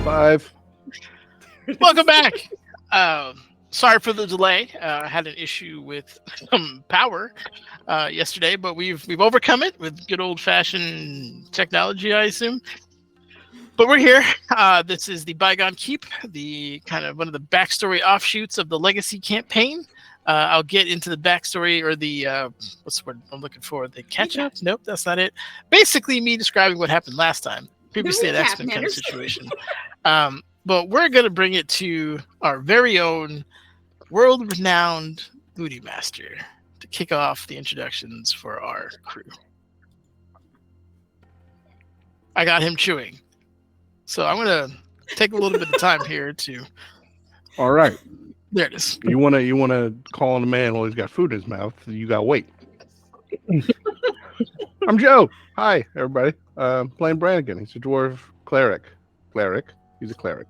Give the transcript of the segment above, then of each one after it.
Five. Welcome back. Sorry for the delay. I had an issue with power yesterday, but we've overcome it with good old-fashioned technology, I assume. But we're here. This is the Bygone Keep, the kind of one of the backstory offshoots of the Legacy campaign. I'll get into the backstory or the what's the word I'm looking for? The catch-up? Nope, that's not it. Basically, me describing what happened last time, previously at X-Men kind of situation. But we're going to bring it to our very own world-renowned Booty Master to kick off the introductions for our crew. I got him chewing. So I'm going to take a little bit of time here to... All right. There it is. You wanna call on a man while he's got food in his mouth. You got to wait. I'm Joe. Hi, everybody. Playing Brannigan. He's a dwarf cleric. He's a cleric.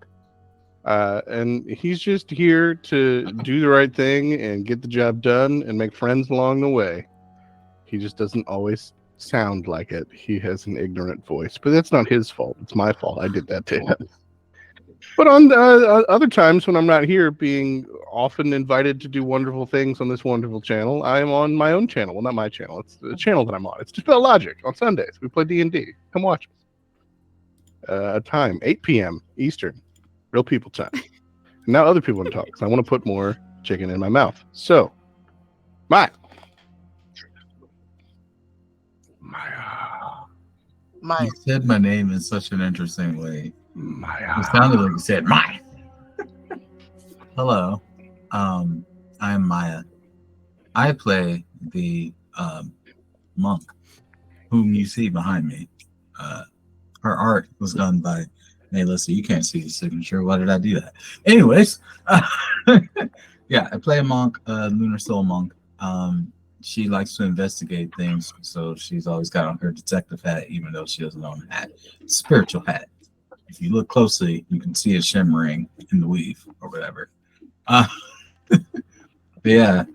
And he's just here to do the right thing and get the job done and make friends along the way. He just doesn't always sound like it. He has an ignorant voice, but that's not his fault. It's my fault. I did that to him. But on other times when I'm not here, being often invited to do wonderful things on this wonderful channel, I am on my own channel. Well, not my channel. It's the channel that I'm on. It's Dispel Logic on Sundays. We play D&D. Come watch. Time 8 p.m. Eastern. Real people time. And now other people want to talk because I want to put more chicken in my mouth. So, Maya. You said my name in such an interesting way. Maya. It sounded like you said Maya. Hello. I am Maya. I play the monk whom you see behind me. Her art was done by Melissa. You can't see the signature. Why did I do that? Anyways, yeah, I play a monk, Lunar Soul monk. She likes to investigate things, so she's always got on her detective hat, even though she doesn't own a hat. Spiritual hat. If you look closely, you can see it shimmering in the weave or whatever. But yeah,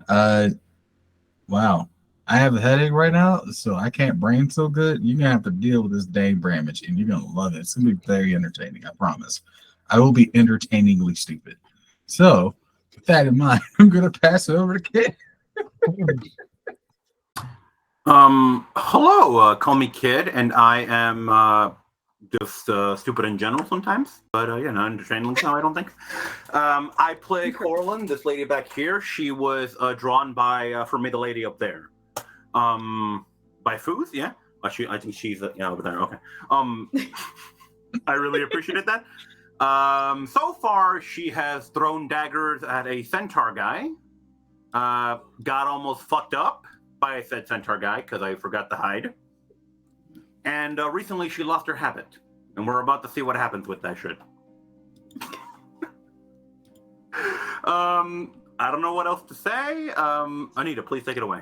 wow. I have a headache right now, so I can't brain so good. You're going to have to deal with this dang Bramage, and you're going to love it. It's going to be very entertaining, I promise. I will be entertainingly stupid. So, with that in mind, I'm going to pass it over to Kid. Hello, call me Kid, and I am just stupid in general sometimes, but not entertaining now, I don't think. I play Corlin, this lady back here. She was drawn by, for me, the lady up there. By Foozca, yeah. I think she's over there. Okay. I really appreciated that. So far, she has thrown daggers at a Centaur guy. Got almost fucked up by said Centaur guy because I forgot to hide. And recently, she lost her habit, and we're about to see what happens with that shit. I don't know what else to say. Anita, please take it away.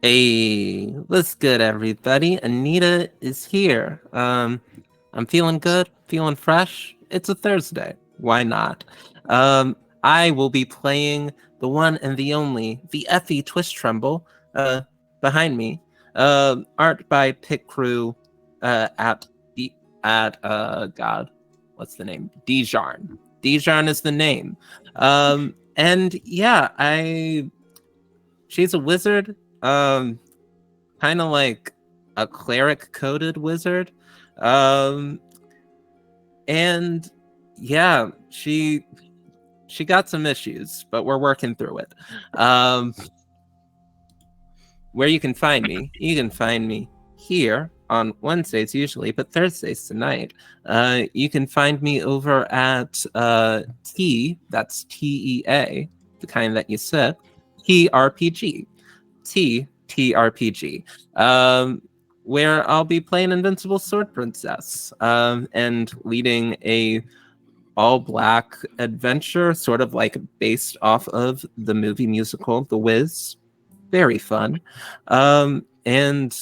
Hey, what's good, everybody? Anita is here. I'm feeling good, feeling fresh. It's a Thursday. Why not? I will be playing the one and the only, the Effie Twist Tremble, behind me. Art by Pit Crew, God, what's the name? Dijarn. Dijarn is the name. And yeah, she's a wizard. Kind of like a cleric coded wizard. And yeah, she got some issues, but we're working through it. Where you can find me here on Wednesdays usually, but Thursdays tonight. You can find me over at T, that's TEA, the kind that you sip, TRPG. TRPG, where I'll be playing Invincible Sword Princess and leading a all-black adventure, sort of like based off of the movie musical The Wiz. Very fun. And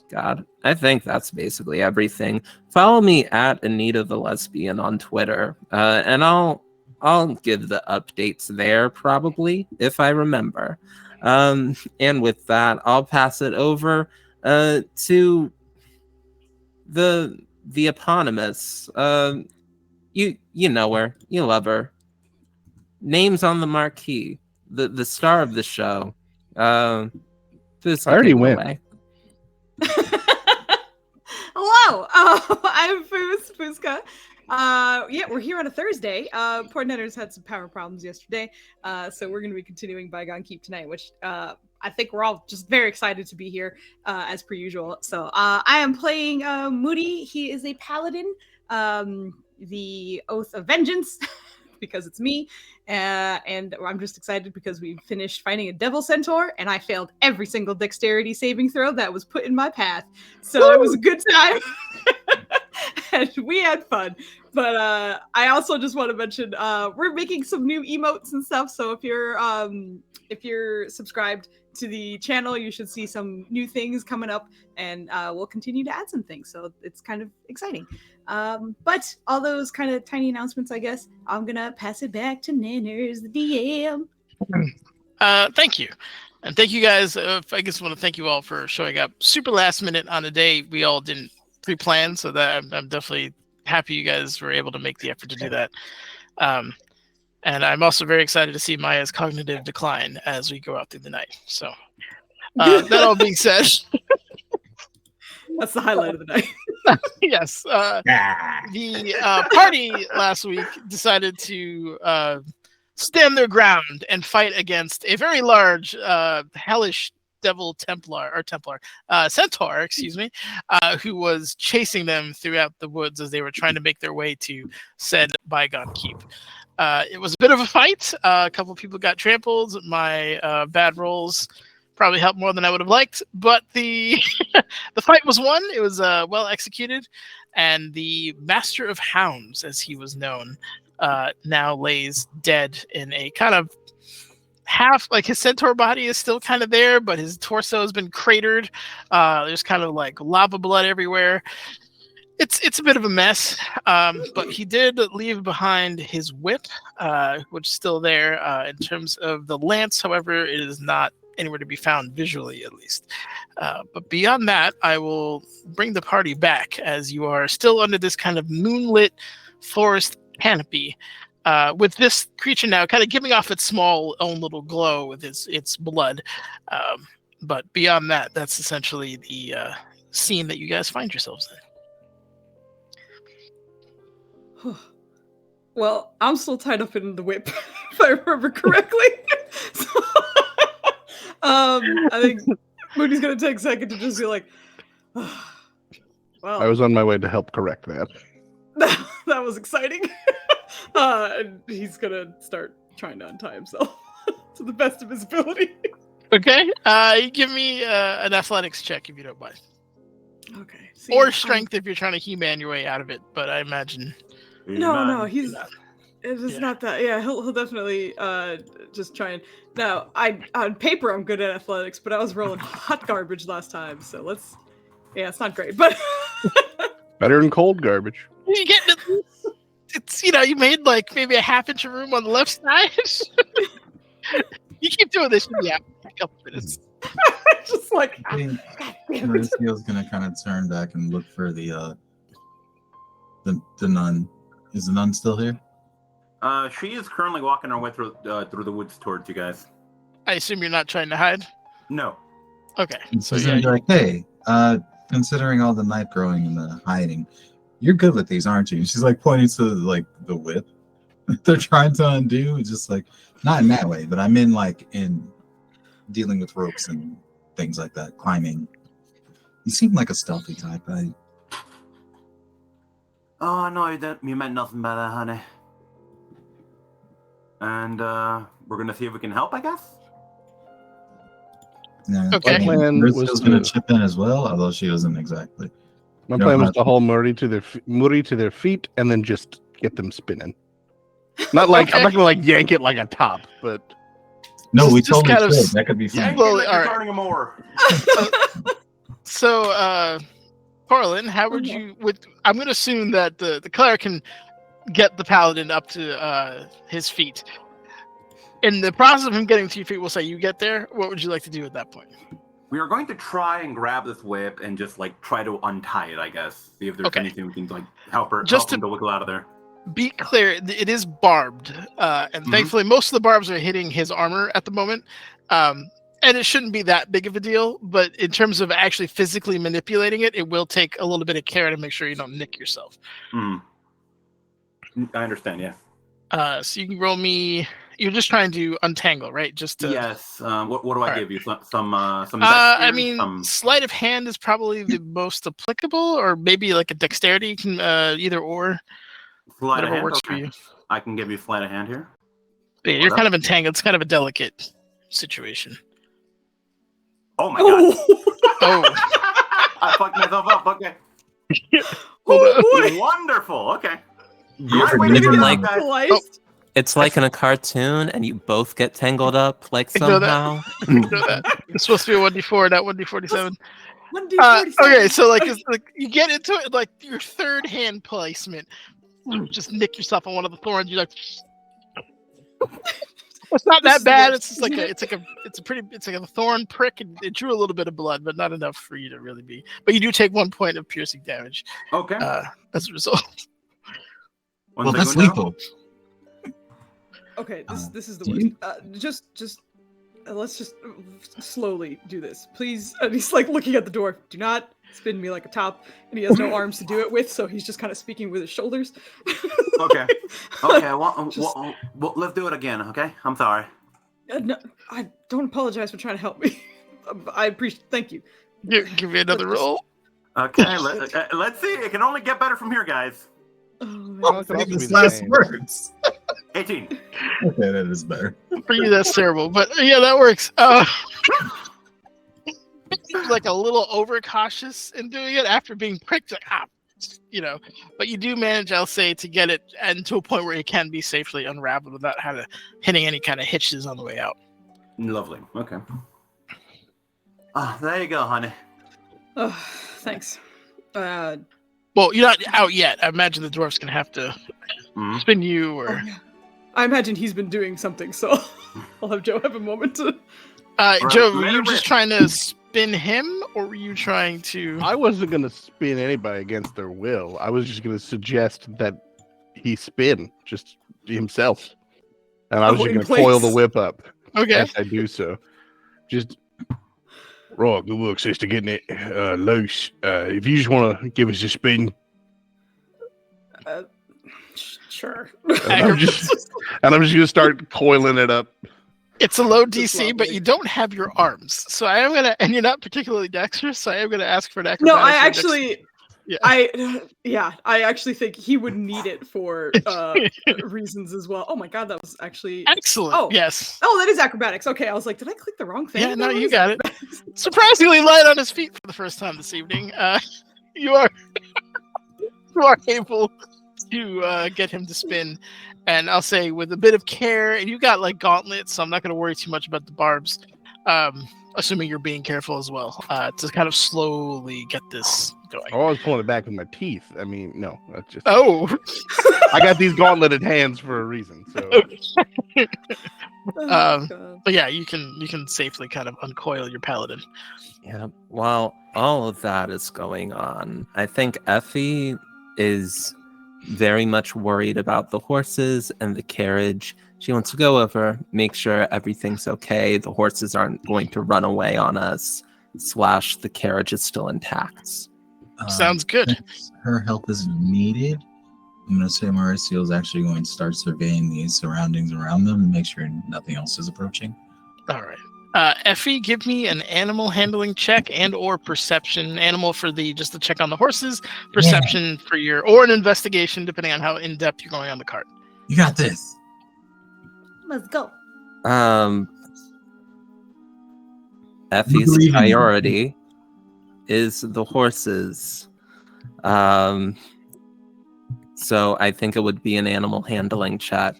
God, I think that's basically everything. Follow me at Anita the Lesbian on Twitter, and I'll give the updates there probably if I remember. And with that, I'll pass it over to the eponymous. You know her. You love her. Name's on the marquee. The star of the show. Foozca, I already take it went. away. Hello, I'm Foozca. Yeah, we're here on a Thursday. Port Netters had some power problems yesterday, so we're going to be continuing Bygone Keep tonight, which I think we're all just very excited to be here, as per usual. So I am playing Moody. He is a paladin, the Oath of Vengeance, because it's me, and I'm just excited because we finished fighting a devil centaur, and I failed every single dexterity saving throw that was put in my path. So it was a good time. And we had fun. But I also just want to mention we're making some new emotes and stuff. So if you're subscribed to the channel, you should see some new things coming up, and we'll continue to add some things. So it's kind of exciting. But all those kind of tiny announcements, I guess, I'm gonna pass it back to Nanners, the DM. Thank you. And thank you guys. I guess I want to thank you all for showing up super last minute on a day we all didn't pre-plan. So that I'm definitely happy you guys were able to make the effort to do that. And I'm also very excited to see Maya's cognitive decline as we go out through the night. So that all being said, That's the highlight of the night. yes, the party last week decided to stand their ground and fight against a very large, hellish devil centaur, excuse me, who was chasing them throughout the woods as they were trying to make their way to said Bygone Keep. It was a bit of a fight. A couple of people got trampled. My bad rolls probably helped more than I would have liked, but the the fight was won. It was well executed, and the Master of Hounds, as he was known, now lays dead in a kind of half, like his centaur body is still kind of there, but his torso has been cratered. There's kind of like lava blood everywhere. It's a bit of a mess, but he did leave behind his whip, which is still there. In terms of the lance, however, it is not anywhere to be found visually, at least. But beyond that, I will bring the party back as you are still under this kind of moonlit forest canopy, with this creature now kind of giving off its small own little glow with its blood. But beyond that, that's essentially the scene that you guys find yourselves in. Well, I'm still tied up in the whip, if I remember correctly. So, I think Moody's gonna take a second to just be like, well, I was on my way to help correct that. that was exciting. And he's gonna start trying to untie himself to the best of his ability. Okay, you give me an athletics check if you don't mind. Okay. Or strength if you're trying to He-Man your way out of it, but I imagine... No, he's... It's Yeah. not that. Yeah, he'll definitely just try and... No, on paper I'm good at athletics, but I was rolling hot garbage last time, so let's... Yeah, it's not great, but... Better than cold garbage. You get it's you made like maybe a half-inch of room on the left side. You keep doing this, yeah, a couple minutes. Just like... I think damn it. Mauricio's gonna kind of turn back and look for the nun. Is the nun still here? She is currently walking her way through the woods towards you guys. I assume you're not trying to hide? No. Okay. And So she's yeah, gonna be like, hey, considering all the night growing and the hiding, you're good with these, aren't you? And she's like pointing to like the whip they're trying to undo. Just like, not in that way, but I mean like in dealing with ropes and things like that, climbing. You seem like a stealthy type. Oh, no, you meant nothing by that, honey. And we're going to see if we can help, I guess? Yeah. Okay. My plan Mauricio's was gonna to- chip in as well, although she doesn't exactly. My No, plan was not- to haul Murray to their feet and then just get them spinning. Not like I'm not gonna like yank it like a top, but No, we Just totally kind of could. That could be Yeah, fun. Well, like all you're right. starting a mower. So, Corlin, how would you? I'm going to assume that the cleric can get the paladin up to his feet. In the process of him getting to your feet, we'll say you get there. What would you like to do at that point? We are going to try and grab this whip and just like try to untie it. I guess see if there's Okay. anything we can like help him to wiggle out of there. Be clear, it is barbed, and thankfully most of the barbs are hitting his armor at the moment. And it shouldn't be that big of a deal, but in terms of actually physically manipulating it, it will take a little bit of care to make sure you don't nick yourself. I understand, yeah. So you can roll me. You're just trying to untangle, right? Just to, yes. What do I give you? Some I mean, sleight of hand is probably the most applicable, or maybe like a dexterity. You can either or. Sleight of Whatever hand? works Okay. for you. I can give you sleight of hand here. Yeah, you're kind of entangled. It's kind of a delicate situation. Oh my god! Oh, I fucked myself up. Okay. Oh boy! Wonderful. Okay. It's like in a cartoon, and you both get tangled up, like Ignore that. somehow. Ignore that. It's supposed to be a 1d4, not 1d47. 1d47. Okay, so like, it's like you get into it, like your third hand placement, just nick yourself on one of the thorns. You're like, it's not that bad. It's just like it's a thorn prick, and it drew a little bit of blood, but not enough for you to really be. But you do take 1 point of piercing damage. Okay. As a result. Well, that's lethal. Okay, this is the worst. Just let's just slowly do this, please. And he's like looking at the door. Do not spin me like a top. And he has no arms to do it with, so he's just kind of speaking with his shoulders. Okay. Okay. Well, let's do it again. Okay. I'm sorry. No, I don't apologize for trying to help me. I appreciate. Thank you. Give me another roll. Okay. Let's see. It can only get better from here, guys. Oh, famous last words. 18. Okay, that is better. For you, that's terrible, but yeah, that works. Like a little overcautious in doing it after being pricked, like but you do manage, I'll say, to get it and to a point where it can be safely unraveled without hitting any kind of hitches on the way out. Lovely. Okay. There you go, honey. Oh, thanks. Well, you're not out yet. I imagine the dwarf's gonna have to spin you, or. Oh, yeah. I imagine he's been doing something, so I'll have Joe have a moment to. Joe, were you just trying to spin him, or were you trying to? I wasn't going to spin anybody against their will. I was just going to suggest that he spin just himself, and I was just going to coil the whip up. Okay. As I do so. Just right. Good work, sister. Getting it loose. If you just want to give us a spin. Sure. And I'm just going to start coiling it up. It's a low DC, but you don't have your arms, so I am gonna, and you're not particularly dexterous, so I am gonna ask for an acrobatics. No, I actually, I actually think he would need it for reasons as well. Oh my god, that was actually excellent. Oh yes. Oh, that is acrobatics. Okay, I was like, did I click the wrong thing? Yeah, no, you got it. Surprisingly light on his feet for the first time this evening. You are able to get him to spin, and I'll say with a bit of care, and you got like gauntlets, so I'm not going to worry too much about the barbs, assuming you're being careful as well, to kind of slowly get this going. Oh, I was pulling it back with my teeth. I mean, no, that's just. Oh, I got these gauntleted hands for a reason. So. But yeah, you can safely kind of uncoil your paladin. Yeah. While all of that is going on, I think Effie is very much worried about the horses and the carriage. She wants to go over, make sure everything's okay, the horses aren't going to run away on us, / the carriage is still intact. Sounds good. Her help is needed. I'm going to say Mauricio is actually going to start surveying these surroundings around them and make sure nothing else is approaching. All right. Effie, give me an animal handling check and or perception. Animal for just the check on the horses, perception for or an investigation, depending on how in depth you're going on the cart. You got this. Let's go. Effie's priority is the horses. So I think it would be an animal handling check.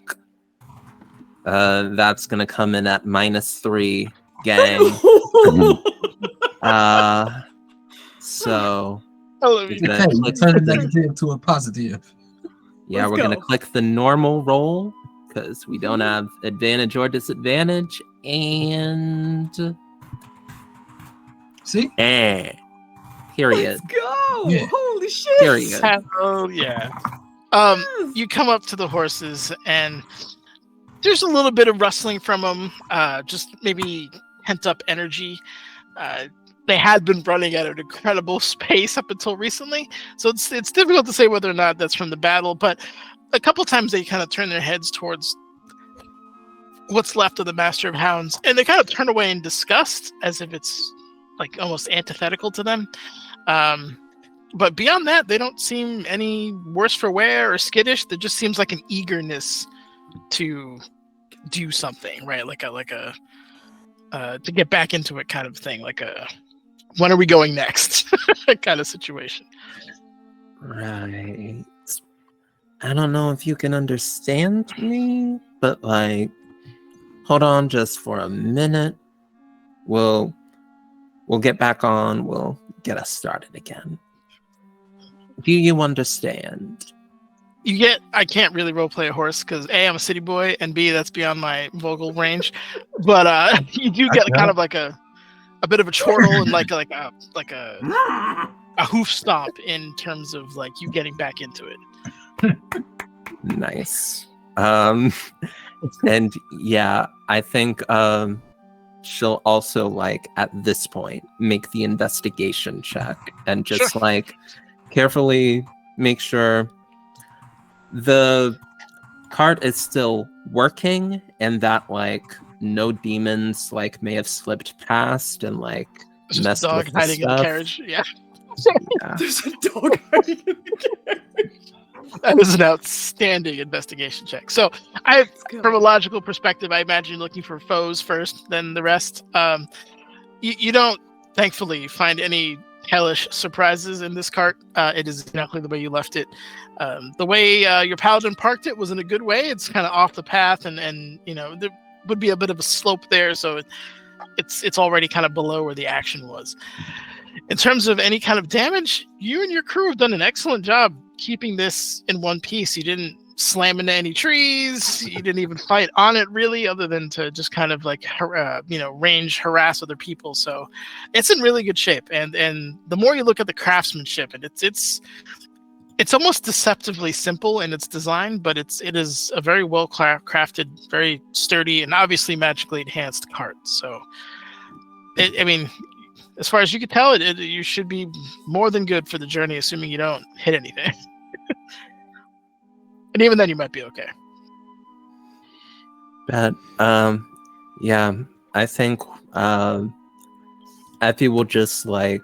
That's going to come in at -3, gang. So turn a negative to a positive. Yeah, we're going to click the normal roll because we don't have advantage or disadvantage. And See? Period. Let's go! Yeah. Holy shit! Period. Oh yeah. Yes. You come up to the horses, and there's a little bit of rustling from them. Just maybe pent up energy. They had been running at an incredible pace up until recently, so it's difficult to say whether or not that's from the battle. But a couple times they kind of turn their heads towards what's left of the Master of Hounds, and they kind of turn away in disgust, as if it's like almost antithetical to them. But beyond that, they don't seem any worse for wear or skittish. There just seems like an eagerness to do something, right? Like a to get back into it kind of thing, like a when are we going next kind of situation. Right. I don't know if you can understand me, but like, hold on just for a minute. We'll get back on. We'll get us started again. Do you understand? I can't really roleplay a horse because A, I'm a city boy, and B, that's beyond my vocal range. But you do get kind of like a bit of a chortle and like a hoof stomp in terms of like you getting back into it. Nice. And yeah, I think she'll also like at this point make the investigation check and just Sure. like carefully make sure the cart is still working and that like no demons like may have slipped past and like It's just messed a dog with the hiding in the stuff. carriage. Yeah. Yeah. There's a dog hiding in the carriage. That is an outstanding investigation check. So Let's go. from a logical perspective, I imagine you're looking for foes first, then the rest. You don't, thankfully, find any hellish surprises in this cart. It is exactly the way you left it. The way your paladin parked it was in a good way. It's kind of off the path, and you know there would be a bit of a slope there, so it's already kind of below where the action was. In terms of any kind of damage, you and your crew have done an excellent job keeping this in one piece. You didn't slam into any trees. You didn't even fight on it really, other than to just kind of like range harass other people. So it's in really good shape. And the more you look at the craftsmanship, and it's almost deceptively simple in its design, but it is a very well crafted, very sturdy, and obviously magically enhanced cart. So I mean, as far as you can tell, you should be more than good for the journey, assuming you don't hit anything. And even then, you might be okay. But yeah, I think Effie will just like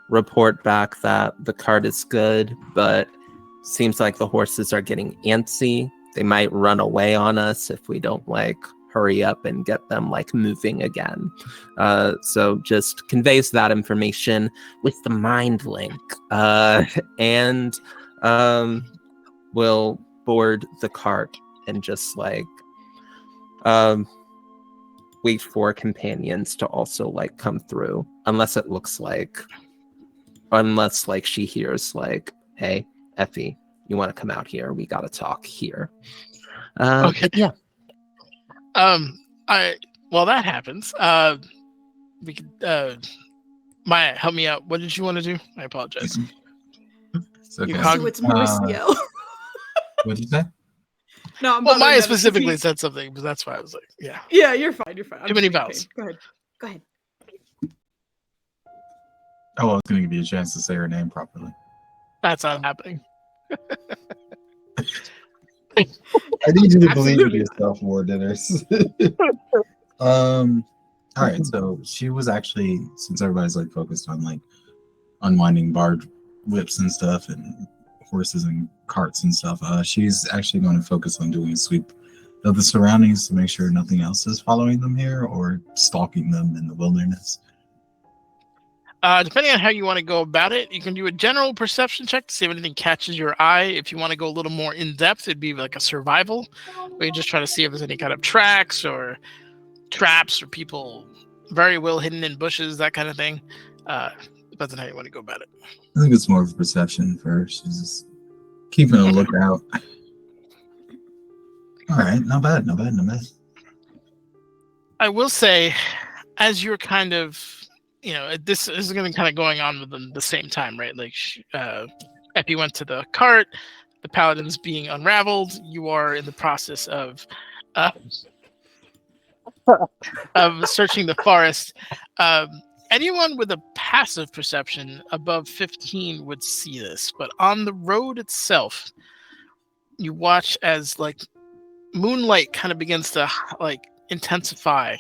report back that the cart is good, but seems like the horses are getting antsy. They might run away on us if we don't like hurry up and get them like moving again. So just conveys that information with the mind link, and we'll board the cart and just like wait for companions to also like come through, unless she hears like, hey, Effie, you want to come out here? We gotta talk here. Okay. Yeah. While that happens, we could Maya, help me out. What did you want to do? I apologize. It's okay. You So it's more skill. What did you say? No, I'm Well, bothering Maya Dennis 'cause specifically he's- said something, but that's why I was like, yeah. Yeah, you're fine. You're fine. I'm Too many just being a vowels. pain. Go ahead. Oh, I was going to give you a chance to say her name properly. That's not happening. I need you to believe in Absolutely. yourself more, Dennis. All right, so she was actually, since everybody's like focused on like unwinding barge whips and stuff and horses and carts and stuff, she's actually going to focus on doing a sweep of the surroundings to make sure nothing else is following them here or stalking them in the wilderness. Depending on how you want to go about it, you can do a general perception check to see if anything catches your eye. If you want to go a little more in depth, it'd be like a survival, where you just try to see if there's any kind of tracks or traps or people very well hidden in bushes, that kind of thing. Depends on how you want to go about it. I think it's more of a perception first. She's just keeping a lookout. All right, not bad. I will say, as you're kind of this is going to kind of going on within the same time, right? Like, Epi went to the cart, the paladin's being unraveled. You are in the process of searching the forest. Anyone with a passive perception above 15 would see this, but on the road itself, you watch as like moonlight kind of begins to like intensify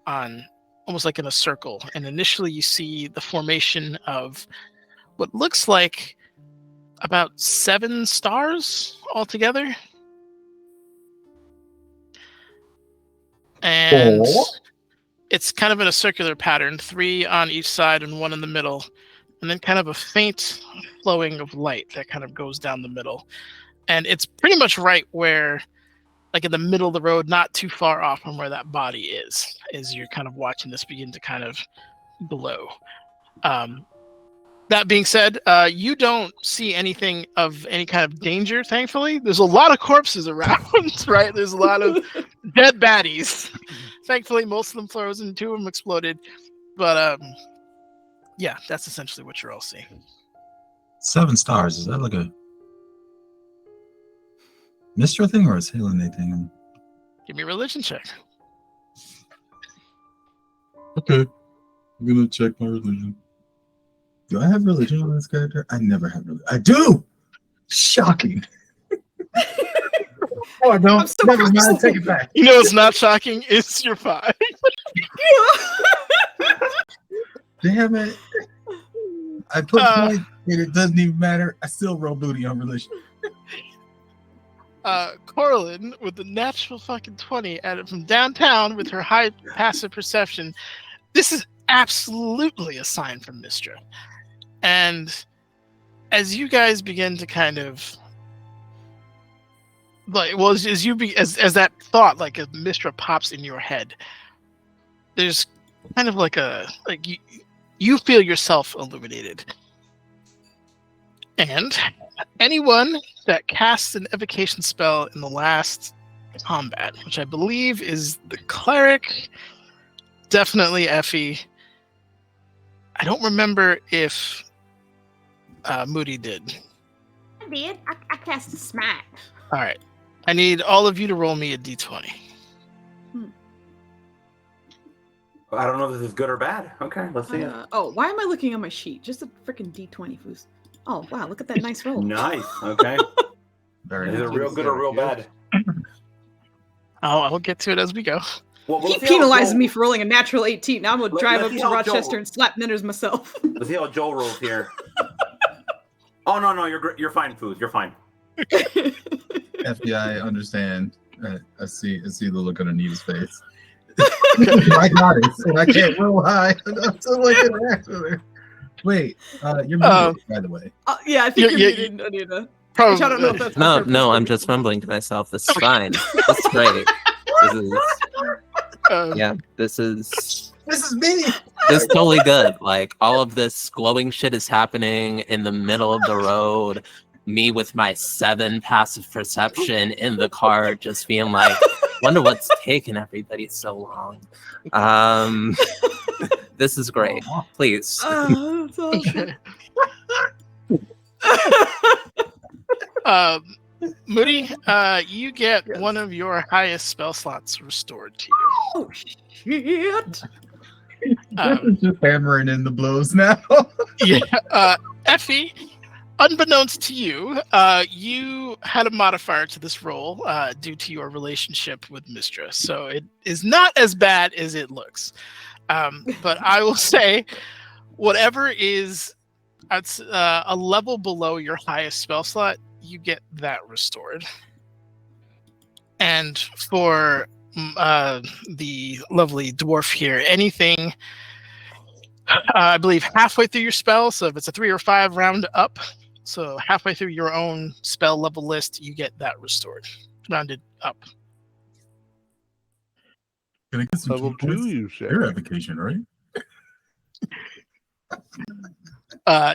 on almost like in a circle. And initially you see the formation of what looks like about 7 stars altogether. And it's kind of in a circular pattern, 3 on each side and 1 in the middle. And then kind of a faint flowing of light that kind of goes down the middle. And it's pretty much right where, like in the middle of the road, not too far off from where that body is, as you're kind of watching this begin to kind of glow. That being said, you don't see anything of any kind of danger, thankfully. There's a lot of corpses around, right? There's a lot of dead baddies. Thankfully, most of them frozen, 2 of them exploded. But yeah, that's essentially what you're all seeing. 7 stars. Is that like a Mistral thing or a Helen thing? Give me a religion check. Okay. I'm going to check my religion. Do I have religion on this character? I never have religion. I do! Shocking. Oh, I don't. So never mind. Take it back. You know what's not shocking? It's your 5. Damn it. I put points and it doesn't even matter. I still roll booty on religion. Corlin with the natural fucking 20 at it from downtown with her high passive perception. This is absolutely a sign from Mistra. And as you guys begin to kind of like, well, as that thought, like, as Mistra pops in your head, there's kind of like you feel yourself illuminated. And anyone that casts an evocation spell in the last combat, which I believe is the cleric, definitely Effie. I don't remember if Moody did. I did. I cast a smack. All right. I need all of you to roll me a d20. I don't know if this is good or bad. Okay, let's see it. Oh, why am I looking on my sheet? Just a freaking D20, Foos. Oh, wow, look at that nice roll. Nice. Okay. Very Is it nice. real good or real bad? I'll get to it as we go. Well, He see how penalizes Joel- me for rolling a natural 18. Now I'm going to drive let's up see to how Rochester Joel- and slap Ninners myself. Let's see how Joel rolls here. Oh no, you're fine, Food. You're fine. FBI, understand. I see the look on Anita's face. I got it. So I can't roll high enough to look at her. Wait, you're muted, by the way. Yeah, I think Yeah, you're yeah, muted, Anita. Probably. Which I don't know if that's on No, purpose. no, I'm just mumbling to myself. This is fine. This is great. This is yeah. This is me. this is totally good. Like all of this glowing shit is happening in the middle of the road. Me with my 7 passive perception in the car, just being like, wonder what's taking everybody so long. This is great. Please. That's awesome. Moody, you get one of your highest spell slots restored to you. Oh, shit. Just hammering in the blows now. Yeah, Effie, unbeknownst to you, you had a modifier to this roll due to your relationship with Mistra, so it is not as bad as it looks. But I will say, whatever is at a level below your highest spell slot, you get that restored. And for the lovely dwarf here, anything, I believe, halfway through your spell, so if it's a 3 or 5, round up. So halfway through your own spell level list, you get that restored, rounded up. Can I get some Level 2, you say? Your evocation, right?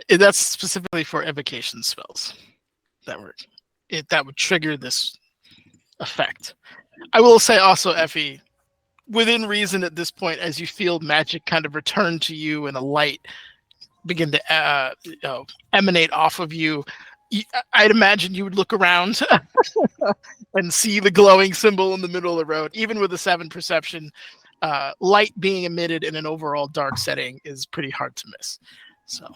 That's specifically for evocation spells that would trigger this effect. I will say also, Effie, within reason at this point, as you feel magic kind of return to you and a light begin to emanate off of you. I'd imagine you would look around and see the glowing symbol in the middle of the road. Even with a 7 perception, light being emitted in an overall dark setting is pretty hard to miss. So,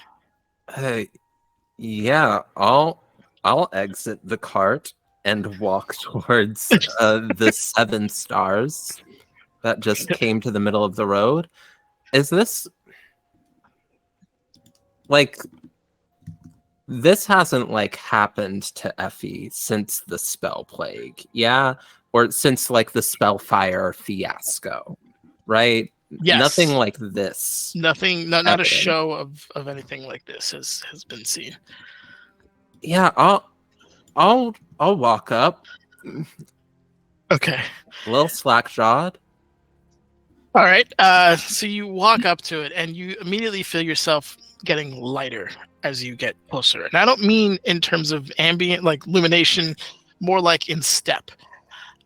yeah, I'll exit the cart and walk towards the 7 stars that just came to the middle of the road. Is this like? This hasn't like happened to Effie since the spell plague, yeah? Or since like the spellfire fiasco, right? yes. Nothing like this. Nothing, not a show of anything like this has been seen. Yeah, I'll walk up. Okay. A little slack-jawed. All right. So you walk up to it and you immediately feel yourself getting lighter as you get closer. And I don't mean in terms of ambient, like illumination, more like in step.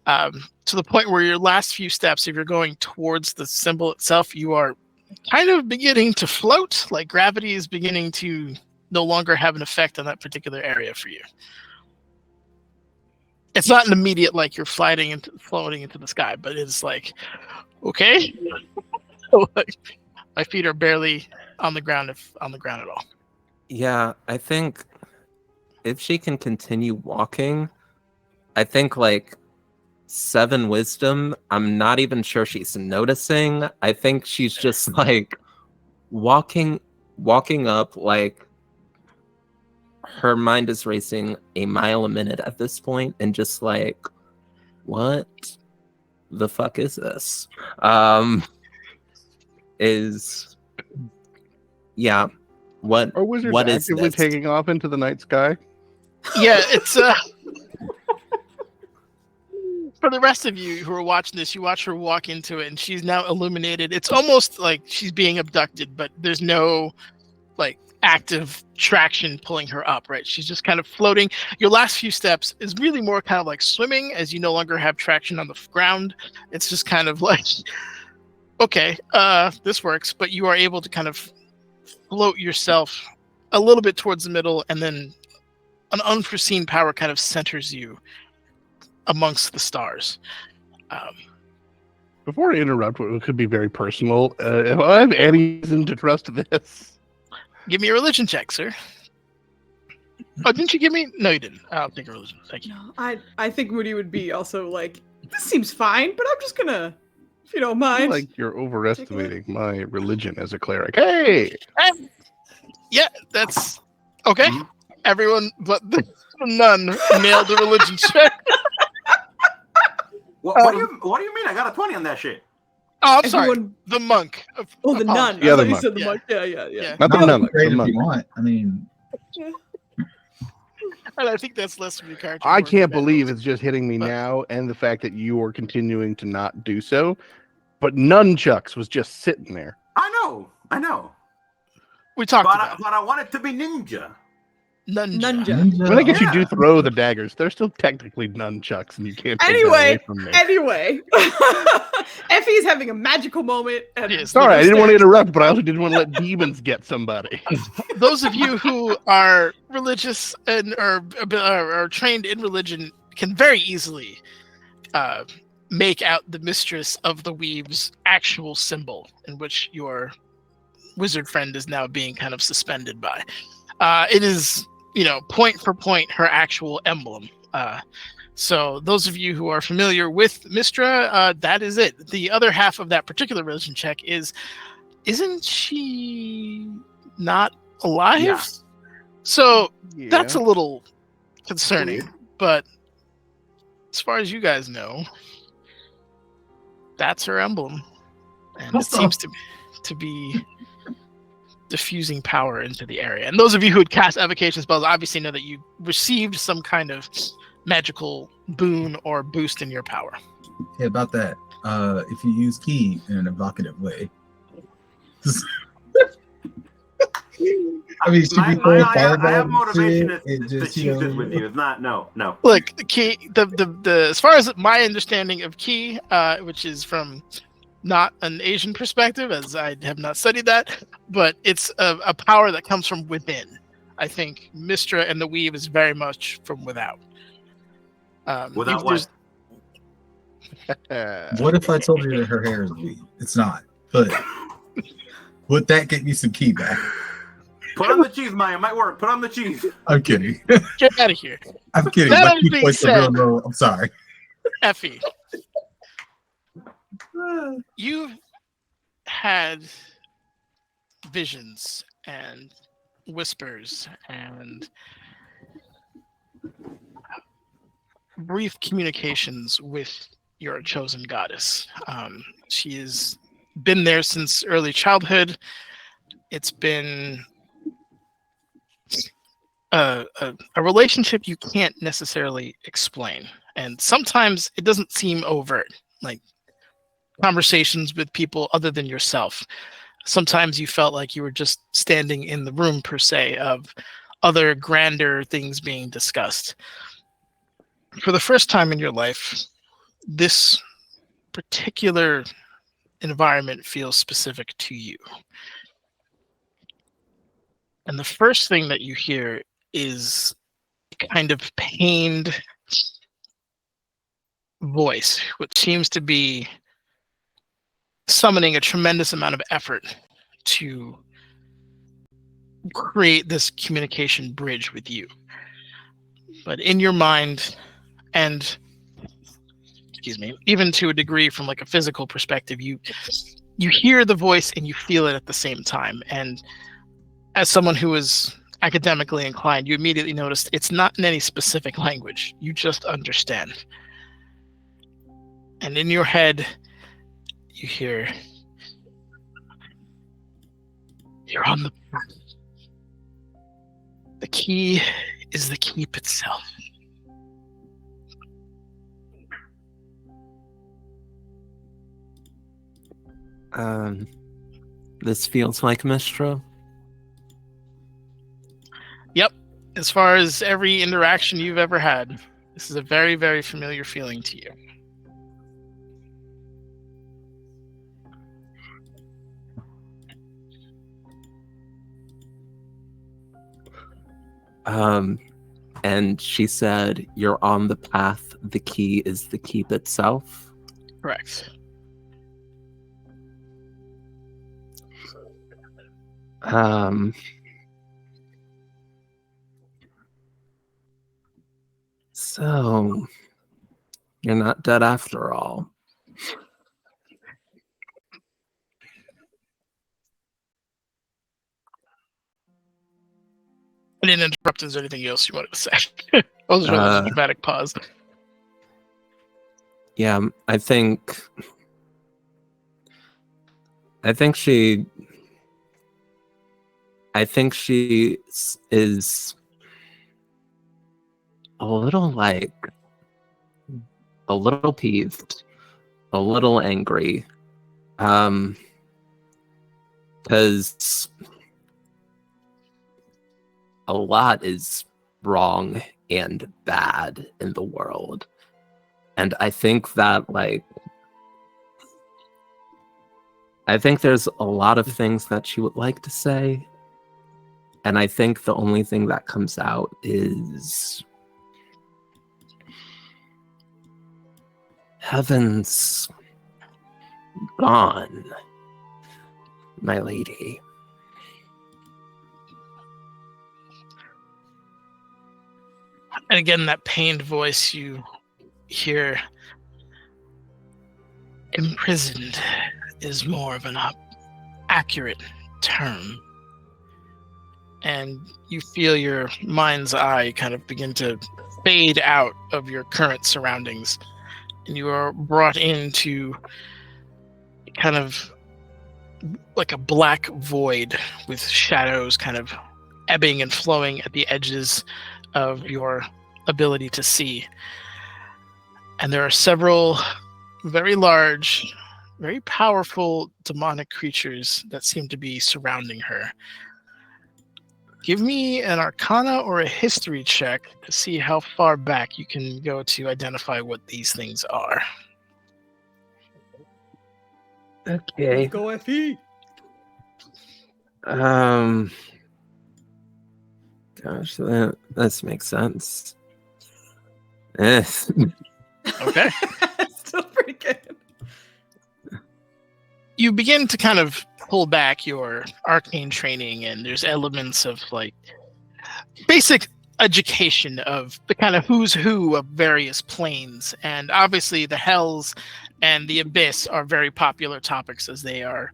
To the point where your last few steps, if you're going towards the symbol itself, you are kind of beginning to float, like gravity is beginning to no longer have an effect on that particular area for you. It's not an immediate, like you're floating into the sky, but it's like, okay. Like, my feet are barely on the ground, if on the ground at all. Yeah, I think if she can continue walking, I think like 7 wisdom, I'm not even sure she's noticing. I think she's just like walking up, like her mind is racing a mile a minute at this point, and just like, what the fuck is this? Yeah. What? Are wizards what is actively this? taking off into the night sky? Yeah, it's for the rest of you who are watching this, you watch her walk into it and she's now illuminated. It's almost like she's being abducted, but there's no like active traction pulling her up, right? She's just kind of floating. Your last few steps is really more kind of like swimming, as you no longer have traction on the ground. It's just kind of like, okay, this works, but you are able to kind of float yourself a little bit towards the middle, and then an unforeseen power kind of centers you amongst the stars. Before I interrupt, what could be very personal, if I have any reason to trust this. Give me a religion check, sir. Oh, didn't you give me? No, you didn't. I'll take a religion. Thank you. No, I think Moody would be also like, this seems fine, but I'm just gonna, if you don't I feel mind. like you're overestimating my religion as a cleric. Hey! Yeah, that's okay. Everyone but the nun nailed the religion check. What do you mean? I got a 20 on that shit. Oh, I'm sorry. Everyone- The monk. Oh, the nun. Yeah, I the thought you monk. said the Yeah. monk. Yeah. Yeah. Not the No, nun, great the if monk. you want. I mean, And I think that's less of your character. I more can't than believe Ben's. it's just hitting me But- now, and the fact that you are continuing to not do so. But nunchucks was just sitting there. I know. We talked But about I want it to be ninja. Nunja. Nunja. When I guess you Yeah. do throw the daggers, they're still technically nunchucks, and you can't take that Anyway, away from me. Effie's having a magical moment. And Yes. Sorry, I didn't want to interrupt, but I also didn't want to let demons get somebody. Those of you who are religious and are trained in religion can very easily make out the mistress of the weave's actual symbol, in which your wizard friend is now being kind of suspended by. It is, point for point her actual emblem. So those of you who are familiar with Mistra, that is it. The other half of that particular religion check isn't she not alive? Yeah. So Yeah. that's a little concerning. Weird. But as far as you guys know, that's her emblem. And it seems to be diffusing power into the area. And those of you who would cast evocation spells obviously know that you received some kind of magical boon or boost in your power. hey, about that. If you use key in an evocative way. I mean, should we throw I have fireball motivation to it? to choose this with you. It's not no. Look, the key, the as far as my understanding of key, which is from not an Asian perspective, as I have not studied that, but it's a power that comes from within. I think Mistra and the Weave is very much from without. Without what? What if I told you that her hair is weave? It's not. But would that get me some key back? Put on the cheese, Maya. Might work. Put on the cheese. I'm kidding. Get out of here. I'm kidding. That My key being points are real said- low. I'm sorry. Effie, you've had visions and whispers and brief communications with your chosen goddess. She has been there since early childhood. It's been a relationship you can't necessarily explain. And sometimes it doesn't seem overt, like conversations with people other than yourself. Sometimes you felt like you were just standing in the room, per se, of other grander things being discussed. For the first time in your life, this particular environment feels specific to you. And the first thing that you hear is a kind of pained voice, which seems to be summoning a tremendous amount of effort to create this communication bridge with you. But in your mind, and even to a degree from like a physical perspective, you hear the voice and you feel it at the same time. And as someone who is academically inclined, you immediately noticed it's not in any specific language. You just understand. And in your head, you hear, "You're on the path. The key is the keep itself." This feels like Mistra. Yep. As far as every interaction you've ever had, this is a very, very familiar feeling to you. And she said, "You're on the path. The key is the keep itself." Correct. So you're not dead after all. I didn't interrupt. Is there anything else you wanted to say? That was a really dramatic pause. Yeah, I think she is a little peeved, a little angry, because a lot is wrong and bad in the world. And I think that, I think there's a lot of things that she would like to say. And I think the only thing that comes out is, "Heaven's gone, my lady." And again, that pained voice you hear, "Imprisoned" is more of an accurate term. And you feel your mind's eye kind of begin to fade out of your current surroundings. And you are brought into kind of like a black void with shadows kind of ebbing and flowing at the edges of your ability to see. And there are several very large, very powerful demonic creatures that seem to be surrounding her. Give me an Arcana or a History check to see how far back you can go to identify what these things are. Okay. Go FE. Gosh, this makes sense. Eh. Okay. Still pretty good. You begin to kind of pull back your arcane training, and there's elements of like basic education of the kind of who's who of various planes, and obviously the hells and the abyss are very popular topics, as they are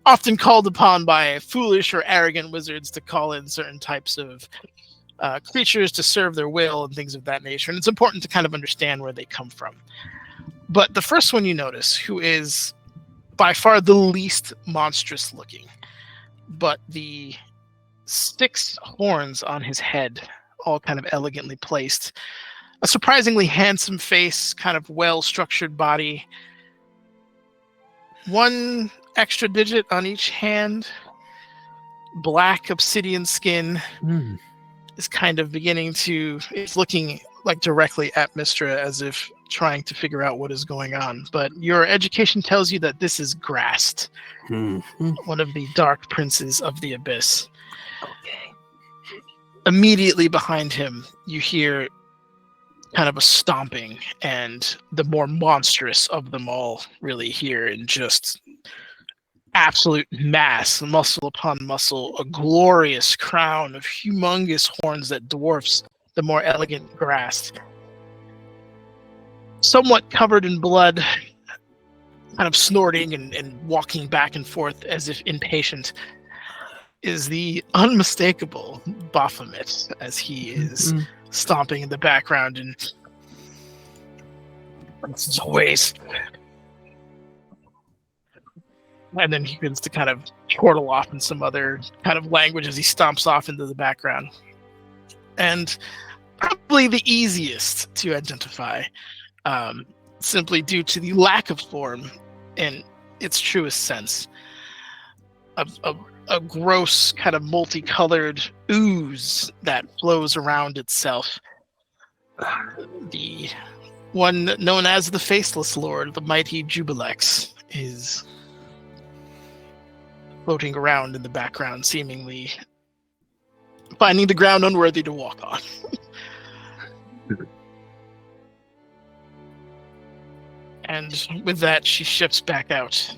often called upon by foolish or arrogant wizards to call in certain types of creatures to serve their will and things of that nature, and it's important to kind of understand where they come from. But the first one you notice, who is by far the least monstrous looking, but the 6 horns on his head, all kind of elegantly placed, a surprisingly handsome face, kind of well-structured body, 1 extra digit on each hand, black obsidian skin, is kind of beginning to, it's looking like directly at Mistra as if trying to figure out what is going on. But your education tells you that this is Grast, one of the dark princes of the abyss. Okay. Immediately behind him, you hear kind of a stomping, and the more monstrous of them all really here in just absolute mass, muscle upon muscle, a glorious crown of humongous horns that dwarfs the more elegant Grast. Somewhat covered in blood, kind of snorting and walking back and forth as if impatient, is the unmistakable Baphomet, as he is stomping in the background and it's waste. And then he begins to kind of chortle off in some other kind of language as he stomps off into the background. And probably the easiest to identify, simply due to the lack of form in its truest sense. A gross kind of multicolored ooze that flows around itself. The one known as the Faceless Lord, the mighty Jubilex, is floating around in the background, seemingly finding the ground unworthy to walk on. And with that, she shifts back out.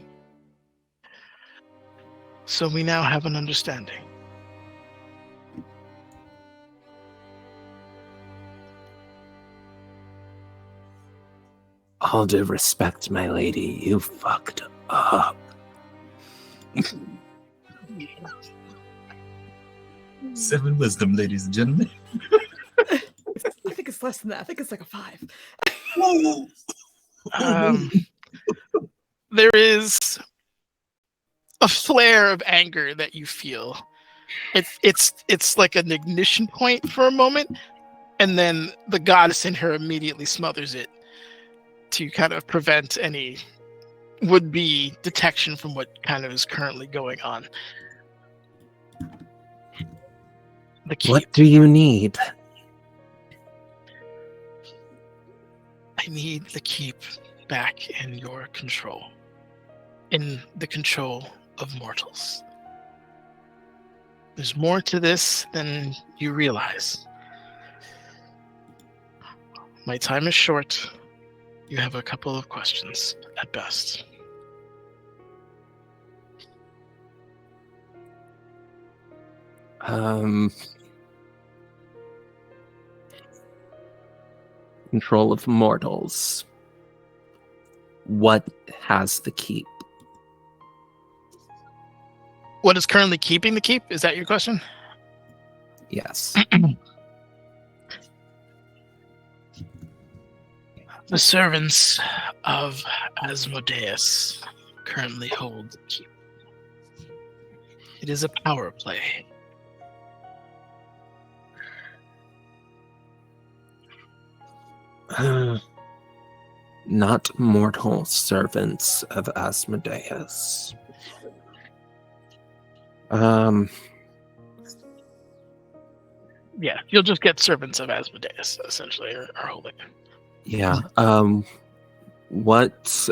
So we now have an understanding. All due respect, my lady, you fucked up. 7 wisdom, ladies and gentlemen. I think it's less than that. I think it's like a 5. There is a flare of anger that you feel. It's like an ignition point for a moment, and then the goddess in her immediately smothers it to kind of prevent any would-be detection from what kind of is currently going on. The keep. What do you need? I need the keep back in your control. In the control of mortals. There's more to this than you realize. My time is short. You have a couple of questions at best. Control of mortals. What has the keep? What is currently keeping the keep? Is that your question? Yes. The servants of Asmodeus currently hold the keep. It is a power play. Not mortal servants of Asmodeus. Yeah, you'll just get servants of Asmodeus, essentially, or holding it. Yeah. What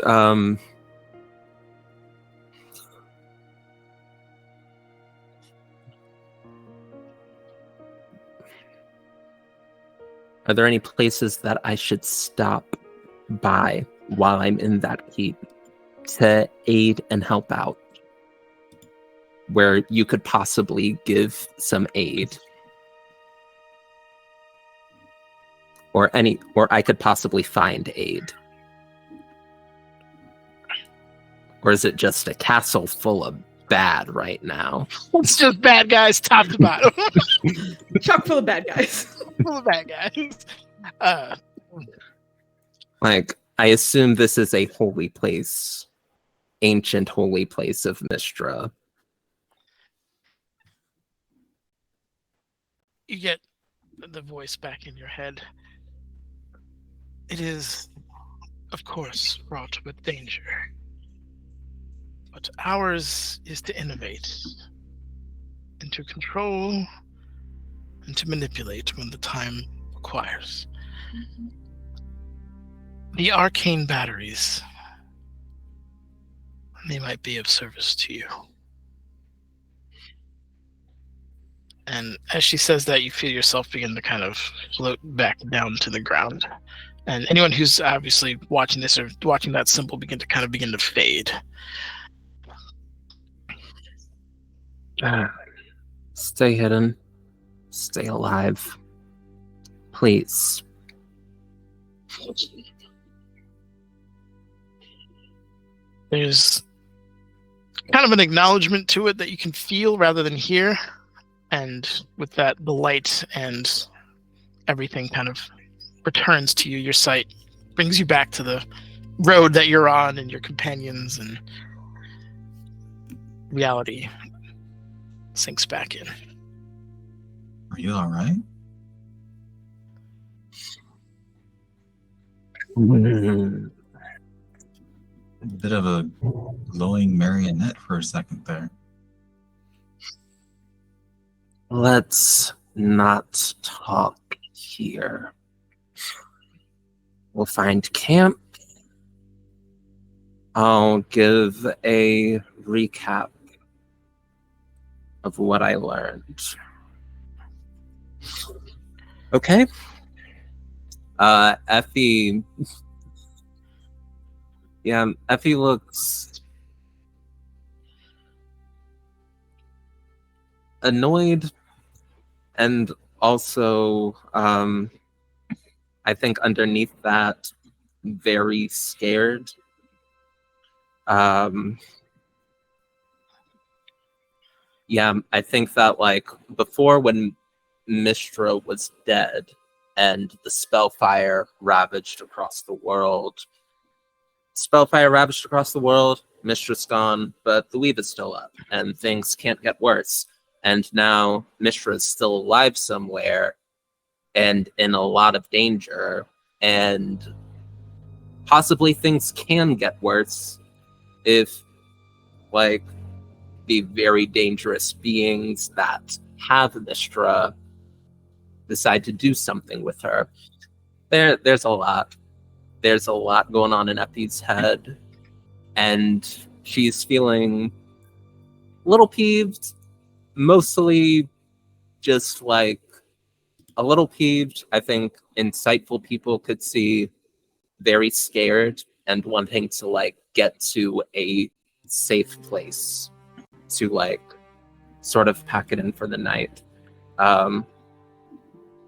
Are there any places that I should stop by while I'm in that heat to aid and help out? Where you could possibly give some aid? Or I could possibly find aid? Or is it just a castle full of bad right now? It's just bad guys, top to bottom. Chock full of bad guys. Full of bad guys. I assume this is a holy place, ancient holy place of Mystra. You get the voice back in your head. It is, of course, fraught with danger. But ours is to innovate, and to control, and to manipulate when the time requires. The arcane batteries, they might be of service to you. And as she says that, you feel yourself begin to kind of float back down to the ground. And anyone who's obviously watching this or watching that symbol begin to fade. Stay hidden. Stay alive. Please. There's kind of an acknowledgement to it that you can feel rather than hear. And with that, the light and everything kind of returns to you. Your sight brings you back to the road that you're on and your companions, and reality sinks back in. Are you all right? A bit of a glowing marionette for a second there. Let's not talk here. We'll find camp. I'll give a recap of what I learned. Okay. Effie. Yeah, Effie looks annoyed and also, I think underneath that, very scared. Yeah, I think that like before when Mystra was dead and the spellfire ravaged across the world, Mistra's gone, but the weave is still up and things can't get worse. And now Mystra is still alive somewhere and in a lot of danger, and possibly things can get worse if like the very dangerous beings that have Mystra decide to do something with her. There's a lot. There's a lot going on in Effie's head, and she's feeling a little peeved, mostly just like a little peeved. I think insightful people could see very scared and wanting to like get to a safe place to like sort of pack it in for the night.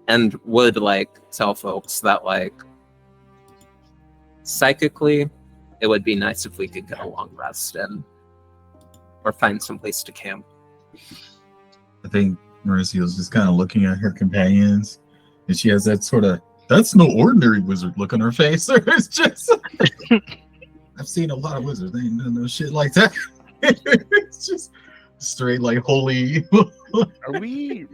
And would like tell folks that like psychically it would be nice if we could get a long rest in or find some place to camp. I think Marissa was just kind of looking at her companions, and she has that sort of "that's no ordinary wizard" look on her face. It's just I've seen a lot of wizards; they ain't doing no shit like that. It's just straight like holy. Are we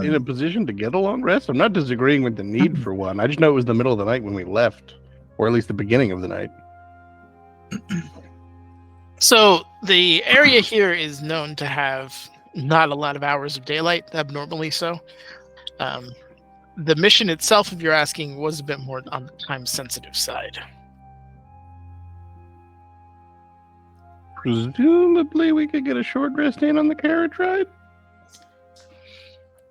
in a position to get a long rest? I'm not disagreeing with the need for one. I just know it was the middle of the night when we left, or at least the beginning of the night. So the area here is known to have not a lot of hours of daylight, abnormally so. The mission itself, if you're asking, was a bit more on the time-sensitive side. Presumably, we could get a short rest in on the carriage ride.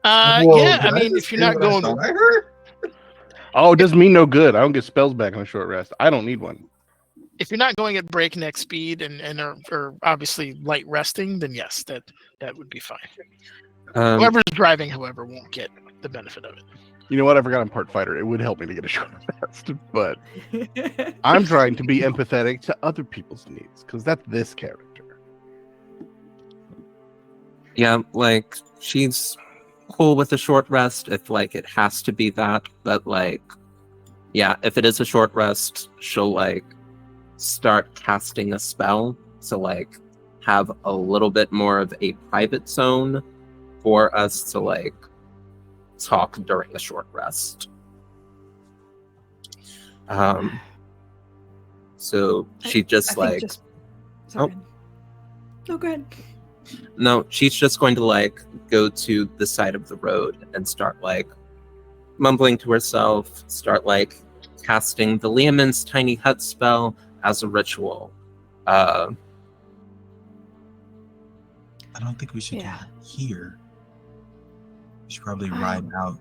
Yeah, I mean, if you're not going, I heard. Oh, it doesn't mean no good. I don't get spells back on a short rest. I don't need one. If you're not going at breakneck speed and are obviously light resting, then yes, that would be fine. Whoever's driving, however, won't get the benefit of it. You know what? I forgot I'm part fighter. It would help me to get a short rest, but I'm trying to be empathetic to other people's needs because that's this character. Yeah, like she's cool with a short rest if like it has to be that, but like, yeah, if it is a short rest, she'll like start casting a spell, so like have a little bit more of a private zone for us to like talk during the short rest. So she just Sorry. Oh. No, go ahead. No, she's just going to like go to the side of the road and start like mumbling to herself, start like casting the Liamon's tiny hut spell as a ritual. I don't think we should Yeah. do it here. We should probably ride out.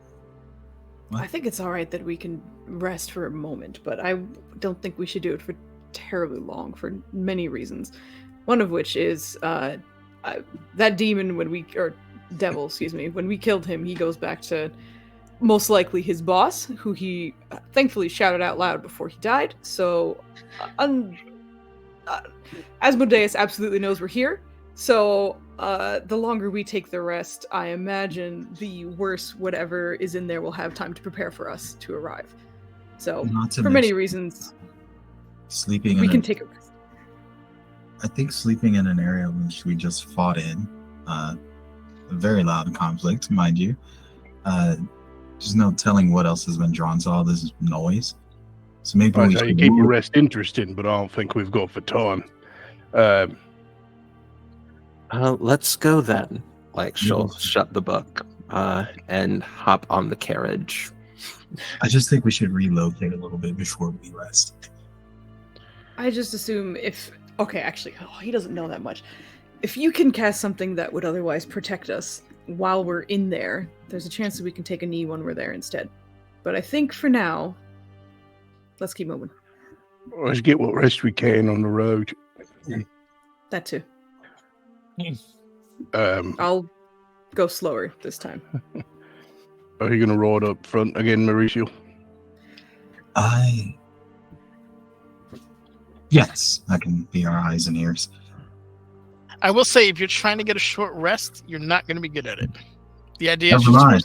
What? I think it's all right that we can rest for a moment, but I don't think we should do it for terribly long for many reasons. One of which is that demon devil, when we killed him, he goes back to most likely his boss, who he thankfully shouted out loud before he died. So Asmodeus absolutely knows we're here. So the longer we take the rest, I imagine the worse whatever is in there will have time to prepare for us to arrive. So for many reasons, sleeping we can take a rest. I think sleeping in an area which we just fought in, a very loud conflict, mind you. There's no telling what else has been drawn to all this noise. So maybe we You should keep your rest interesting, but I don't think we've got for time. Let's go then. Like she'll shut the book and hop on the carriage. I just think we should relocate a little bit before we rest. I just assume he doesn't know that much. If you can cast something that would otherwise protect us while we're in there, there's a chance that we can take a knee when we're there instead. But I think for now, let's keep moving. Let's get what rest we can on the road. That too. Um, I'll go slower this time. Are you gonna roll it up front again, Mauricio? Yes, I can be our eyes and ears. I will say, if you're trying to get a short rest, you're not going to be good at it. The idea is Never mind.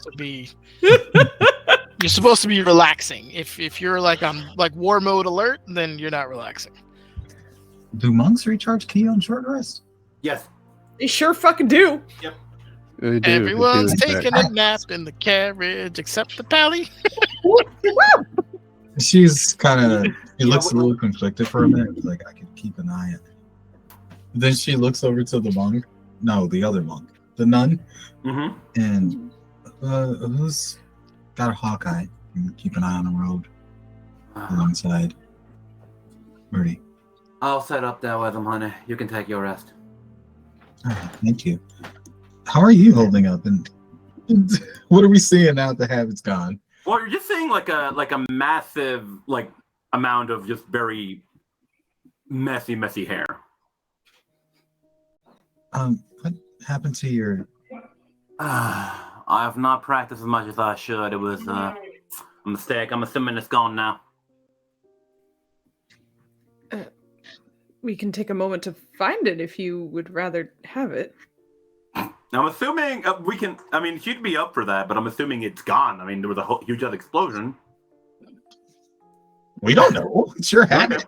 you're supposed to be relaxing. If you're like on like war mode alert, then you're not relaxing. Do monks recharge ki on short rest? Yes. They sure fucking do. They do. Everyone's They do, in taking fact. a nap in the carriage except the pally. She's kind of. She looks a little conflicted for a minute. Like I could keep an eye on it. Then she looks over to the monk. No, the other monk, the nun, and who's got a Hawkeye? And keep an eye on the road alongside Birdie. I'll set up there with him, honey. You can take your rest. All right, thank you. How are you holding up? And what are we seeing now that the habit's gone? Well, you're just seeing like a massive amount of just very messy hair. What happened to your? I have not practiced as much as I should. It was a mistake. I'm assuming it's gone now. We can take a moment to find it if you would rather have it. I'm assuming we can. I mean, she'd be up for that, but I'm assuming it's gone. I mean, there was a huge explosion. We don't know. It's your habit.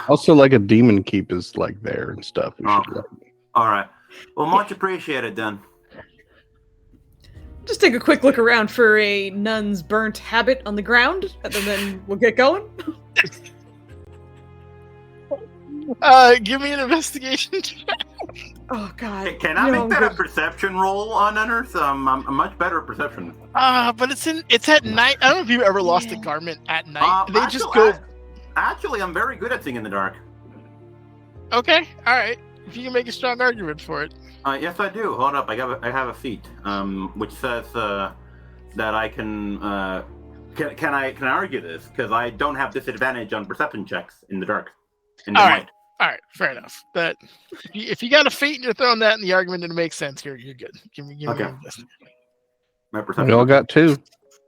Also, like a demon keep is like there and stuff. All right. Well, much appreciated then. Just take a quick look around for a nun's burnt habit on the ground, and then we'll get going. Give me an investigation. Oh God! Can I make that a perception roll on Unearth? I'm much better at perception. But it's at night. I don't know if you've ever lost a garment at night. They just go. Actually, I'm very good at seeing in the dark. Okay, all right. If you can make a strong argument for it. Yes, I do. Hold up, I have a feat, which says that I can Can I argue this? Because I don't have disadvantage on perception checks in the dark. In the All light. right. All right, fair enough. But if you got a feat and you're throwing that in the argument and it makes sense, you're good. Give me Okay. this. My perception. We all got 2.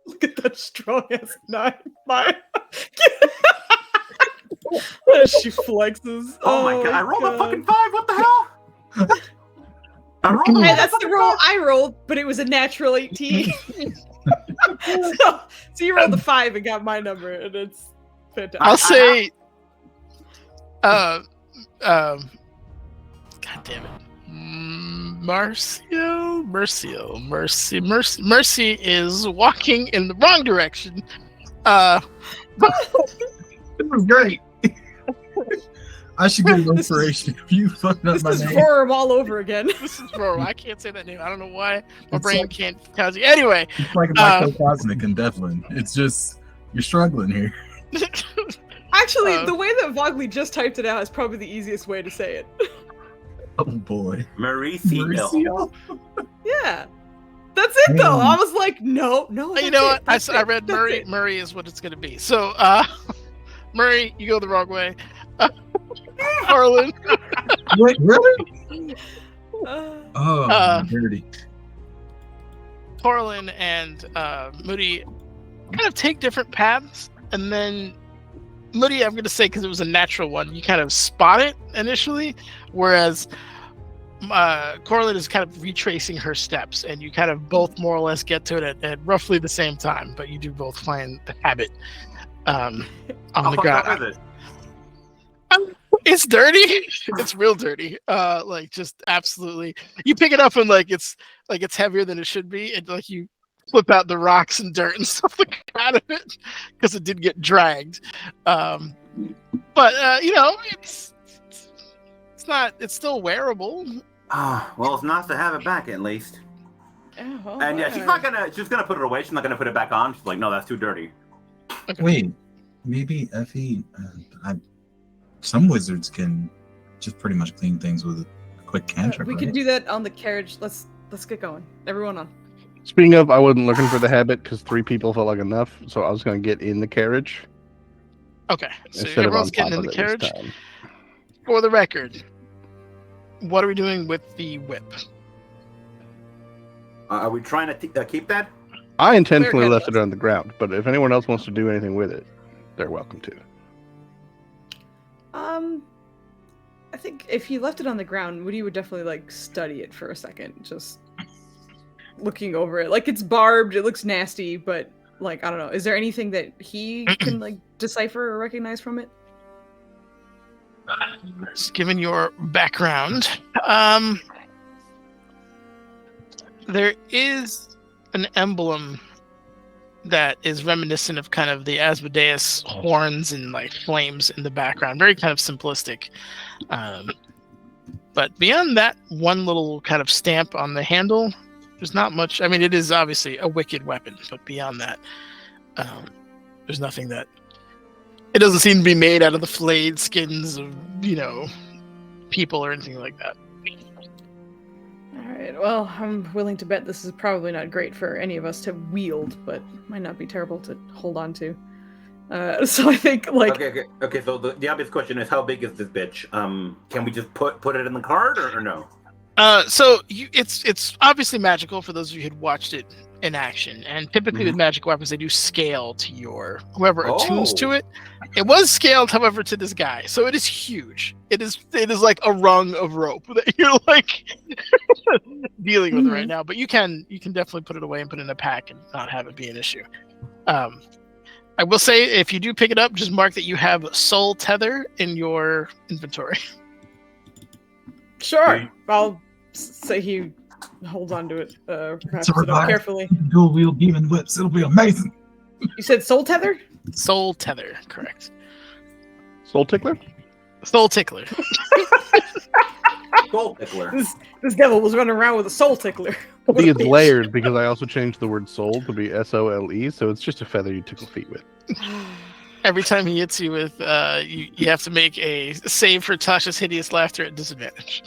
Look at that strong ass 9. My. She flexes. Oh my god! I rolled a fucking 5. What the hell? I rolled. Hey, that's the roll I rolled, but it was a natural 18. so you rolled a 5 and got my number, and it's fantastic. I'll say, God damn it, Mercy is walking in the wrong direction. It was great. I should get an inspiration if you fucked up This my is name. Forum all over again. This is bro. I can't say that name. I don't know why my It's brain like- can't cause you. Anyway, It's like Microcosmic and Devlin. It's just you're struggling here. Actually, the way that Vogley just typed it out is probably the easiest way to say it. Oh boy. Mauricio. Yeah. That's it though. I was like, no. you know what? That's I it, read that's Murray. it. Murray is what it's going to be. So, Murray, you go the wrong way. Harlan. Wait, really? Oh, dirty. Harlan and Moody kind of take different paths, and then Moody, I'm going to say because it was a natural one, you kind of spot it initially, whereas Corlin is kind of retracing her steps, and you kind of both more or less get to it at roughly the same time, but you do both find the habit on the ground. What is it? It's dirty. It's real dirty. Like just absolutely. You pick it up and it's heavier than it should be, and like you flip out the rocks and dirt and stuff like out of it because it did get dragged. But it's not. It's still wearable. Well, it's nice to have it back at least. Oh, And yeah, she's gonna put it away. She's not gonna put it back on. She's like, no, that's too dirty. Okay. Wait, maybe Effie. Some wizards can just pretty much clean things with a quick cantrip. we right? can do that on the carriage. Let's get going. Everyone on. Speaking of, I wasn't looking for the habit because 3 people felt like enough, so I was going to get in the carriage Okay. So instead of on everyone's top getting in of the it carriage. this time. For the record, what are we doing with the whip? Are we trying to keep that? I intentionally Clear left head. it on the ground, but if anyone else wants to do anything with it, they're welcome to. I think if he left it on the ground, Woody would definitely study it for a second, just looking over it. It's barbed, it looks nasty, but I don't know. Is there anything that he can decipher or recognize from it? Just given your background, there is an emblem that is reminiscent of kind of the Asmodeus horns and flames in the background. Very kind of simplistic. But beyond that one little kind of stamp on the handle, there's not much. I mean, it is obviously a wicked weapon, but beyond that, there's nothing that... It doesn't seem to be made out of the flayed skins of, people or anything like that. Alright, well, I'm willing to bet this is probably not great for any of us to wield, but might not be terrible to hold on to. So I think, Okay. So the obvious question is, how big is this bitch? Can we just put it in the card or no? So it's obviously magical for those of you who'd watched it in action, and typically with magic weapons they do scale to whoever attunes to it. It was scaled, however, to this guy, so it is huge. It is like a rung of rope that you're dealing with right now. But you can definitely put it away and put it in a pack and not have it be an issue. I will say, if you do pick it up, just mark that you have soul tether in your inventory. sure, I'll say he holds on to it, wraps it up carefully. Dual wield demon whips. It'll be amazing. You said soul tether? Soul tether, correct. Soul Tickler? Soul tickler. Gold tickler. This devil was running around with a soul tickler. I think it's layered because I also changed the word soul to be SOLE, so it's just a feather you tickle feet with. Every time he hits you with, you have to make a save for Tasha's hideous laughter at disadvantage.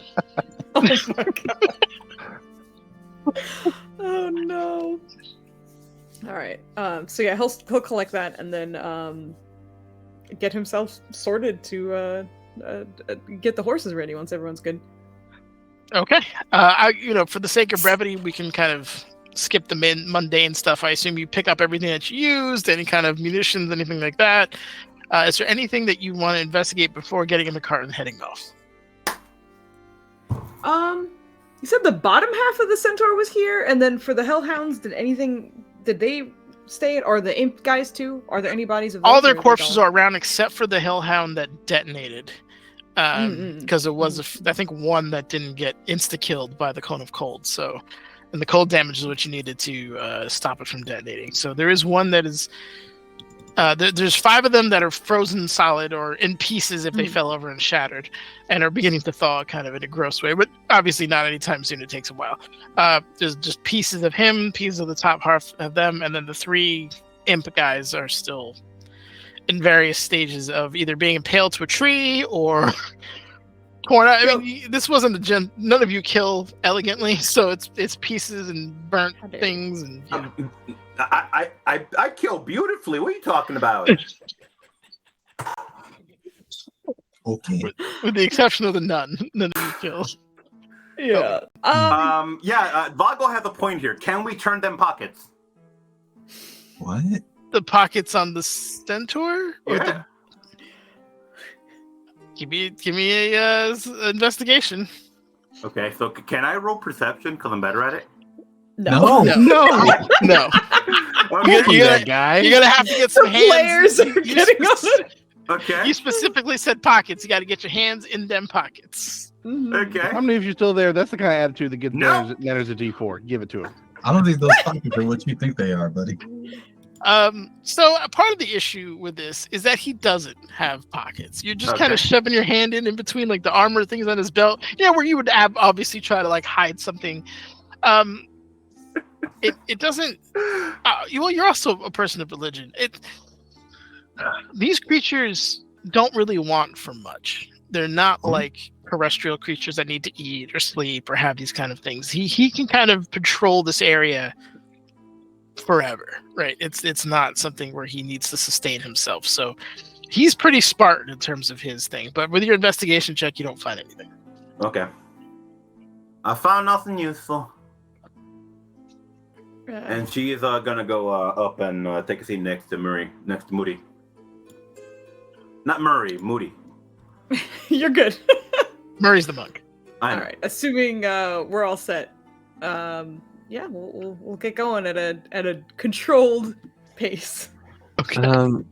Oh my god. Oh no. Alright. right. So yeah, he'll collect that and then get himself sorted to get the horses ready once everyone's good. Okay. For the sake of brevity, we can kind of skip the mundane stuff. I assume you pick up everything that you used, any kind of munitions, anything like that. Is there anything that you want to investigate before getting in the car and heading off? You said the bottom half of the Centaur was here, and then for the Hellhounds, did they stay, or the Imp guys too? Are there any bodies of those, all their corpses are around except for the Hellhound that detonated. Because it was, I think, one that didn't get insta-killed by the Cone of Cold. So, and the cold damage is what you needed to stop it from detonating. So there is one that is... there's 5 of them that are frozen solid or in pieces if they fell over and shattered and are beginning to thaw kind of in a gross way, but obviously not anytime soon. It takes a while. There's just pieces of him, pieces of the top half of them, and then the 3 Imp guys are still in various stages of either being impaled to a tree or torn out. I mean, this wasn't none of you kill elegantly, so it's pieces and burnt things and. I kill beautifully. What are you talking about? Okay. With the exception of the nun, none of you kill. Yeah. Vago has a point here. Can we turn them pockets? What? The pockets on the Centaur? Yeah. Give me a investigation. Okay, so can I roll perception because I'm better at it? No. No. Okay. You're gonna have to get some hands. Players are getting on it. Okay. You specifically said pockets. You got to get your hands in them pockets. Okay. How many of you still there? That's the kind of attitude that gets No. Nanners a D4. Give it to him. I don't think those pockets are what you think they are, buddy. So part of the issue with this is that he doesn't have pockets. You're just kind of shoving your hand in between like the armor things on his belt. Yeah, where you would obviously try to like hide something. It doesn't. You're also a person of religion. These creatures don't really want for much. They're not like terrestrial creatures that need to eat or sleep or have these kind of things. He can kind of patrol this area forever, right? It's not something where he needs to sustain himself. So he's pretty Spartan in terms of his thing. But with your investigation check, you don't find anything. Okay. I found nothing useful. And she is gonna go up and take a seat next to Moody. Not Murray, Moody. You're good. Murray's the monk. All right. Assuming we're all set, we'll get going at a controlled pace. Okay. All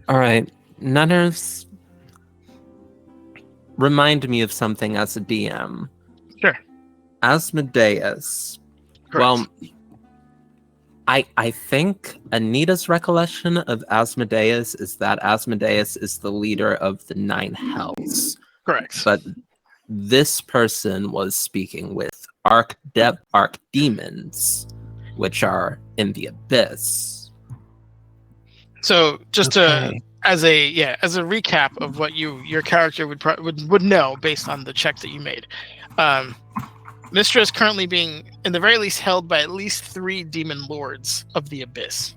right, Nunners. Remind me of something as a DM. Sure. Asmodeus. Correct. Well, I think Anita's recollection of Asmodeus is that Asmodeus is the leader of the 9 hells. Correct. But this person was speaking with archdemons, which are in the abyss. So just as a recap of what your character would know based on the check that you made. Mystra is currently being, in the very least, held by at least 3 demon lords of the abyss.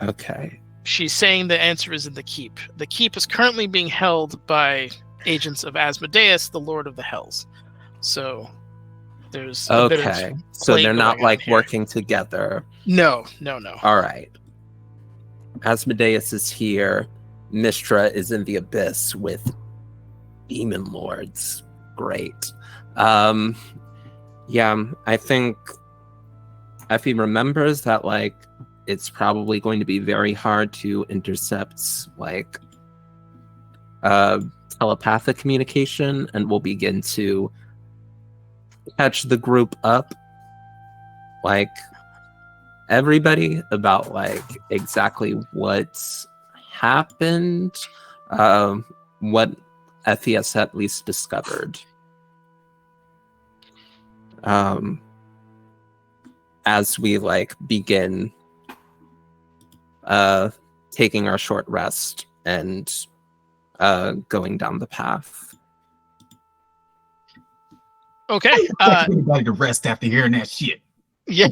Okay. She's saying the answer is in the keep. The keep is currently being held by agents of Asmodeus, the Lord of the Hells. So there's a bit of so they're not going like on here. working together. No. All right. Asmodeus is here. Mystra is in the abyss with demon lords. Great. Yeah, I think Effie remembers that, like, it's probably going to be very hard to intercept, like, telepathic communication, and we'll begin to catch the group up, like, everybody about, like, exactly what's happened, what Effie has at least discovered. As we like begin taking our short rest and going down the path. Okay. Everybody to rest after hearing that shit. Yeah.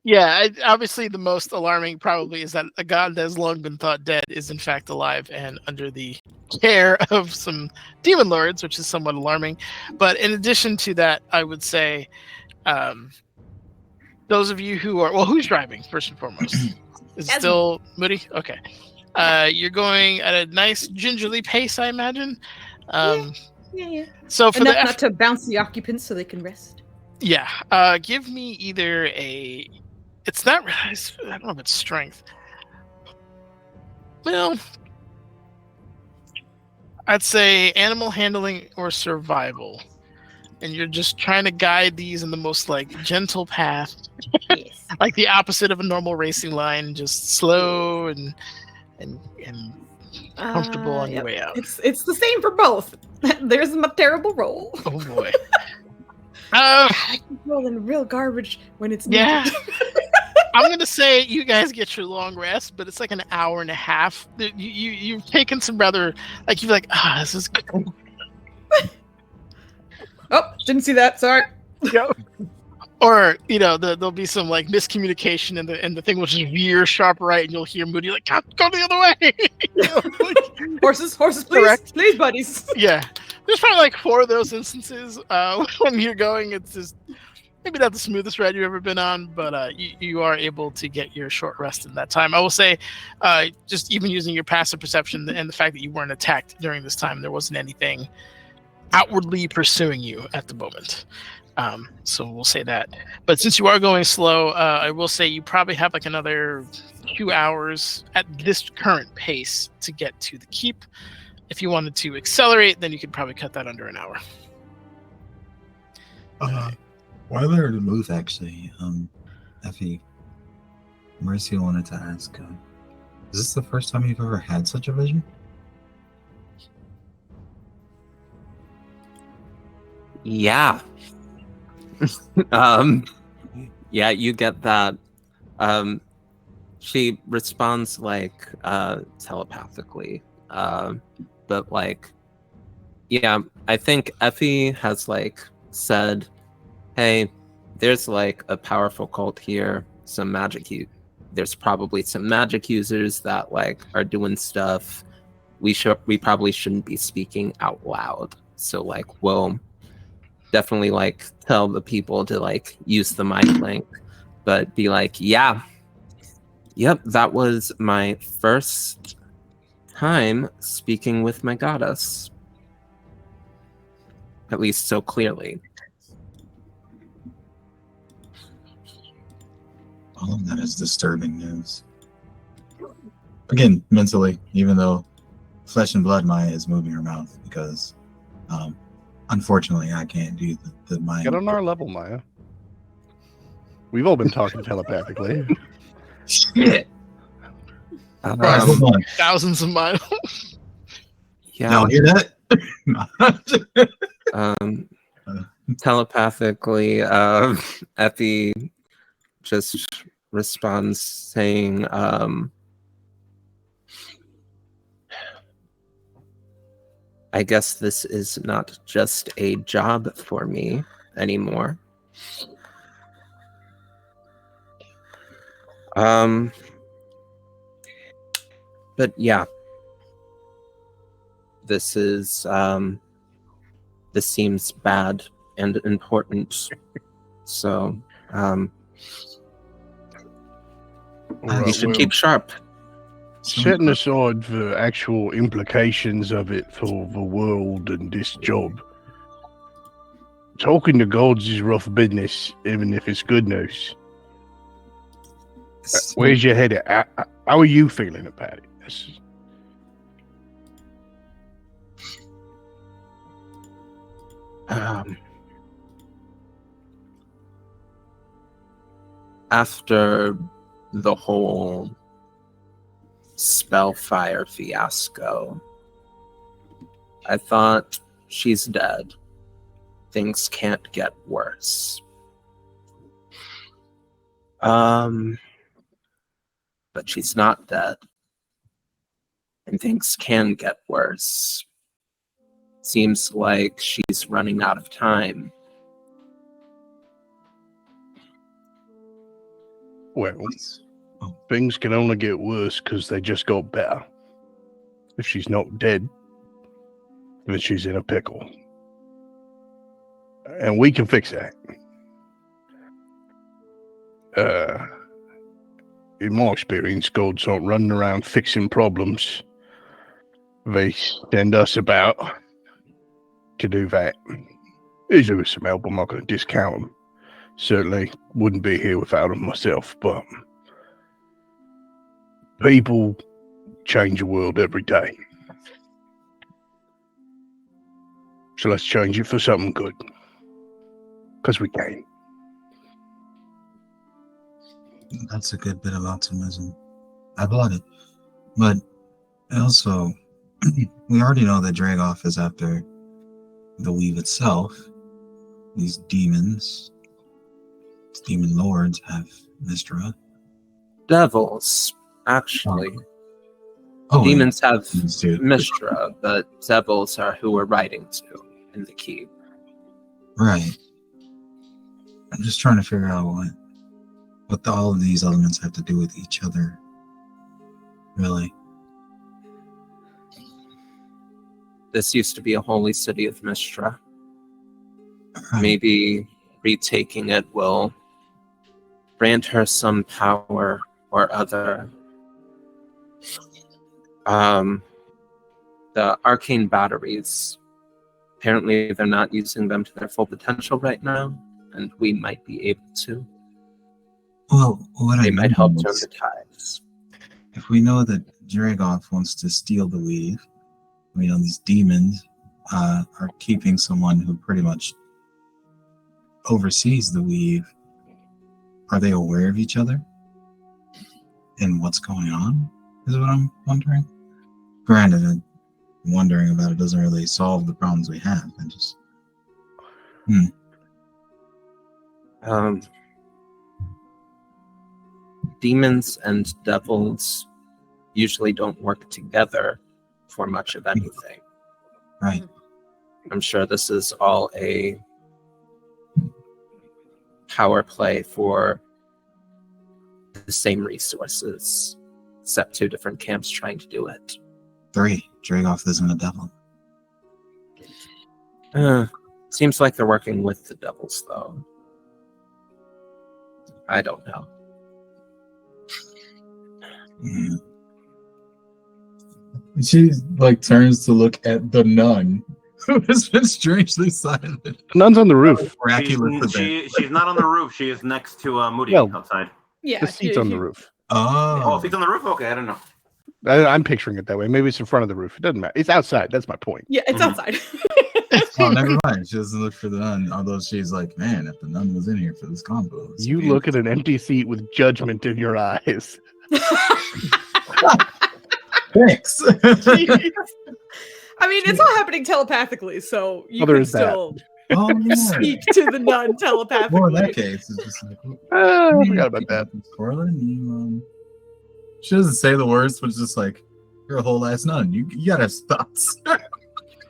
Yeah, obviously the most alarming probably is that a god that has long been thought dead is in fact alive and under the care of some demon lords, which is somewhat alarming. But in addition to that, I would say those of you who are who's driving first and foremost? Is it That's still Moody? Okay. You're going at a nice gingerly pace, I imagine. Yeah. So for Enough the not to bounce the occupants so they can rest. give me either a. It's not. I don't know if it's strength. Well, I'd say animal handling or survival, and you're just trying to guide these in the most like gentle path, Yes. like the opposite of a normal racing line, just slow and comfortable on your way out. It's the same for both. There's a terrible roll. Oh boy. I can roll in real garbage when it's Yeah. needed. I'm gonna say you guys get your long rest, but it's like an hour and a half. You've taken some rather like you're like this is good. Oh, didn't see that. Sorry. Or there'll be some like miscommunication and the thing will just veer sharp right and you'll hear Moody like go the other way. Horses, please, Correct. please, buddies. Yeah, there's probably like 4 of those instances when you're going. It's just maybe not the smoothest ride you've ever been on, but you are able to get your short rest in that time. I will say, just even using your passive perception and the fact that you weren't attacked during this time, there wasn't anything outwardly pursuing you at the moment. So we'll say that. But since you are going slow, I will say you probably have like another 2 hours at this current pace to get to the keep. If you wanted to accelerate, then you could probably cut that under an hour. While they're in the booth, actually, Effie, Mercy wanted to ask, is this the first time you've ever had such a vision? Yeah. Yeah, you get that. She responds like telepathically. But like, yeah, I think Effie has like said, hey, there's like a powerful cult here, some magic there's probably some magic users that like are doing stuff we probably shouldn't be speaking out loud. So like we'll definitely like tell the people to like use the mind link, but be like, yep, that was my first time speaking with my goddess. At least so clearly. All of that is disturbing news. Again, mentally, even though Flesh and Blood Maya is moving her mouth because unfortunately I can't do the mind. Get on our level, Maya. We've all been talking telepathically. Shit. Right, hold on. Thousands of miles. Yeah. Y'all hear that? Telepathically, Effie just responds saying, I guess this is not just a job for me anymore. But yeah, this seems bad and important. So, you should keep sharp. Setting aside the actual implications of it for the world and this job, talking to gods is rough business, even if it's good news. Where's your head at? How are you feeling about it? After the whole Spellfire fiasco, I thought she's dead. Things can't get worse. But she's not dead. And things can get worse. Seems like she's running out of time. Well, things can only get worse because they just got better. If she's not dead, then she's in a pickle. And we can fix that. In my experience, gods aren't running around fixing problems. They send us about to do that. He's with some help, I'm not going to discount them. Certainly wouldn't be here without them myself, but people change the world every day. So let's change it for something good. Because we can. That's a good bit of optimism. I bought it. But also, we already know that Dragoff is after the weave itself. These demons, demon lords have Mystra. Devils, actually. Oh, Demons have demons too. Mystra, but devils are who we're riding to in the keep. Right. I'm just trying to figure out what all of these elements have to do with each other. Really. This used to be a holy city of Mystra. Right. Maybe retaking it will grant her some power or other. The arcane batteries, apparently they're not using them to their full potential right now, and we might be able to. Well, what They I might mean help is, turn the tides. if we know that Dragoff wants to steal the weave, we know these demons are keeping someone who pretty much oversees the weave. Are they aware of each other? And what's going on is what I'm wondering. Granted, wondering about it doesn't really solve the problems we have. I just... Demons and devils usually don't work together for much of anything. Right. I'm sure this is all a power play for the same resources, except two different camps trying to do it. 3. Dragoff isn't a devil. Seems like they're working with the devils, though. I don't know. Yeah. She turns to look at the nun, who has been strangely silent. The nun's on the roof. Miraculous event. She's not on the roof. She is next to Moody Well, outside. Yeah, The seat's on the roof. Oh, Oh, she's on the roof? Okay, I don't know. I'm picturing it that way. Maybe it's in front of the roof. It doesn't matter. It's outside. That's my point. yeah, it's Mhm. outside. oh, never mind. She doesn't look for the nun, although she's like, man, if the nun was in here for this combo. this You would be look at an empty seat with judgment in your eyes. Thanks. I mean, it's all happening telepathically, so you there can is that. still Oh, yeah. speak to the nun telepathically. Well, in that case, it's just like, I forgot about that. Corlin, she doesn't say the words, but it's just like, you're a whole ass nun. You gotta have thoughts. A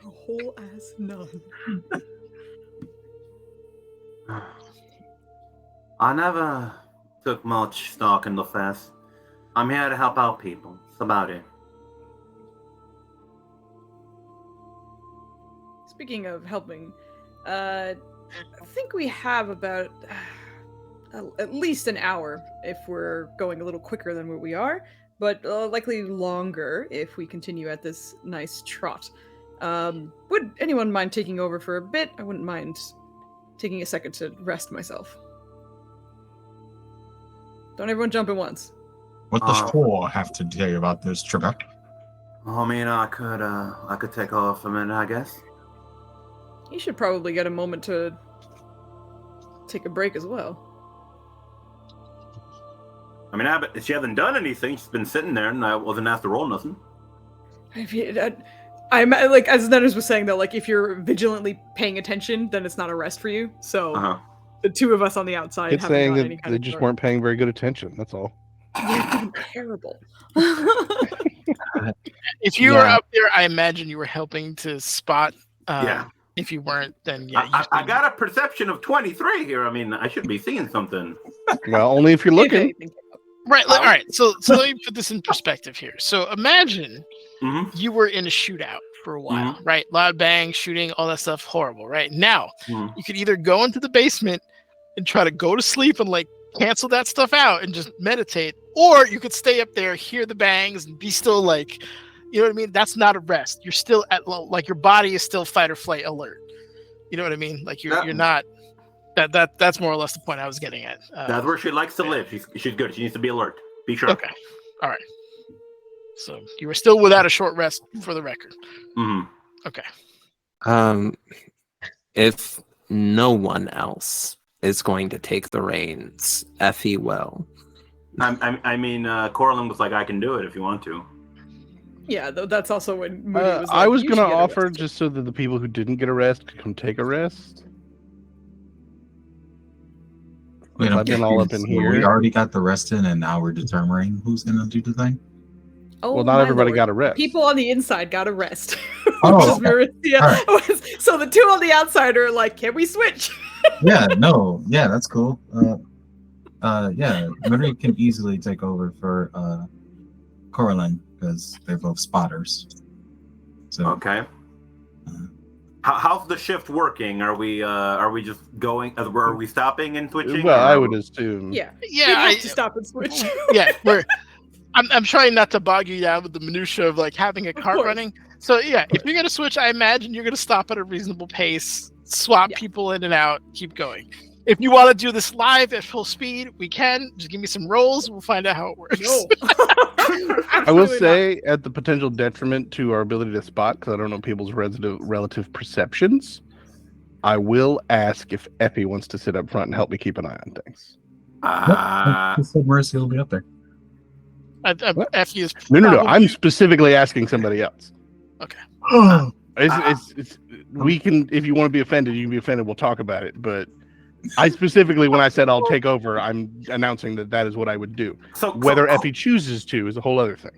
whole ass nun. I never took much stock in the fest. I'm here to help out people. That's about it. Speaking of helping, I think we have about at least an hour if we're going a little quicker than what we are, but likely longer if we continue at this nice trot. Would anyone mind taking over for a bit? I wouldn't mind taking a second to rest myself. Don't everyone jump at once. What does Thor have to tell you about this, Trebek? I mean, I could take off a minute, I guess. You should probably get a moment to take a break as well. I mean, she hasn't done anything. She's been sitting there, and I wasn't asked to roll nothing. I'm like, as Netters was saying though, like if you're vigilantly paying attention, then it's not a rest for you. So the two of us on the outside It's haven't saying gotten that any kind they of just start. weren't paying very good attention. That's all. You're doing terrible. If you were up there, I imagine you were helping to spot Yeah. If you weren't, then yeah. I got a perception of 23 here. I mean, I should be seeing something. Well, only if you're looking. Right. All right. So let me put this in perspective here. So imagine you were in a shootout for a while, right? Loud bang, shooting, all that stuff, horrible, right? Now you could either go into the basement and try to go to sleep and like cancel that stuff out and just meditate, or you could stay up there, hear the bangs, and be still like, you know what I mean? That's not a rest. You're still at like your body is still fight or flight alert. You know what I mean? Like you're not. That's more or less the point I was getting at. That's where she likes to live. She's good. She needs to be alert. Be sure. Okay. All right. So you were still without a short rest, for the record. Okay. If no one else is going to take the reins, Effie will. I mean, Corlin was like, I can do it if you want to. Yeah, though that's also when Moody was like, I was "You going to should get offer arrested." just so that the people who didn't get a rest could come take a rest. Wait, I've been all up in so here. We already got the rest in, and now we're determining who's going to do the thing. Oh, Well, not my everybody lord. got a rest. People on the inside got a rest. Oh, So the two on the outside are like, can we switch? yeah, that's cool. Yeah, Marie can easily take over for Corlin because they're both spotters. So Okay. How's the shift working? Are we just going? Are we stopping and switching? Well, I or- would assume. Yeah. Yeah. We I have to stop and switch. yeah. I'm trying not to bog you down with the minutia of like having a cart course. running. So yeah, if you're gonna switch, I imagine you're gonna stop at a reasonable pace, swap people in and out, keep going. If you want to do this live at full speed, we can. Just give me some rolls, we'll find out how it works. No. I will say, at the potential detriment to our ability to spot, because I don't know people's relative perceptions, I will ask if Effie wants to sit up front and help me keep an eye on things. Mercy will be up there. Effie is No. probably- I'm specifically asking somebody else. Okay. It's we can, if you want to be offended, you can be offended. We'll talk about it. But I specifically, when I said I'll take over, I'm announcing that is what I would do. Whether Effie chooses to is a whole other thing.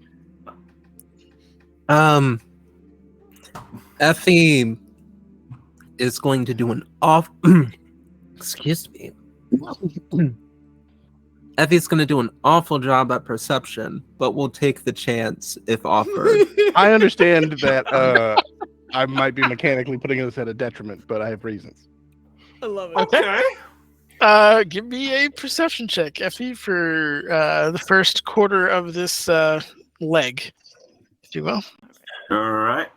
Effie is going to do an off. Excuse me. Effie's going to do an awful job at perception, but we'll take the chance if offered. I understand that I might be mechanically putting this at a detriment, but I have reasons. I love it. Okay. Give me a perception check, Effie, for the first quarter of this leg, if you will. All right.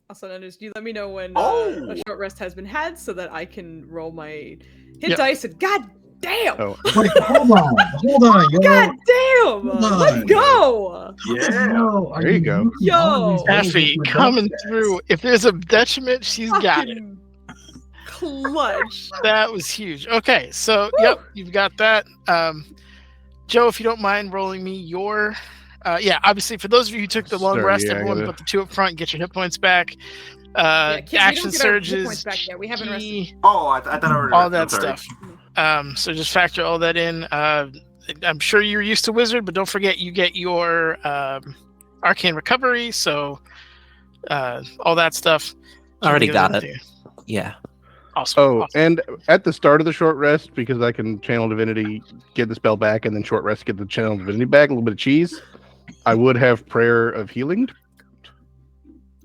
Also, Anders, do you let me know when Oh! a short rest has been had so that I can roll my hit dice and god damn! Oh, Wait, hold on, yo. God damn! on. Let's go! Yeah. No, There you go. Yo. Effie coming through. If there's a detriment, she's got it. Fucking clutch. That was huge. Okay, so yep, you've got that. Joe, if you don't mind rolling me your obviously for those of you who took the long Sorry, rest, yeah, I everyone gotta- put the 2 up front, get your hit points back. Kim, we Action don't get our hit surges, points back yet. We haven't rested. Oh, I thought I already. all I'm that sorry. stuff. So just factor all that in. I'm sure you're used to wizard, but don't forget you get your arcane recovery, so all that stuff. Already got Goes it. into- Yeah. Awesome. Oh, awesome. and at the start of the short rest, because I can channel divinity, get the spell back, and then short rest, get the channel divinity back, a little bit of cheese. I would have prayer of healing,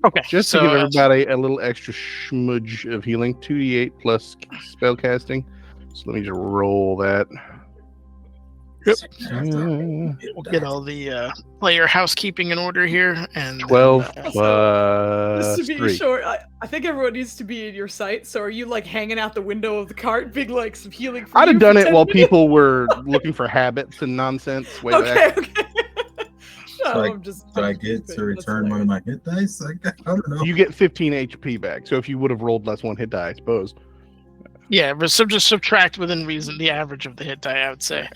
Okay, just to so, give everybody a little extra smudge of healing. 2d8 plus spell casting. So let me just roll that. we'll get all the player housekeeping in order here, and 12 Just plus to be 3. short, I think everyone needs to be in your sight. So are you like hanging out the window of the cart, big like some healing? For I'd you have for done it 10 while minutes? people were looking for habits and nonsense way back. Okay. No, So I'm just. Do I get to return one of my hit dice? I don't know. You get 15 HP back. So if you would have rolled less one hit die, I suppose. yeah, but just subtract within reason the average of the hit die, I would say.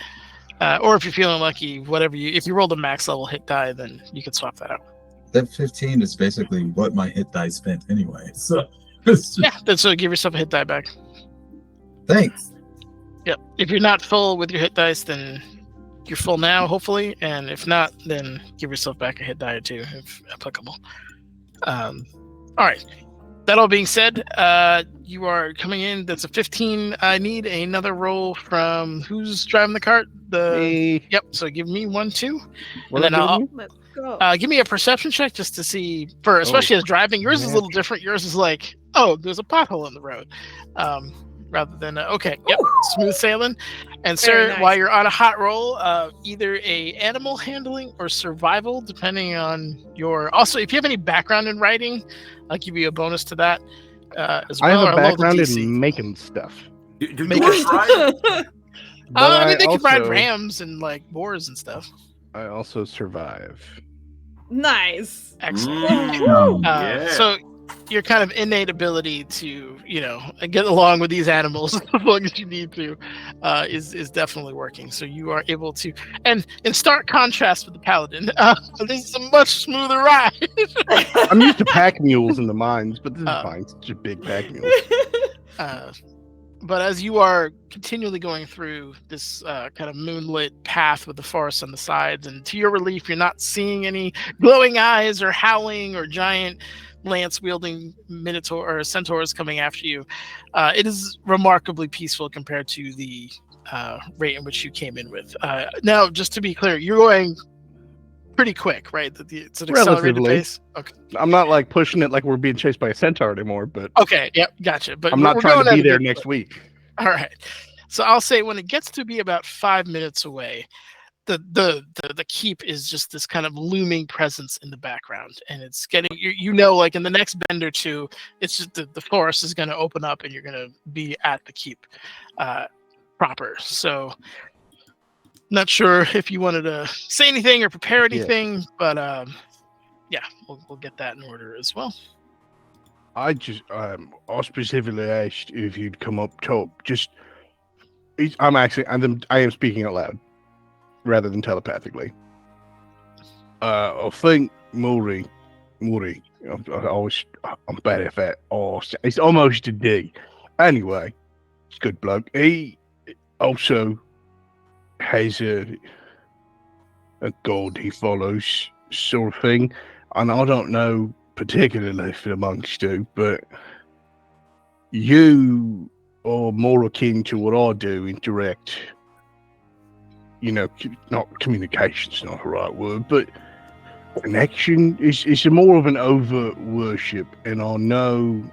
Or if you're feeling lucky, if you rolled a max level hit die, then you could swap that out. That 15 is basically what my hit die spent anyway. So Yeah, then so give yourself a hit die back. thanks. Yep. If you're not full with your hit dice, then you're full now, hopefully, and if not, then give yourself back a hit die or two, if applicable. All right. That all being said, you are coming in. That's a 15. I need another roll from who's driving the cart. Yep. So give me 1, 2, What and then am I I'll giving you? Let's go. give me a perception check just to see. For especially as driving, yours is a little different. Yours is like, oh, there's a pothole in the road, rather than okay, yep, smooth sailing. And Very sir, nice. while you're on a hot roll, either a animal handling or survival, depending on your. Also, if you have any background in writing, I'll give you a bonus to that as well. I have or a I'll roll the background DC. in making stuff. Do Make dwarves it- ride? But I mean, they can ride also- rams and like boars and stuff. I also survive. Nice. Excellent. Oh, Yeah. So your kind of innate ability to, get along with these animals as long as you need to, is definitely working. So you are able to, and in stark contrast with the paladin, this is a much smoother ride. I'm used to pack mules in the mines, but this is fine. It's just big pack mules. But as you are continually going through this kind of moonlit path with the forest on the sides, and to your relief, you're not seeing any glowing eyes or howling or giant lance-wielding minotaur or centaurs coming after you. It is remarkably peaceful compared to the rate in which you came in with. Now, just to be clear, you're going pretty quick, right? It's an accelerated Relatively. pace. Okay. I'm not like pushing it like we're being chased by a centaur anymore, but Okay. Yep. Gotcha. But I'm not we're trying going to at be a there good next clip. week. All right. So I'll say when it gets to be about 5 minutes away, the keep is just this kind of looming presence in the background, and it's getting like in the next bend or two, it's just the forest is going to open up and you're going to be at the keep proper. So not sure if you wanted to say anything or prepare anything, but yeah, we'll get that in order as well. I specifically asked if you'd come up top. I am speaking out loud rather than telepathically. I think Maury, I'm bad at that. Oh, it's almost a D. Anyway, it's good bloke. He also has a god he follows, sort of thing, and I don't know particularly if amongst you, but you are more akin to what I do in direct, not communication's not the right word, but connection. It's more of an overt worship, and I know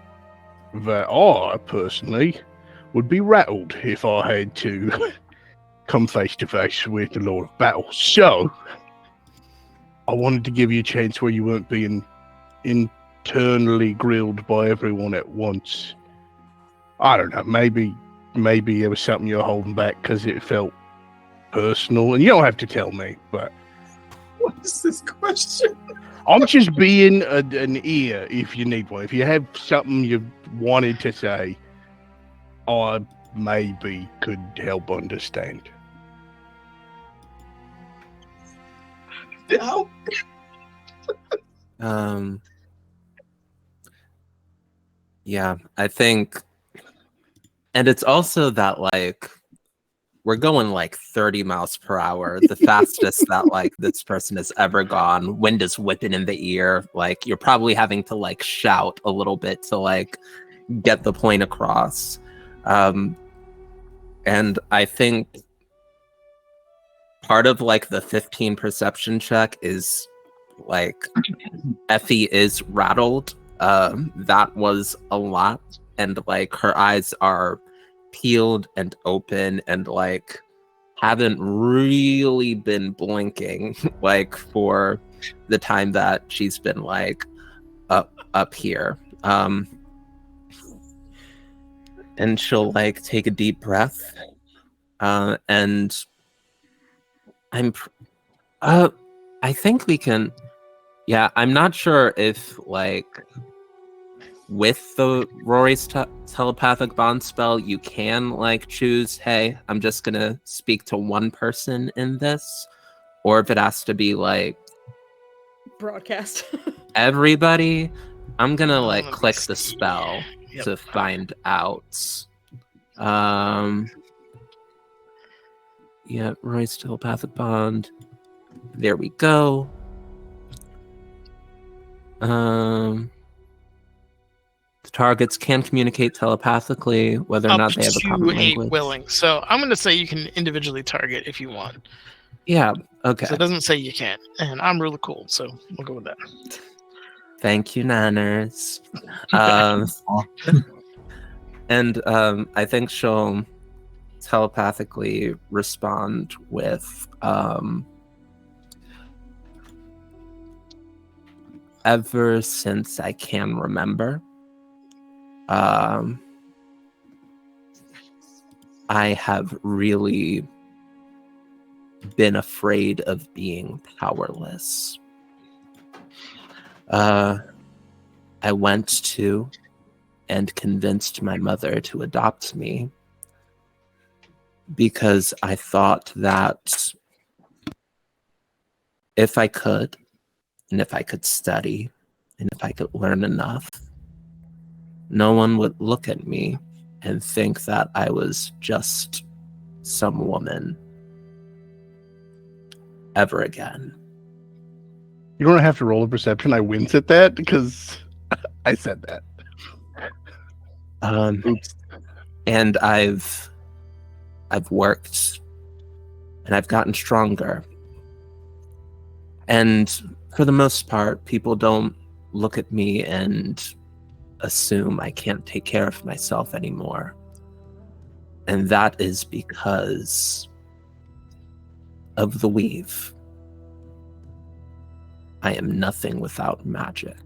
that I personally would be rattled if I had to come face to face with the Lord of Battle. So I wanted to give you a chance where you weren't being internally grilled by everyone at once. I don't know, maybe it was something you're holding back because it felt personal, and you don't have to tell me, but What is this question? I'm just being an ear if you need one. If you have something you wanted to say, I maybe could help understand. No. Yeah, I think, and it's also that like we're going like 30 miles per hour, the fastest that like this person has ever gone. Wind is whipping in the ear. Like you're probably having to like shout a little bit to like get the point across. And I think part of like the 15 perception check is like Effie is rattled. That was a lot, and like her eyes are peeled and open and like haven't really been blinking like for the time that she's been like up here. And she'll like take a deep breath, and I think we can. Yeah, I'm not sure if like with the Rory's telepathic bond spell, you can like choose, hey, I'm just gonna speak to one person in this, or if it has to be like Broadcast. everybody. I'm gonna Oh, like let me click the see. spell Yep. to find out. Yeah, Rory's telepathic bond. There we go. The targets can communicate telepathically, whether or Up not they have a to common 8 language. willing. So I'm going to say you can individually target if you want. Yeah, okay. So it doesn't say you can't. And I'm really cool, so we'll go with that. Thank you, Nanners. And I think she'll telepathically respond with ever since I can remember, I have really been afraid of being powerless. I went to and convinced my mother to adopt me because I thought that if I could, and if I could study, and if I could learn enough, no one would look at me and think that I was just some woman ever again. You don't have to roll a perception. I winced at that because I said that. Oops. And I've worked and I've gotten stronger. And for the most part, people don't look at me and assume I can't take care of myself anymore. And that is because of the weave. I am nothing without magic.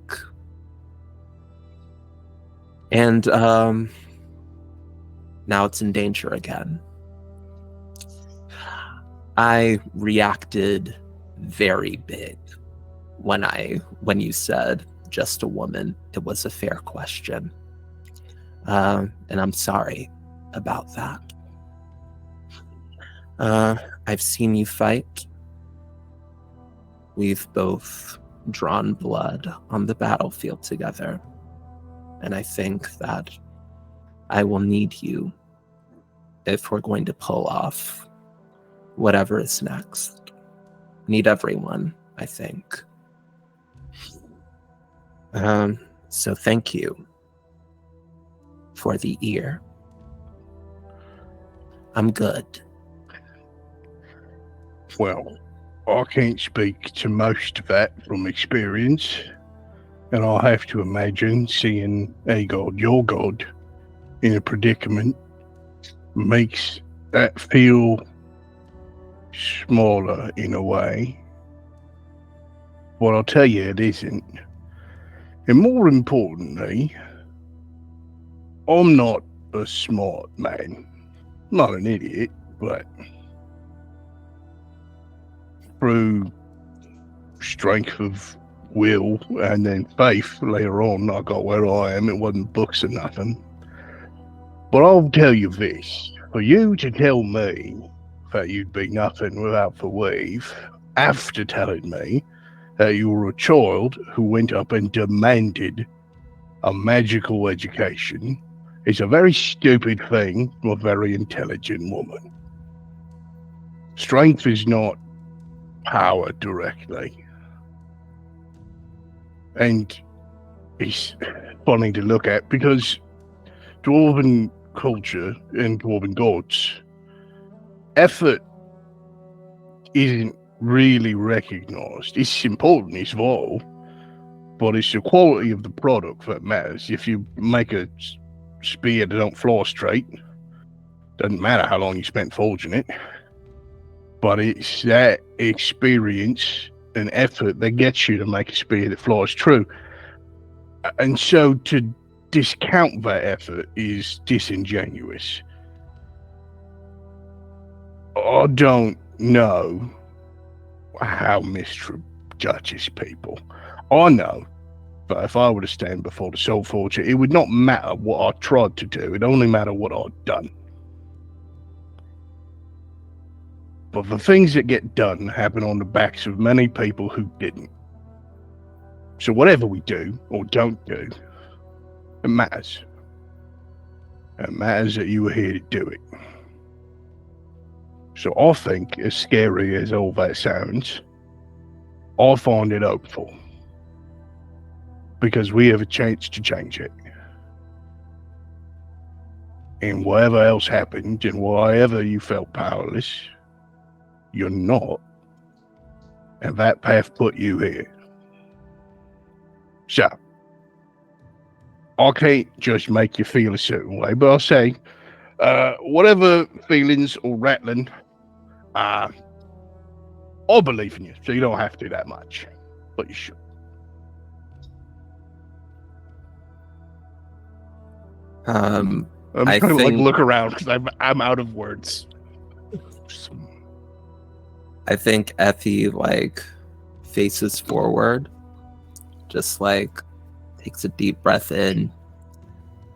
And now it's in danger again. I reacted very big when you said just a woman. It was a fair question. And I'm sorry about that. I've seen you fight. We've both drawn blood on the battlefield together. And I think that I will need you if we're going to pull off whatever is next. Need everyone, I think. So thank you for the ear. I'm good. Well, I can't speak to most of that from experience, and I'll have to imagine seeing a god, your god, in a predicament makes that feel smaller in a way. But I'll tell you it isn't. And more importantly, I'm not a smart man. Not an idiot, but through strength of will and then faith later on, I got where I am. It wasn't books or nothing. But I'll tell you this. For you to tell me that you'd be nothing without the weave, after telling me that you were a child who went up and demanded a magical education, is a very stupid thing from a very intelligent woman. Strength is not power directly. And it's funny to look at because dwarven culture and dwarven gods, effort isn't really recognized. It's important, it's vital, but it's the quality of the product that matters. If you make a spear that don't fly straight, doesn't matter how long you spent forging it, but it's that experience and effort that gets you to make a spear that flies true. And so to discount that effort is disingenuous. I don't know how Mistral judges people. I know that if I were to stand before the Soul Forger, it would not matter what I tried to do, it'd only matter what I'd done. But the things that get done happen on the backs of many people who didn't. So whatever we do or don't do, it matters. It matters that you were here to do it. So I think, as scary as all that sounds, I find it hopeful. Because we have a chance to change it. And whatever else happened, and whatever you felt powerless, you're not. And that path put you here. So, I can't just make you feel a certain way, but I'll say, whatever feelings or rattling, I believe in you, so you don't have to do that much, but you should. Um, I'm I trying to think- look around because I'm out of words. I think Effie faces forward, just takes a deep breath in,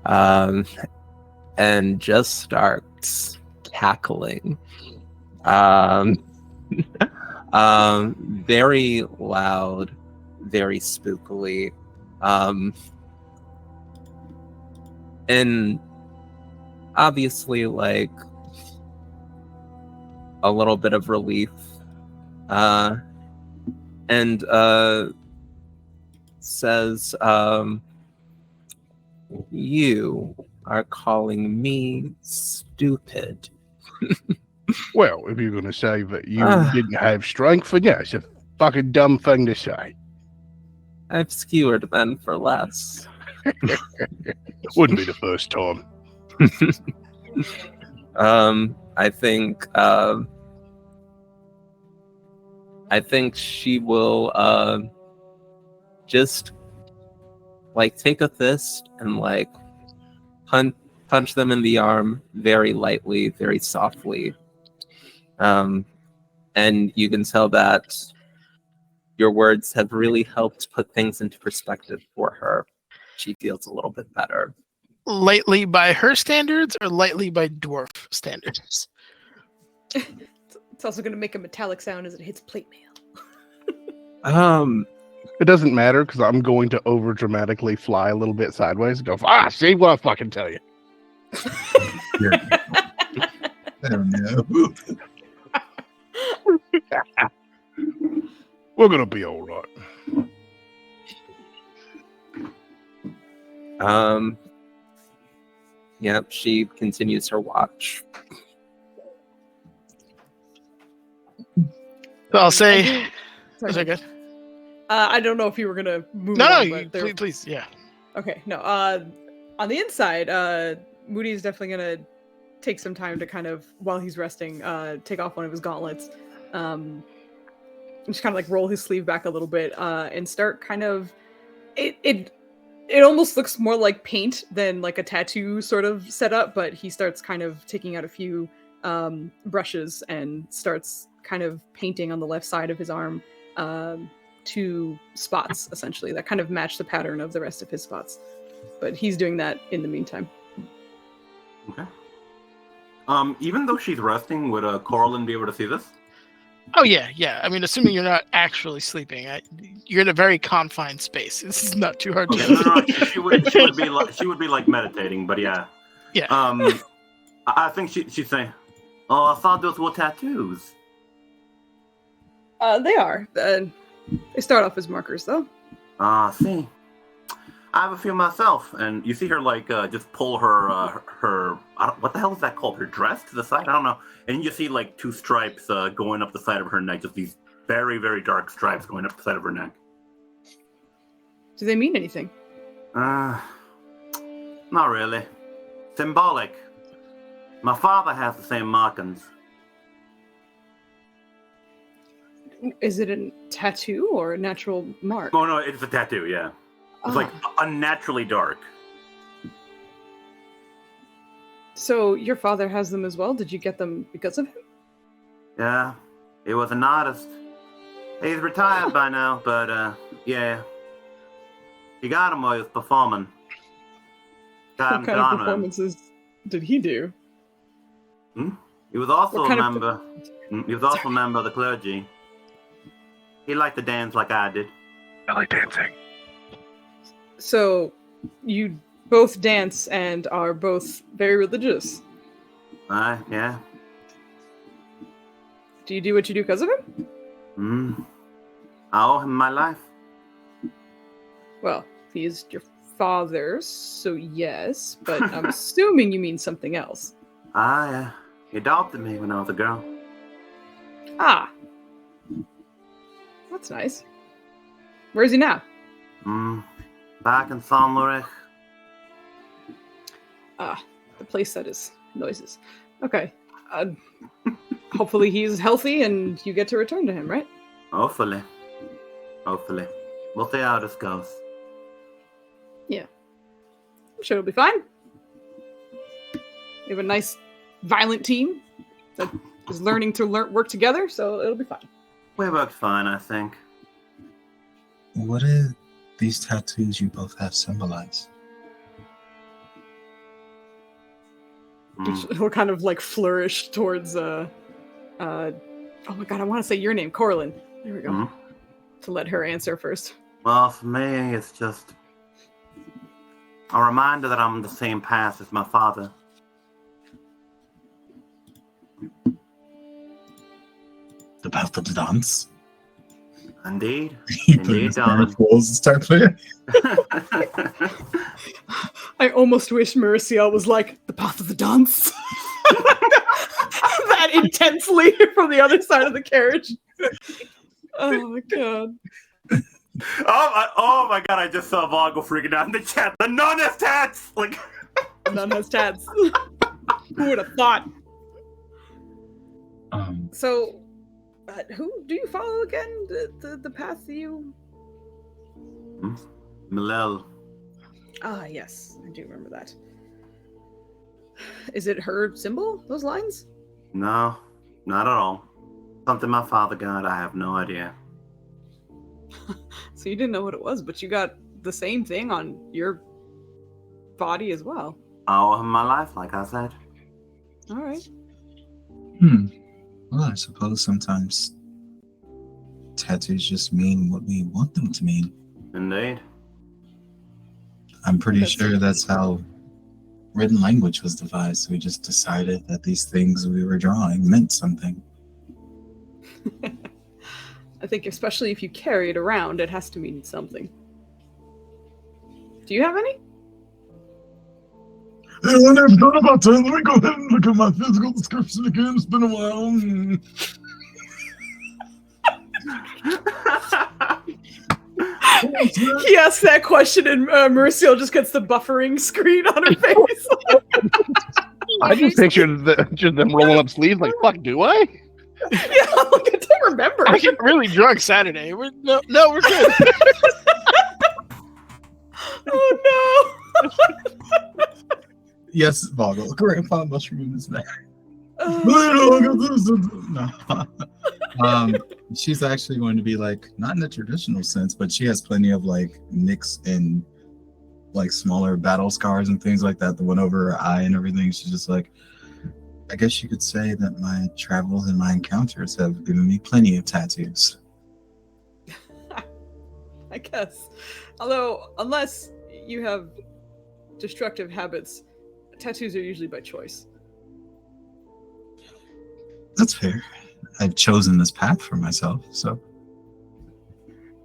and just starts cackling, very loud, very spookily, and obviously a little bit of relief, and says, you are calling me stupid. Well, if you're going to say that you didn't have strength, then yeah, it's a fucking dumb thing to say. I've skewered men for less. Wouldn't be the first time. I think she will just take a fist and punch them in the arm very lightly, very softly. And you can tell that your words have really helped put things into perspective for her. She feels a little bit better. Lightly by her standards or lightly by dwarf standards? It's also going to make a metallic sound as it hits plate mail. It doesn't matter because I'm going to over dramatically fly a little bit sideways and go, see what I fucking tell you. I don't know. We're going to be all right. Yep, she continues her watch. So I'll say, Sorry. is that good? I don't know if you were gonna move. No, along, you, please, yeah. Okay, no. On the inside, Moody is definitely gonna take some time to kind of, while he's resting, take off one of his gauntlets, and just kind of roll his sleeve back a little bit, and start kind of. It almost looks more like paint than a tattoo sort of setup, but he starts kind of taking out a few brushes and starts kind of painting on the left side of his arm. 2 spots essentially that kind of match the pattern of the rest of his spots, but he's doing that in the meantime. Okay. Even though she's resting, would Corlin be able to see this? Oh yeah. I mean, assuming you're not actually sleeping, you're in a very confined space. This is not too hard to. No, she would be meditating, but yeah. Yeah. I think she'd say, "Oh, I thought those were tattoos." They are. They start off as markers, though. See. I have a few myself, and you see her just pull her what the hell is that called? Her dress to the side? I don't know. And you see 2 stripes going up the side of her neck, just these very, very dark stripes going up the side of her neck. Do they mean anything? Not really. Symbolic. My father has the same markings. Is it a tattoo or a natural mark? Oh no, it's a tattoo. Yeah, it's unnaturally dark. So your father has them as well? Did you get them because of him? Yeah, he was an artist. He's retired by now, but yeah, he got him while he was performing. What kind of performances did he do? He was also a member. He was also a member of the clergy. He liked to dance like I did. Belly dancing. So, you both dance and are both very religious. Yeah. Do you do what you do because of him? I owe him my life. Well, he is your father, so yes, but I'm assuming you mean something else. He adopted me when I was a girl. Ah. That's nice. Where is he now? Back in San Lurich. Ah, the place that is noises. Okay. Hopefully he's healthy and you get to return to him, right? Hopefully. We'll see how this goes. Yeah. I'm sure it'll be fine. We have a nice, violent team that is learning to work together, so it'll be fine. We worked fine, I think. What do these tattoos you both have symbolize? He'll kind of like flourish towards oh my god, I want to say your name, Corlin. There we go. To let her answer first. Well, for me, it's just a reminder that I'm on the same path as my father. The path of the dance. Indeed. You put Indeed, his darling. walls and start playing. I almost wish Mariciel was like the path of the dance. That intensely from the other side of the carriage. Oh my god. Oh my god, I just saw Vago freaking out in the chat. The nun has tats! Like, None has tats. Who would have thought? So, who do you follow again? The path you... Milel. Ah, yes. I do remember that. Is it her symbol, those lines? No, not at all. Something my father got, I have no idea. So you didn't know what it was, but you got the same thing on your body as well. All of my life, like I said. All right. Well, I suppose sometimes tattoos just mean what we want them to mean. Indeed. I'm pretty sure that's how written language was devised. We just decided that these things we were drawing meant something. I think especially if you carry it around, it has to mean something. Do you have any? I never thought about that. Let me go ahead and look at my physical description again. It's been a while. He asks that question and Mariciel just gets the buffering screen on her face. I just pictured just them rolling up sleeves like, fuck, do I? Yeah, like, I don't remember. I get really drunk Saturday. We're good. Oh no. Yes, Boggle. Grandpa mushroom is there. She's actually going to be like, not in the traditional sense, but she has plenty of like nicks and like smaller battle scars and things like that that went over her eye and everything. She's just like, I guess you could say that my travels and my encounters have given me plenty of tattoos. I guess. Although, unless you have destructive habits, tattoos are usually by choice. That's fair. I've chosen this path for myself, so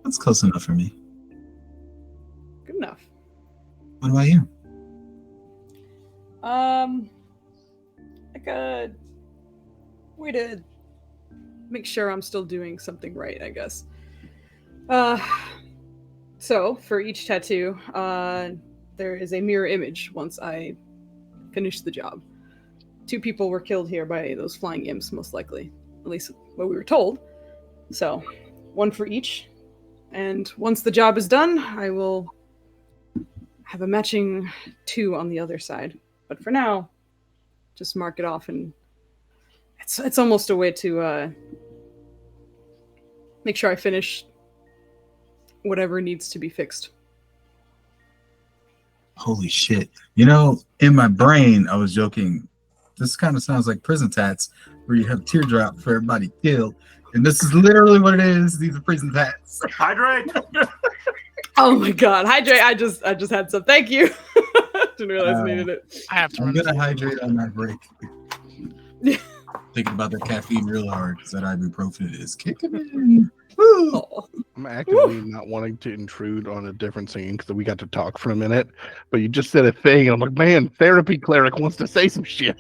that's close enough for me. Good enough. What about you? Like a way to make sure I'm still doing something right, I guess. So for each tattoo, there is a mirror image once I finish the job. 2 people were killed here by those flying imps, most likely. At least what we were told. So, 1 for each. And once the job is done, I will have a matching 2 on the other side. But for now, just mark it off, and it's almost a way to make sure I finish whatever needs to be fixed. Holy shit. You know, in my brain, I was joking. This kind of sounds like prison tats, where you have a teardrop for everybody killed. And this is literally what it is. These are prison tats. Hydrate! Oh my god, hydrate! I just had some. Thank you. Didn't realize I needed it. I have to I'm run. going to hydrate on that break. Thinking about the caffeine real hard, because that ibuprofen is kicking in. Oh. I'm actively not wanting to intrude on a different scene because we got to talk for a minute, but you just said a thing, and I'm like, man, therapy cleric wants to say some shit.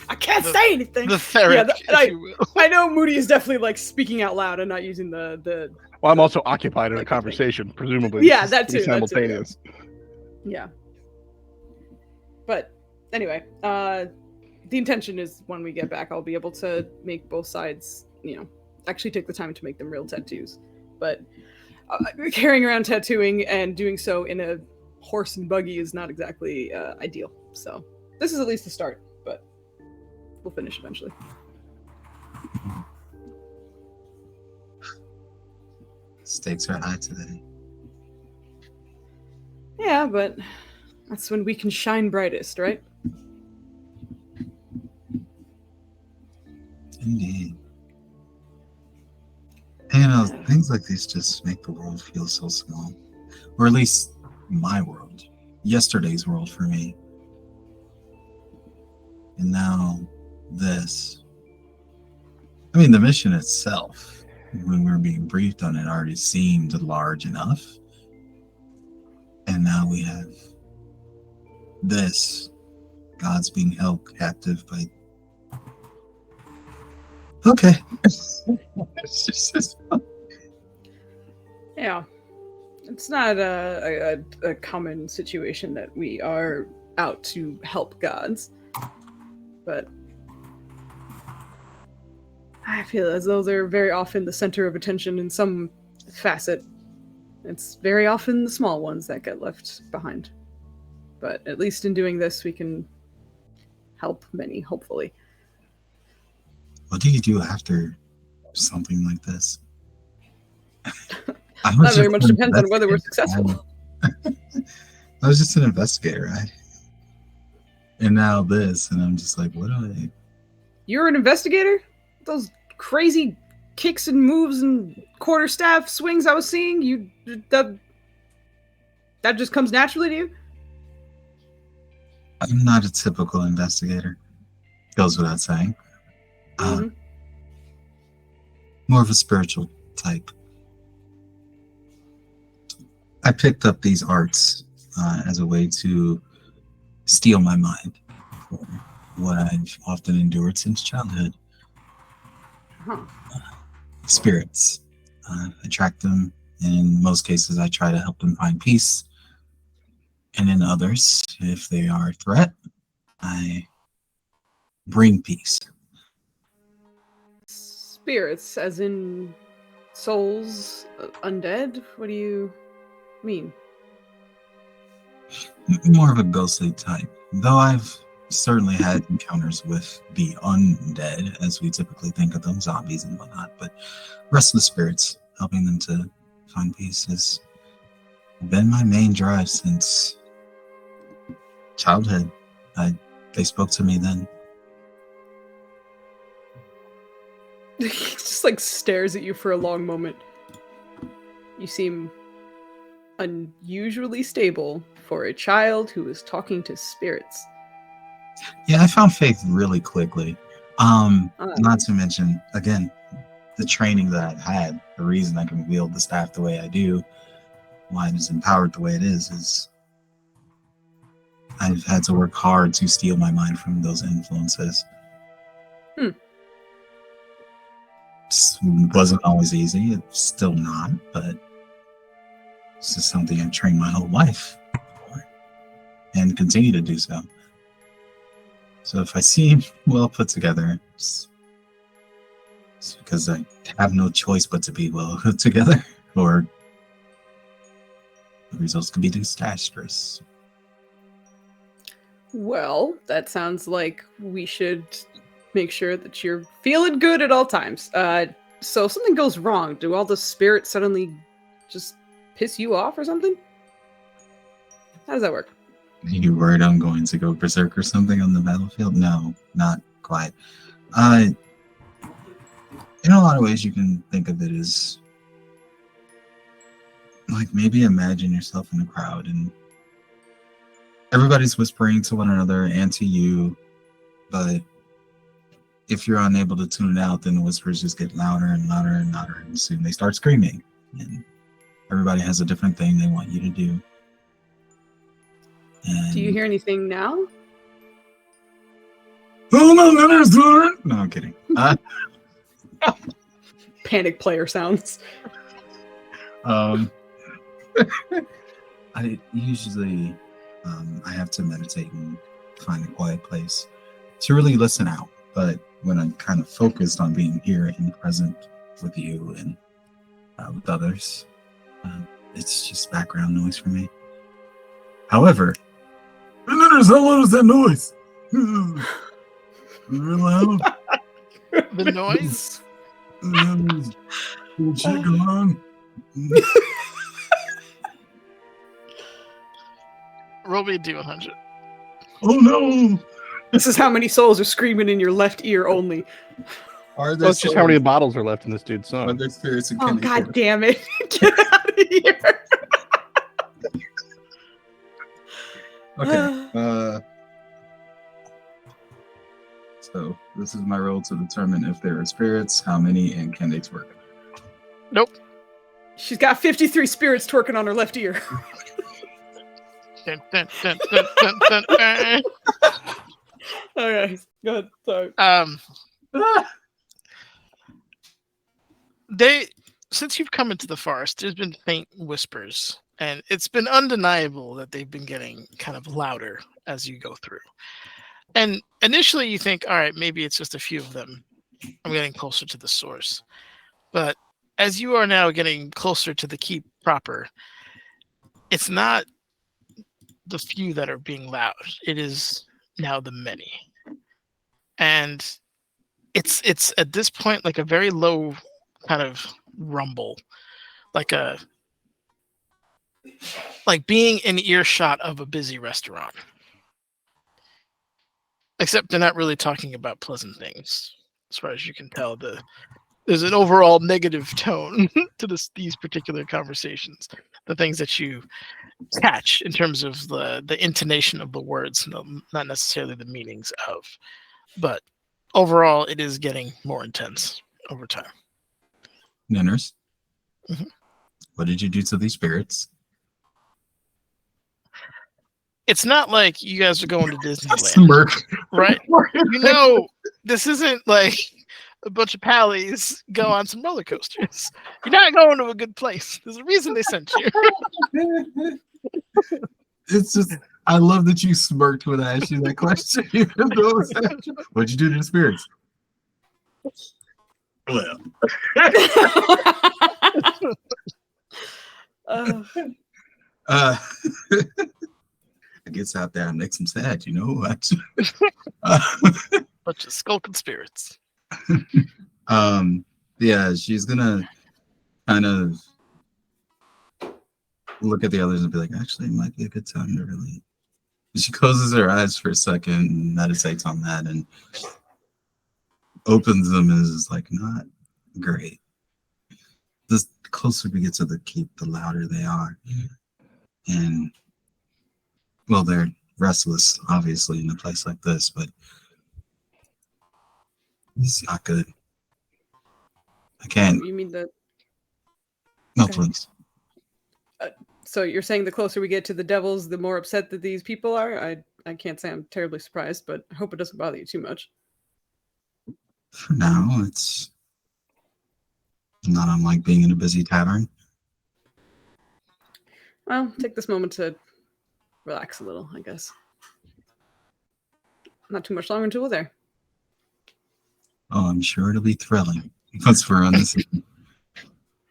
I can't say anything. The ferret, if you will. I know Moody is definitely like speaking out loud and not using the. Well, I'm also occupied in a like, conversation, presumably. Yeah, This that is pretty too, that too, simultaneous. Yeah. But anyway, the intention is when we get back, I'll be able to make both sides, actually take the time to make them real tattoos. But carrying around tattooing and doing so in a horse and buggy is not exactly ideal. So this is at least the start, but we'll finish eventually. Stakes are high today. Yeah, but that's when we can shine brightest, right? Indeed. And things like these just make the world feel so small. Or at least my world. Yesterday's world for me. And now this. I mean, the mission itself, when we were being briefed on it, already seemed large enough. And now we have this. God's being held captive by... Okay. Yeah. It's not a common situation that we are out to help gods. But I feel as though they're very often the center of attention in some facet. It's very often the small ones that get left behind. But at least in doing this, we can help many, hopefully. What do you do after something like this? Not very much depends on whether we're successful. I was just an investigator, right? And now this, and I'm just like, what do I... You're an investigator? Those crazy kicks and moves and quarterstaff swings I was seeing, that just comes naturally to you? I'm not a typical investigator. Goes without saying. More of a spiritual type. I picked up these arts as a way to steal my mind for what I've often endured since childhood. Spirits. I track them, and in most cases I try to help them find peace. And in others, if they are a threat, I bring peace. Spirits, as in souls, undead? What do you mean? More of a ghostly type. Though I've certainly had encounters with the undead, as we typically think of them, zombies and whatnot, but restless spirits, helping them to find peace, has been my main drive since childhood. They spoke to me then. He just like stares at you for a long moment. You seem unusually stable for a child who is talking to spirits. Yeah, I found faith really quickly. Not to mention, again, the training that I've had, the reason I can wield the staff the way I do, why it is empowered the way it is I've had to work hard to steal my mind from those influences. It wasn't always easy. It's still not, but this is something I've trained my whole life for and continue to do so. So if I seem well put together, it's because I have no choice but to be well put together, or the results could be disastrous. Well, that sounds like we should make sure that you're feeling good at all times. So if something goes wrong, do all the spirits suddenly just piss you off or something? How does that work? Are you worried I'm going to go berserk or something on the battlefield? No, not quite. In a lot of ways, you can think of it as like maybe imagine yourself in a crowd and everybody's whispering to one another and to you, but if you're unable to tune it out, then the whispers just get louder and louder and louder, and soon they start screaming. And everybody has a different thing they want you to do. And Do you hear anything now? oh no, no, I'm kidding. Panic player sounds. I usually I have to meditate and find a quiet place to really listen out. But when I'm kind of focused on being here and present with you and with others, it's just background noise for me. However, how loud is that noise? Real loud. The noise? Shit going on. Roll me a D100. Oh no! This is how many souls are screaming in your left ear only. Are there That's just how many bottles are left in this dude's Are song. there spirits in Oh, Kenny god Ford? damn it. Get out of here. Okay. So this is my role to determine if there are spirits, how many, and can they twerk. Nope. She's got 53 spirits twerking on her left ear. Dun, dun, dun, dun, dun, dun, dun. Okay, go ahead. Sorry. Since you've come into the forest, there's been faint whispers, and it's been undeniable that they've been getting kind of louder as you go through. And initially you think, all right, maybe it's just a few of them. I'm getting closer to the source. But as you are now getting closer to the keep proper, it's not the few that are being loud. It is now the many. And it's at this point like a very low kind of rumble, like being in earshot of a busy restaurant. Except they're not really talking about pleasant things, as far as you can tell. There's an overall negative tone to these particular conversations. The things that you catch in terms of the intonation of the words, not necessarily the meanings of. But overall, it is getting more intense over time. Ninners, Mhm. what did you do to these spirits? It's not like you guys are going to Disneyland, Smirk. right? You know, this isn't like a bunch of pallies go on some roller coasters. You're not going to a good place. There's a reason they sent you. It's just, I love that you smirked when I asked you that question. Even though it's actually- What'd you do to the spirits? Well, Uh, I guess out there and makes them sad, you know. Bunch of skulking spirits. Yeah, she's gonna kind of look at the others and be like, actually, it might be a good time to really. She closes her eyes for a second and meditates on that and opens them and is like, not great. The closer we get to the keep, the louder they are. And well, they're restless, obviously, in a place like this, but it's not good. I can't. you mean the... No, Okay. please. So you're saying the closer we get to the devils, the more upset that these people are? I can't say I'm terribly surprised, but I hope it doesn't bother you too much. For now, it's not unlike being in a busy tavern. Well, take this moment to relax a little, I guess. Not too much longer until we're there. Oh, I'm sure it'll be thrilling once we're on this.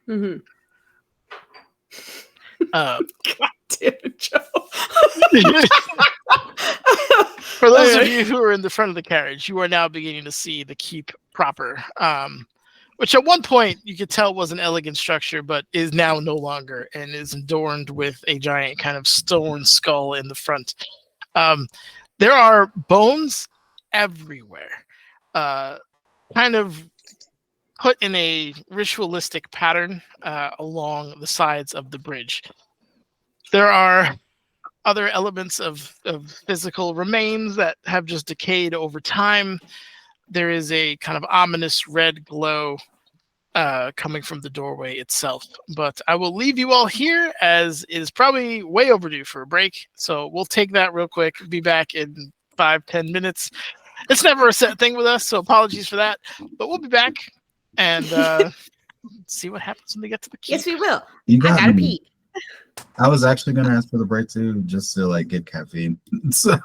Mm-hmm. Uh, God damn it, Joe. For those of you who are in the front of the carriage, you are now beginning to see the keep proper, which at one point you could tell was an elegant structure, but is now no longer and is adorned with a giant kind of stone skull in the front. There are bones everywhere, kind of put in a ritualistic pattern along the sides of the bridge. There are other elements of physical remains that have just decayed over time. there is a kind of ominous red glow coming from the doorway itself. But I will leave you all here, as it is probably way overdue for a break. So we'll take that real quick. Be back in 5-10 minutes. It's never a set thing with us, so apologies for that. But we'll be back and see what happens when we get to the keep. Yes, we will. You I got gotta me. pee. I was actually gonna ask for the break too, just to like get caffeine. So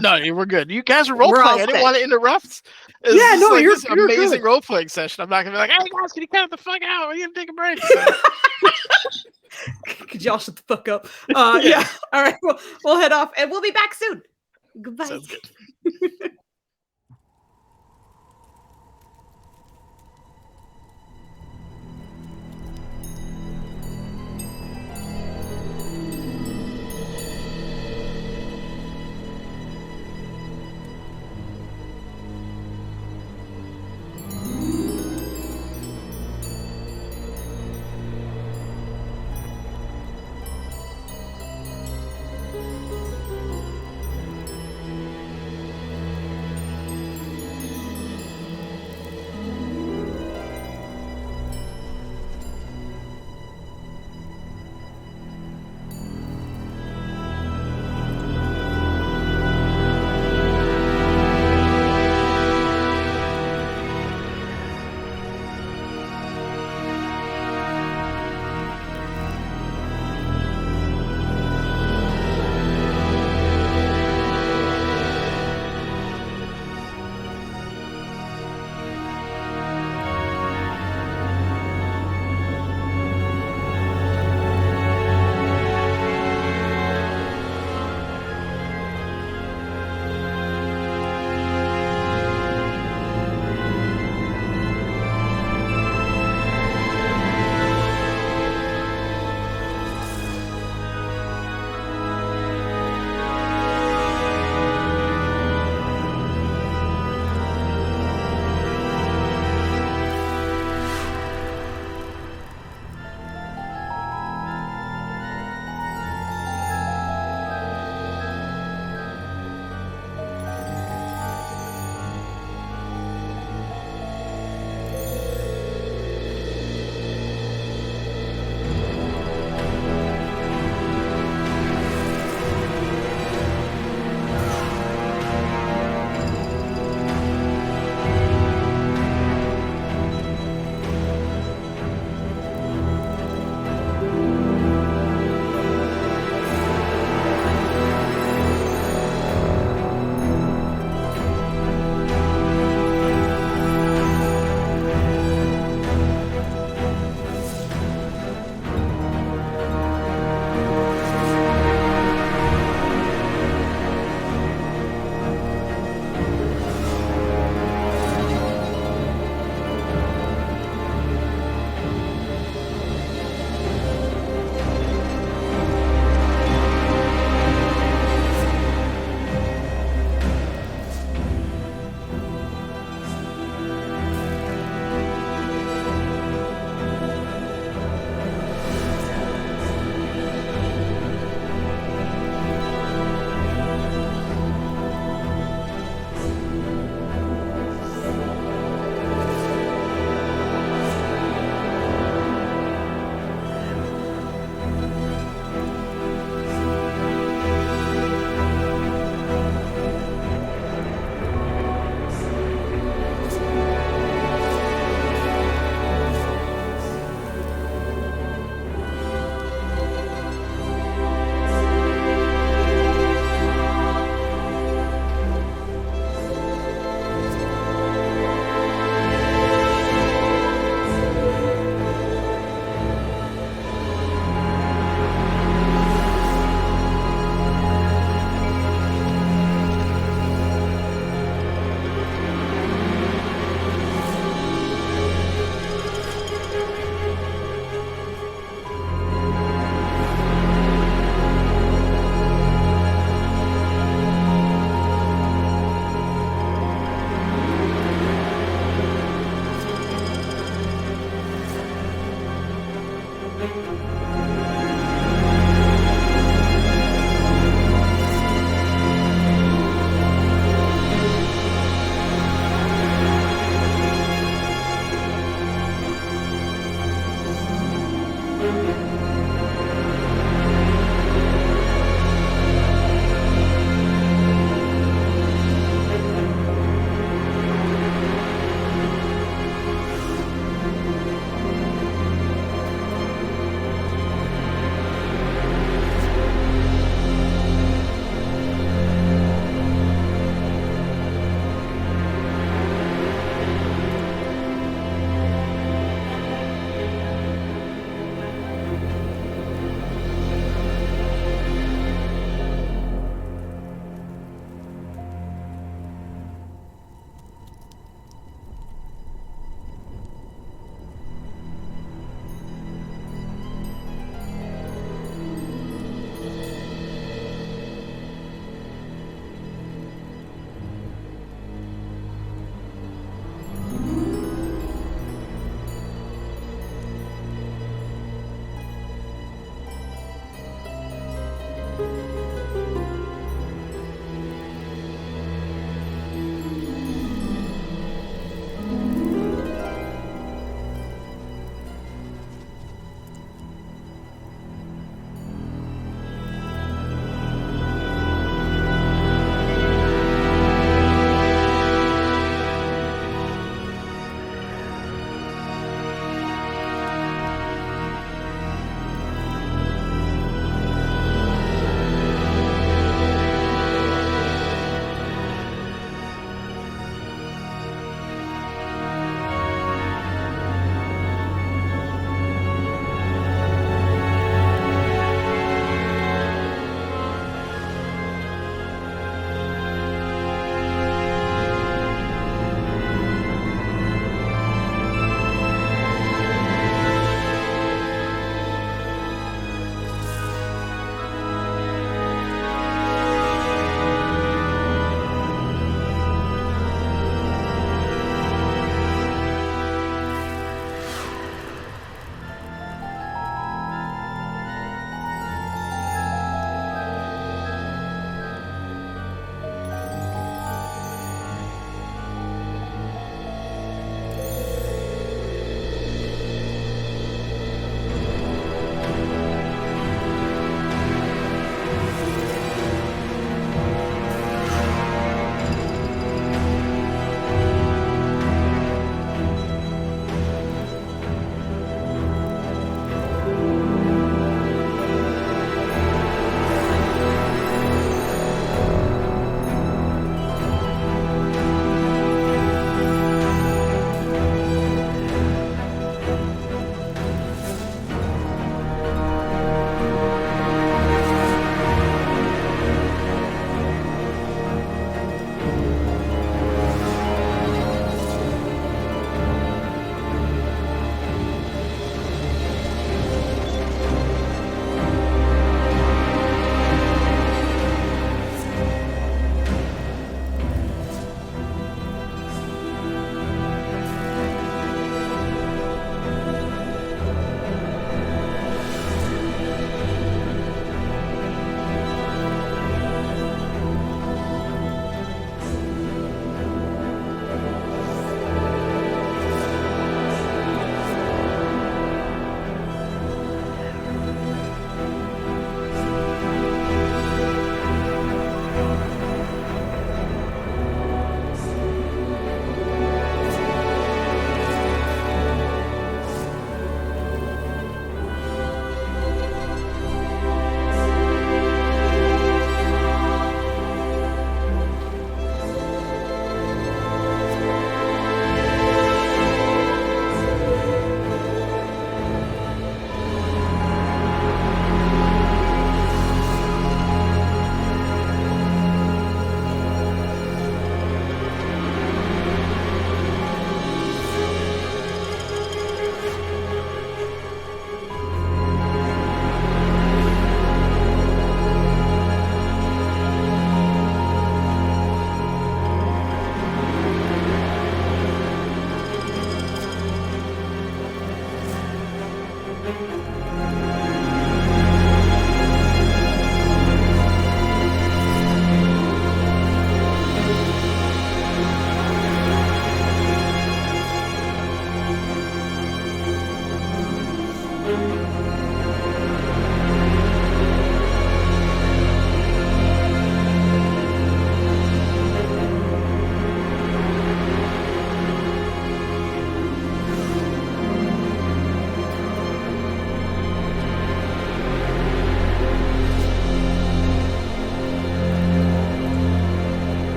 No, we're good. You guys are role We're all playing. I didn't set. want to interrupt. Yeah, This no, is you're- this you're amazing good. role playing session. I'm not gonna be like, hey guys, can you cut the fuck out? We're gonna take a break. So, Could y'all shut the fuck up? Yeah. All right. We'll head off, and we'll be back soon. Goodbye. sounds good.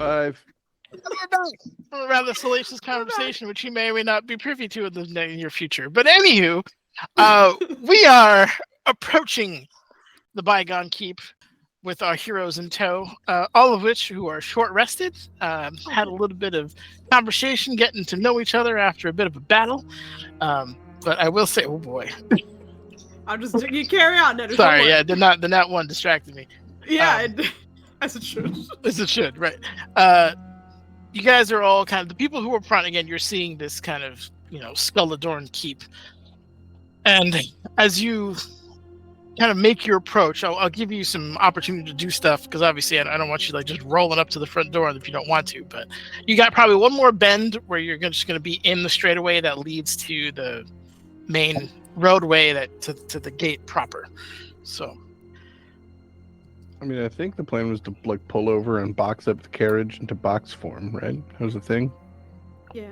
5. We're back from a rather salacious conversation, which you may or may not be privy to in the near future. But anywho, we are approaching the Bygone Keep with our heroes in tow, all of which who are short rested, had a little bit of conversation, getting to know each other after a bit of a battle. But I will say, oh boy, You carry on. Ned, sorry, don't yeah, worry. the not one distracted me. Yeah, as it should. As it should, right? You guys are all kind of the people who are front. Again, you're seeing this kind of skull-adorned keep, and as you kind of make your approach, I'll give you some opportunity to do stuff because obviously I don't want you like just rolling up to the front door if you don't want to. But you got probably one more bend where you're just going to be in the straightaway that leads to the main roadway to the gate proper. So, I mean, I think the plan was to like pull over and box up the carriage into box form, right? That was the thing. Yeah.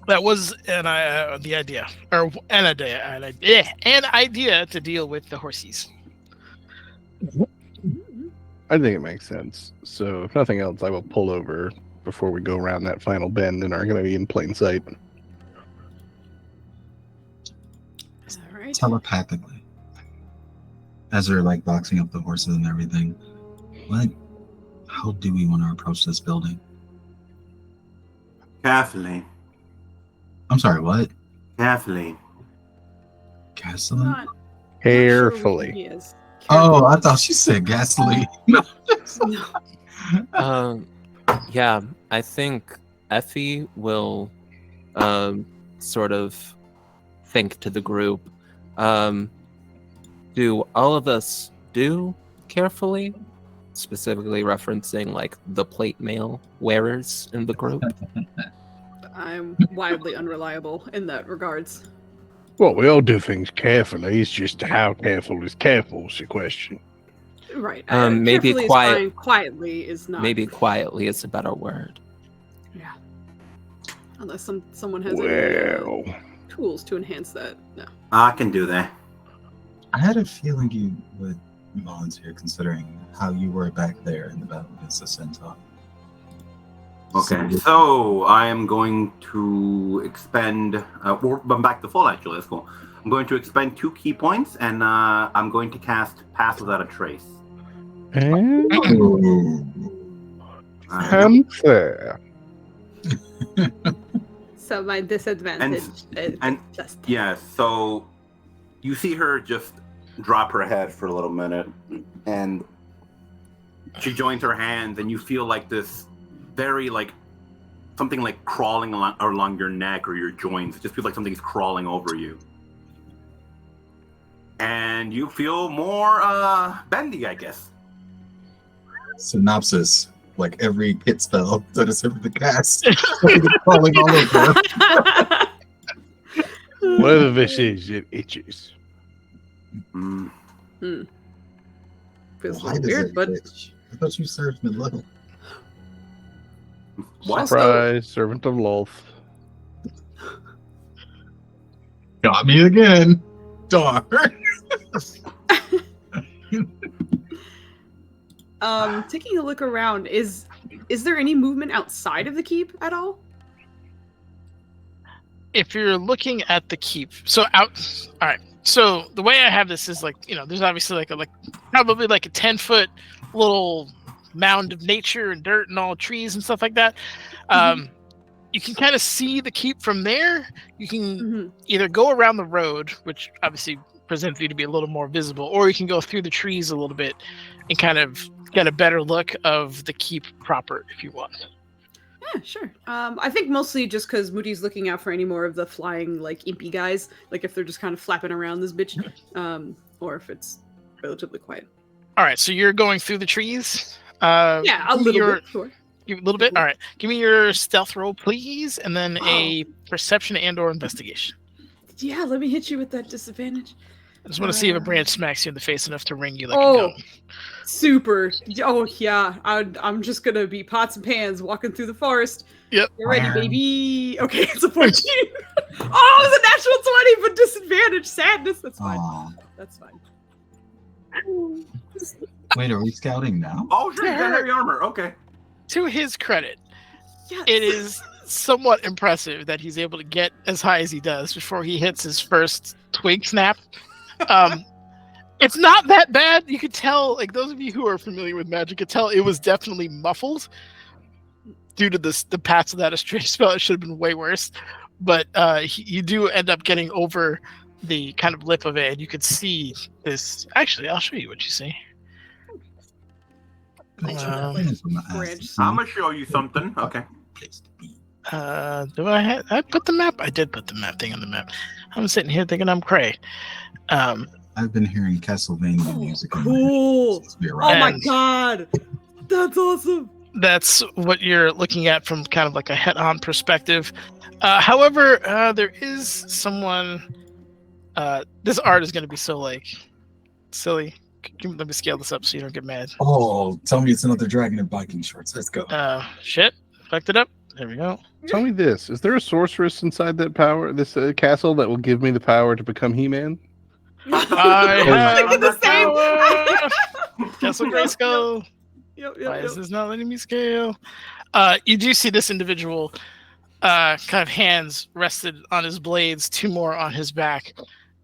that was the idea, or an idea to deal with the horses. I think it makes sense. So, if nothing else, I will pull over before we go around that final bend and are going to be in plain sight. All right. Telepathically, as they're like boxing up the horses and everything, how do we want to approach this building? Carefully. I'm sorry, what? Carefully. Gasoline? Not Carefully. sure what he is. Oh, I thought she said gasoline. Yeah, I think Effie will sort of think to the group. Do all of us do carefully? Specifically referencing like the plate mail wearers in the group. I'm wildly unreliable in that regards. Well, we all do things carefully. It's just how careful is careful is the question. Right. Maybe carefully is quiet- fine, quietly is not. Maybe quietly is a better word. Yeah. Unless someone has any Well, tools to enhance that. No. I can do that. I had a feeling you would volunteer considering how you were back there in the battle against the Centaur. Okay, so I am going to expend. I'm back to full actually. That's cool. I'm going to expend 2 key points, and I'm going to cast Pass Without a Trace. unfair. So my disadvantage is and- just Yeah, so you see her just drop her head for a little minute, and she joins her hands, and you feel like this very like something like crawling along your neck or your joints. It just feels like something's crawling over you, and you feel more bendy, I guess. Synopsis: like every hit spell that is ever the cast, something is crawling all over. Whatever this is, it itches. Mm. Feels a Why little does weird, it but itch? I thought you served mid-level. What? Surprise, servant of Lolth. Got me again. Darn. taking a look around, is there any movement outside of the keep at all? If you're looking at the keep, all right. So the way I have this is like, there's obviously like probably like a 10-foot little mound of nature and dirt and all trees and stuff like that. You can kind of see the keep from there. You can either go around the road, which obviously presents you to be a little more visible, or you can go through the trees a little bit and kind of get a better look of the keep proper if you want. Yeah, sure. I think mostly just because Moody's looking out for any more of the flying, like, impy guys. Like, if they're just kind of flapping around this bitch. Or if it's relatively quiet. All right, so you're going through the trees? Yeah, a little bit, sure. A little bit? All right. Give me your stealth roll, please, and then a perception and or investigation. Yeah, let me hit you with that disadvantage. I just want to see if a branch smacks you in the face enough to ring you like a Oh, gun. super. Oh, yeah. I'm just going to be pots and pans walking through the forest. Yep. Get ready, baby. Okay, it's a 14. Oh, it was a natural 20, but disadvantage. Sadness. That's fine. Aw. That's fine. Wait, are we scouting now? Oh, sure, you got heavy armor. Okay. to his credit, Yes. it is somewhat impressive that he's able to get as high as he does before he hits his first twig snap. It's not that bad. You could tell, like those of you who are familiar with magic could tell it was definitely muffled due to the paths of that astray spell. It should have been way worse. But you do end up getting over the kind of lip of it, and you could see this. Actually, I'll show you what you see. Branch. I'm gonna show you something. Okay. Do I put the map? I did put the map thing on the map. I'm sitting here thinking I'm cray. I've been hearing Castlevania music. Cool. Oh my god, that's awesome. That's what you're looking at from kind of like a head-on perspective. However, there is someone. This art is going to be so like silly. Let me scale this up so you don't get mad. Oh, tell me it's another dragon in biking shorts. Let's go. Shit, fucked it up. There we go. Tell me this: is there a sorceress inside this castle that will give me the power to become He-Man? I have Thinking the same. Castle Grayskull. Yep, Why is this not letting me scale? You do see this individual kind of hands rested on his blades, 2 more on his back,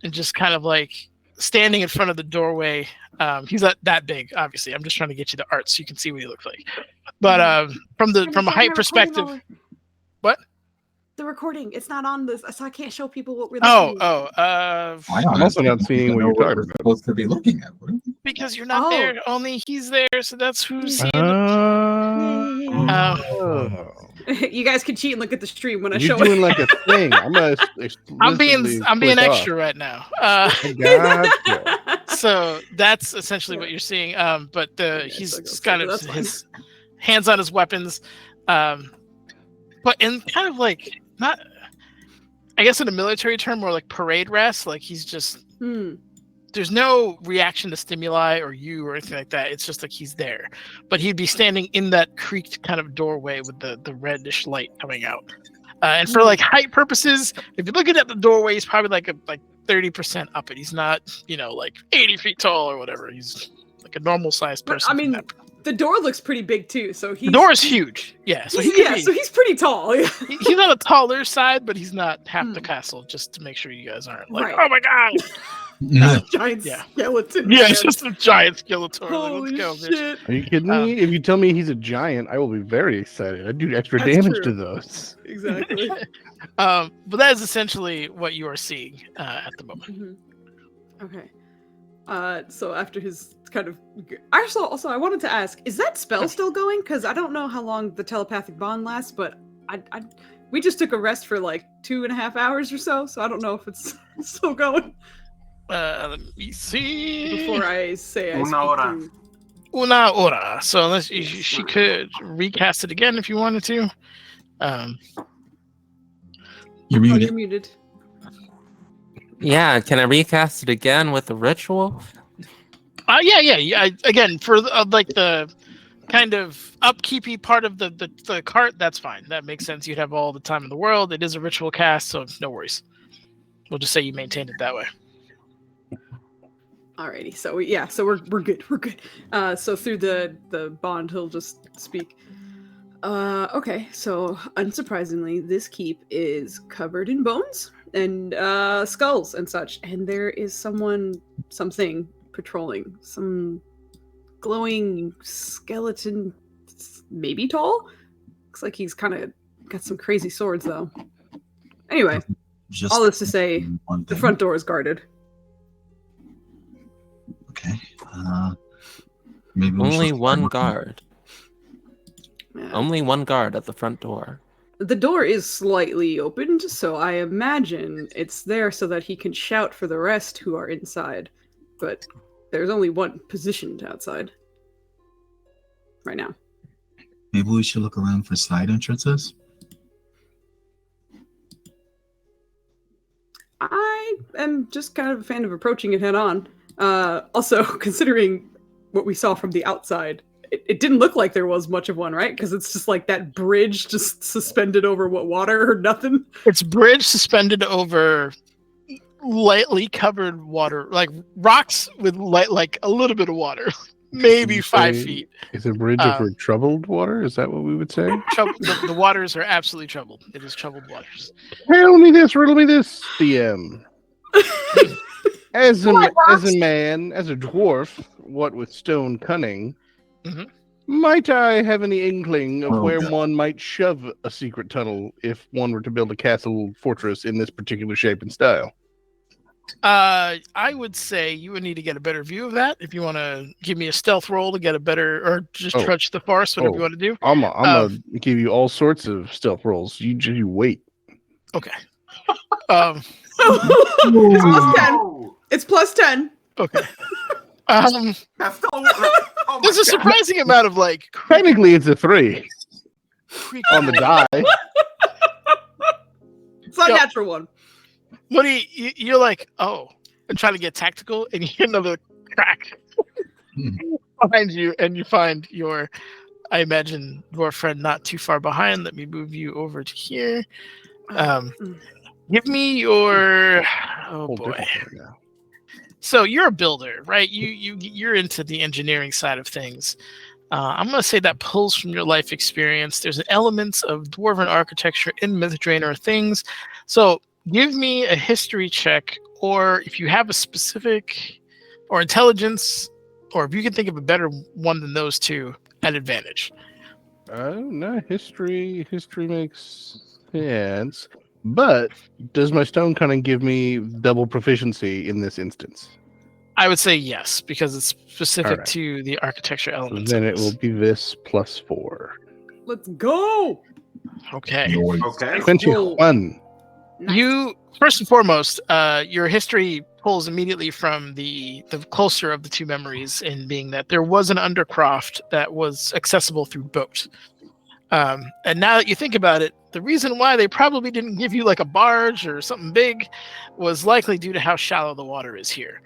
and just kind of like standing in front of the doorway. He's not that big, obviously. I'm just trying to get you the art so you can see what he looks like. But from a height perspective, what? The recording, it's not on this, so I can't show people what we're I'm also not seeing what you're talking about. Supposed to be looking at. because you're not there. Only he's there, so that's who's seeing. You guys can cheat and look at the stream when I You're show doing it. like a thing. I'm gonna. I'm being extra right now. Gotcha. So that's essentially what you're seeing. But he's just kind of his hands on his weapons, but in kind of like not, I guess in a military term, more like parade rest. Like he's just there's no reaction to stimuli or you or anything like that. It's just like he's there, but he'd be standing in that creaked kind of doorway with the reddish light coming out. And for like height purposes, if you're looking at the doorway, he's probably like 30% up it. He's not, like 80 feet tall or whatever. He's like a normal sized person. I mean, the door looks pretty big too. So the door is huge. Yeah. So so he's pretty tall. He's on the taller side, but he's not half the castle. Just to make sure you guys aren't like, oh my god, giant skeleton. Yeah, it's just a giant skeleton. Holy let's go, shit! Are you kidding me? If you tell me he's a giant, I will be very excited. I do extra damage to those. Exactly. But that is essentially what you are seeing at the moment. Okay. So after his kind of, also I wanted to ask, is that spell still going? Because I don't know how long the telepathic bond lasts, but we just took a rest for like 2.5 hours or so, so I don't know if it's still going. Let me see. Before I say Una hora. So unless she could recast it again if you wanted to. You're muted. You're muted. Yeah, can I recast it again with the ritual? Yeah. Again, for like the kind of upkeepy part of the cart, that's fine. That makes sense. You'd have all the time in the world. It is a ritual cast, so no worries. We'll just say you maintained it that way. Alrighty, so we're good. We're good. So through the bond, he'll just speak. Okay, so unsurprisingly, this keep is covered in bones and skulls and such, and there is something patrolling, some glowing skeleton, maybe tall. Looks like he's kind of got some crazy swords though. Anyway, all this to say, the front door is guarded. Okay. Maybe only one guard. Yeah. Only one guard at the front door. The door is slightly opened, so I imagine it's there so that he can shout for the rest who are inside. But there's only one positioned outside right now. Maybe we should look around for side entrances. I am just kind of a fan of approaching it head on. Also, considering what we saw from the outside, it didn't look like there was much of one, right? Because it's just like that bridge just suspended over water or nothing. It's bridge suspended over lightly covered water, like rocks with like a little bit of water. maybe You 5 say feet. It's a bridge over troubled water. Is that what we would say? The waters are absolutely troubled. It is troubled waters. Riddle me this, DM. As a man, as a dwarf, what with stone cunning, Mhm. might I have any inkling of Oh, where God. one might shove a secret tunnel if one were to build a castle fortress in this particular shape and style? I would say you would need to get a better view of that if you want to give me a stealth roll to get a better, or just trudge the forest, whatever you want to do. I'm gonna give you all sorts of stealth rolls. You wait. Okay. It's plus 10. Oh, It's plus 10. Okay. that's still, oh There's my a God. surprising amount of like Technically, it's a 3 creepy on the die. It's not a natural one. What do you're like, oh, and trying to get tactical, and you hear another crack behind you, and you find your, I imagine, your friend not too far behind. Let me move you over to here. Give me your, oh Whole boy. different thing now. So you're a builder, right? You're into the engineering side of things. I'm going to say that pulls from your life experience. There's elements of dwarven architecture in Mythdraenor things. So give me a history check, or if you have a specific, or intelligence, or if you can think of a better one than those two, at advantage. No, history makes sense. But does my stone cunning give me double proficiency in this instance? I would say yes, because it's specific Alright. to the architecture So elements. then of it this. will be this plus 4. Let's go. Okay. Noise. Okay. 21. Nice. You first and foremost, your history pulls immediately from the closer of the two memories, in being that there was an undercroft that was accessible through boat. And now that you think about it, the reason why they probably didn't give you like a barge or something big was likely due to how shallow the water is here.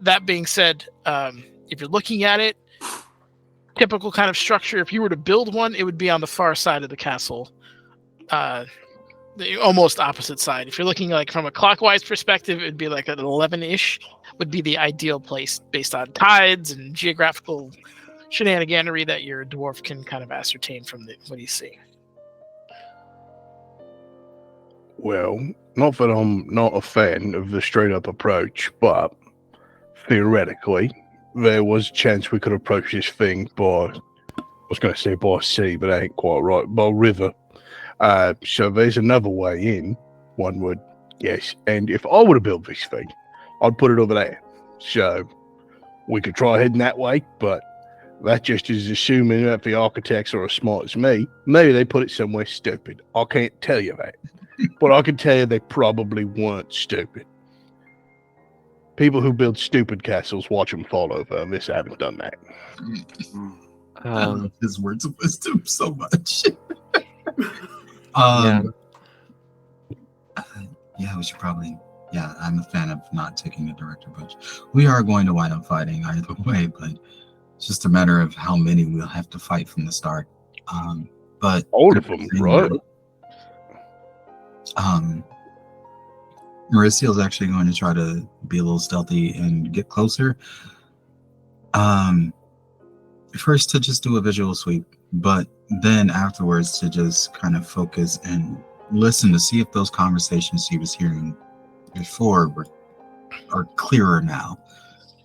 That being said, if you're looking at it, typical kind of structure, if you were to build one, it would be on the far side of the castle. The almost opposite side. If you're looking like from a clockwise perspective, it'd be like an 11-ish would be the ideal place based on tides and geographical shenaniganery that your dwarf can kind of ascertain from what he's seeing. Well, not that I'm not a fan of the straight up approach, but theoretically, there was a chance we could approach this thing by, I was going to say by sea, but that ain't quite right, by river. So there's another way in, one would guess. And if I were to build this thing, I'd put it over there. So we could try heading that way, but that just is assuming that the architects are as smart as me. Maybe they put it somewhere stupid. I can't tell you that. But I can tell you they probably weren't stupid. People who build stupid castles watch them fall over, and this haven't done that. I love his words of wisdom so much. Yeah. Yeah, we should probably. Yeah, I'm a fan of not taking the direct approach. We are going to wind up fighting either way, but it's just a matter of how many we'll have to fight from the start. But All of them, right? Mauricio's actually going to try to be a little stealthy and get closer. First to just do a visual sweep, but then afterwards to just kind of focus and listen to see if those conversations she was hearing before are clearer now,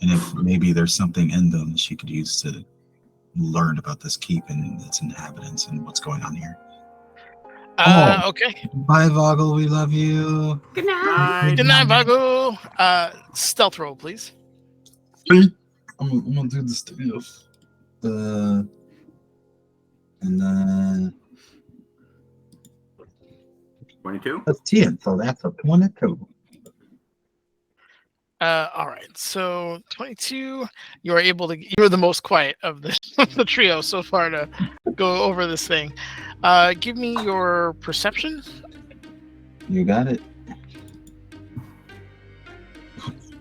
and if maybe there's something in them she could use to learn about this keep and its inhabitants and what's going on here. Okay. Bye, Vogel. We love you. Good night. Good night, Vago. Stealth roll, please. I'm gonna do the stuff. And then 22. that's 10, so that's a 22. All right. So 22, you are able to. You're the most quiet of the trio so far to go over this thing. Give me your perception. You got it.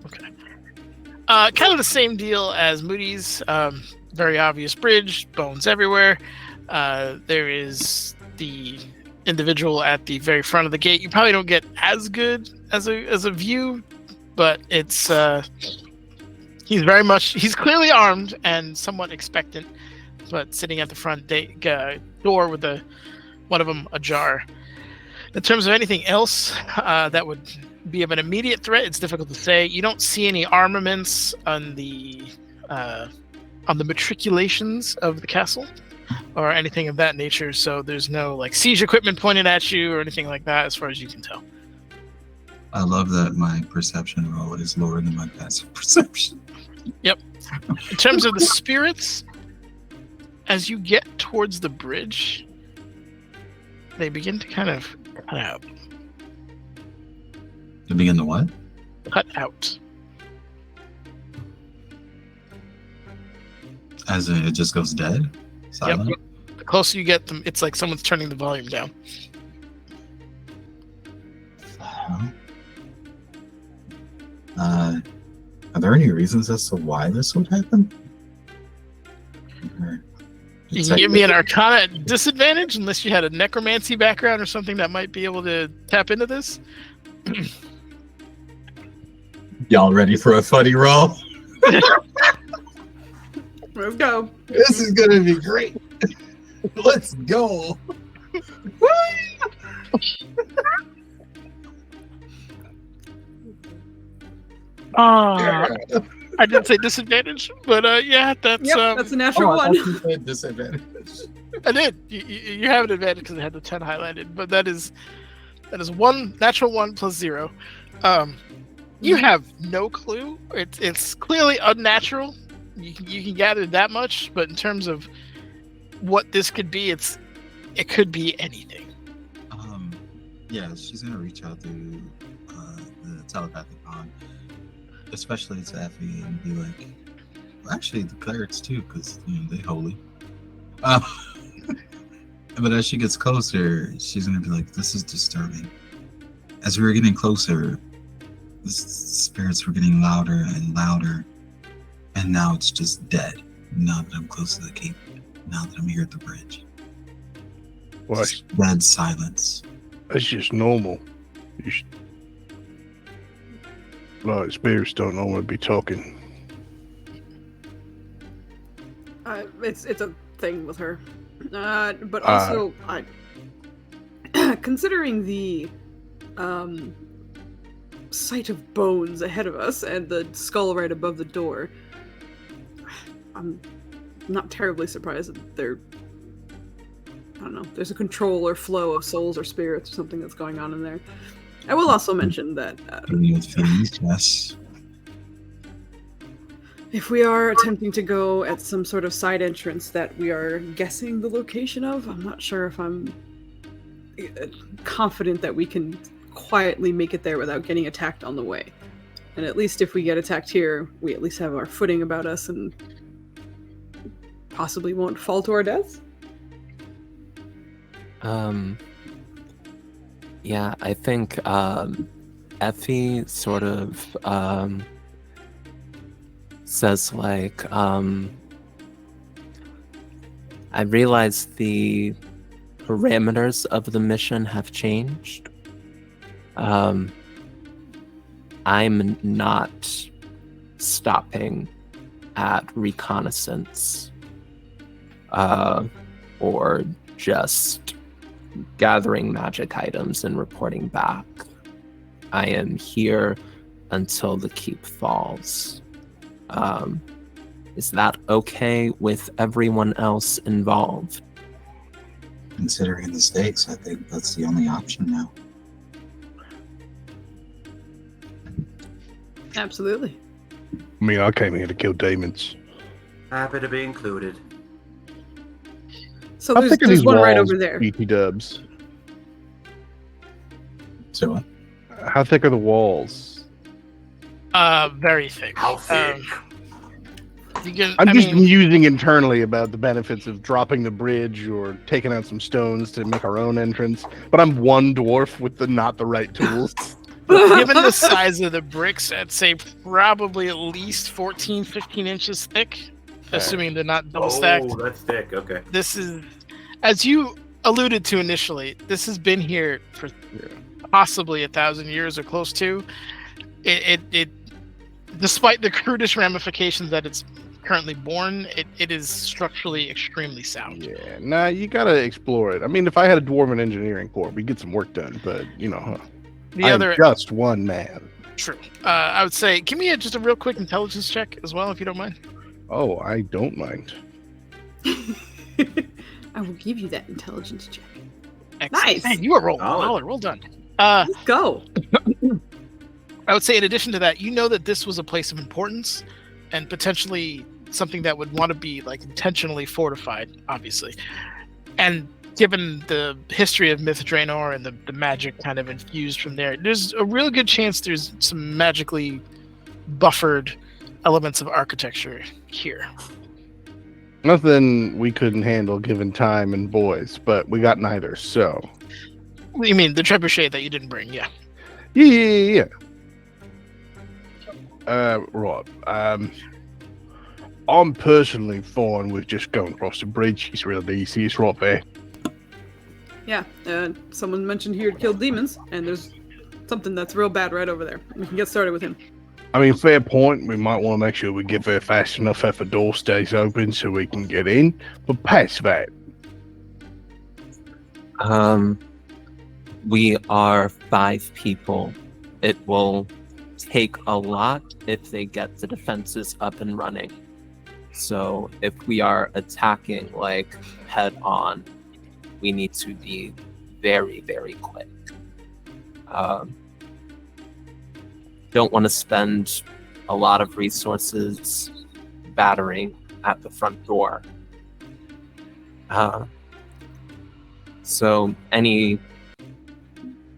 Okay. Kind of the same deal as Moody's. Very obvious bridge, bones everywhere. There is the individual at the very front of the gate. You probably don't get as good as a view, but it's He's very much. He's clearly armed and somewhat expectant, but sitting at the front door with one of them ajar. In terms of anything else that would be of an immediate threat, it's difficult to say. You don't see any armaments on the matriculations of the castle or anything of that nature. So there's no like siege equipment pointed at you or anything like that, as far as you can tell. I love that my perception roll is lower than my passive perception. Yep. In terms of the spirits, as you get towards the bridge, they begin to kind of cut out. To begin to what? Cut out. As in, it just goes dead? Silent? Yep. The closer you get them, it's like someone's turning the volume down. Are there any reasons as to why this would happen? You can give me an Arcana disadvantage unless you had a necromancy background or something that might be able to tap into this. Y'all ready for a funny roll? Let's go. This is gonna be great. Let's go. I did say disadvantage, but yeah, that's That's a natural one. Disadvantage. I did. You have an advantage because I had the 10 highlighted, but that is one natural 1 plus 0. You have no clue. It's clearly unnatural. You can gather that much, but in terms of what this could be, it could be anything. Yeah, she's gonna reach out to the telepathic bond, especially to Effie, and be like, well, actually the clerics too, because they holy. But as she gets closer, she's gonna be like, this is disturbing. As we were getting closer, the spirits were getting louder and louder, and now it's just dead. Now that I'm close to the cape, now that I'm here at the bridge. Well, Just dead silence. that's just normal. Like, spirits don't normally be talking. It's a thing with her. But also, considering the sight of bones ahead of us and the skull right above the door, I'm not terribly surprised that I don't know, there's a control or flow of souls or spirits or something that's going on in there. I will also mention that Yes. if we are attempting to go at some sort of side entrance that we are guessing the location of, I'm not sure if I'm confident that we can quietly make it there without getting attacked on the way. And at least if we get attacked here, we at least have our footing about us and possibly won't fall to our deaths. Yeah, I think Effie sort of says like, I realize the parameters of the mission have changed. I'm not stopping at reconnaissance or just gathering magic items and reporting back. I am here until the keep falls. Is that okay with everyone else involved? Considering the stakes, I think that's the only option now. Absolutely. I mean, I came here to kill demons. Happy to be included. So How there's, thick are there's these one right walls, over there. BT dubs? So what? How thick are the walls? Very thick. How thick? I'm just musing internally about the benefits of dropping the bridge or taking out some stones to make our own entrance. But I'm one dwarf with not the right tools. Given the size of the bricks, I'd say probably at least 14, 15 inches thick, assuming they're not double stacked. Oh, that's thick. Okay. This is, as you alluded to initially, this has been here for possibly 1,000 years or close to. despite the crudest ramifications that it's currently born, it is structurally extremely sound. Yeah, nah, you gotta explore it. I mean, if I had a dwarven engineering corps, we'd get some work done. But The I'm other just one man. true. I would say, give me just a real quick intelligence check as well, if you don't mind. Oh, I don't mind. I will give you that intelligence check. Excellent. Nice. Man, you are rolling. Solid. Well done. Let's go. I would say, in addition to that, you know that this was a place of importance and potentially something that would want to be like intentionally fortified, obviously. And given the history of Myth Draenor and the magic kind of infused from there, there's a real good chance there's some magically buffered elements of architecture here. Nothing we couldn't handle given time and boys, but we got neither. So You mean the trebuchet that you didn't bring? Yeah. yeah. Right. I'm personally fine with just going across the bridge. It's really easy. It's right there. Yeah, someone mentioned here to kill demons, and there's something that's real bad right over there. We can get started with him. I mean, fair point. We might want to make sure we get there fast enough if the door stays open so we can get in. But past that, We are 5 people. It will take a lot if they get the defenses up and running. So if we are attacking like head on, we need to be very, very quick. Don't want to spend a lot of resources battering at the front door. So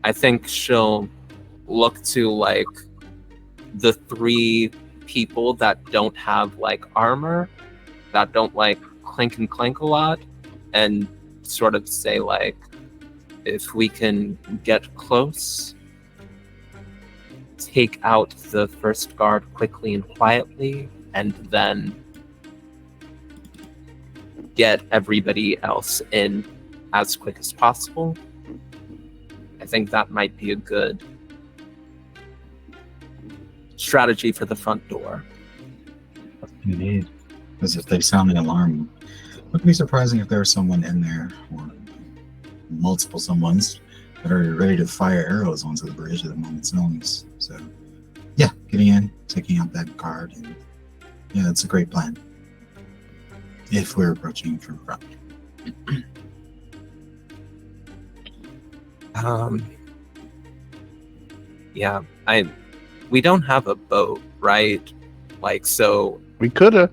I think she'll look to like the 3 people that don't have like armor, that don't like clink and clank a lot, and sort of say like, if we can get close, take out the first guard quickly and quietly, and then get everybody else in as quick as possible. I think that might be a good strategy for the front door. Indeed. Because if they sound an alarm, it wouldn't be surprising if there was someone in there, or multiple someones that are ready to fire arrows onto the bridge at the moment's notice. So, yeah, getting in, taking out that guard, and yeah, that's a great plan. If we're approaching from front. Yeah, we don't have a boat, right? Like, so we coulda.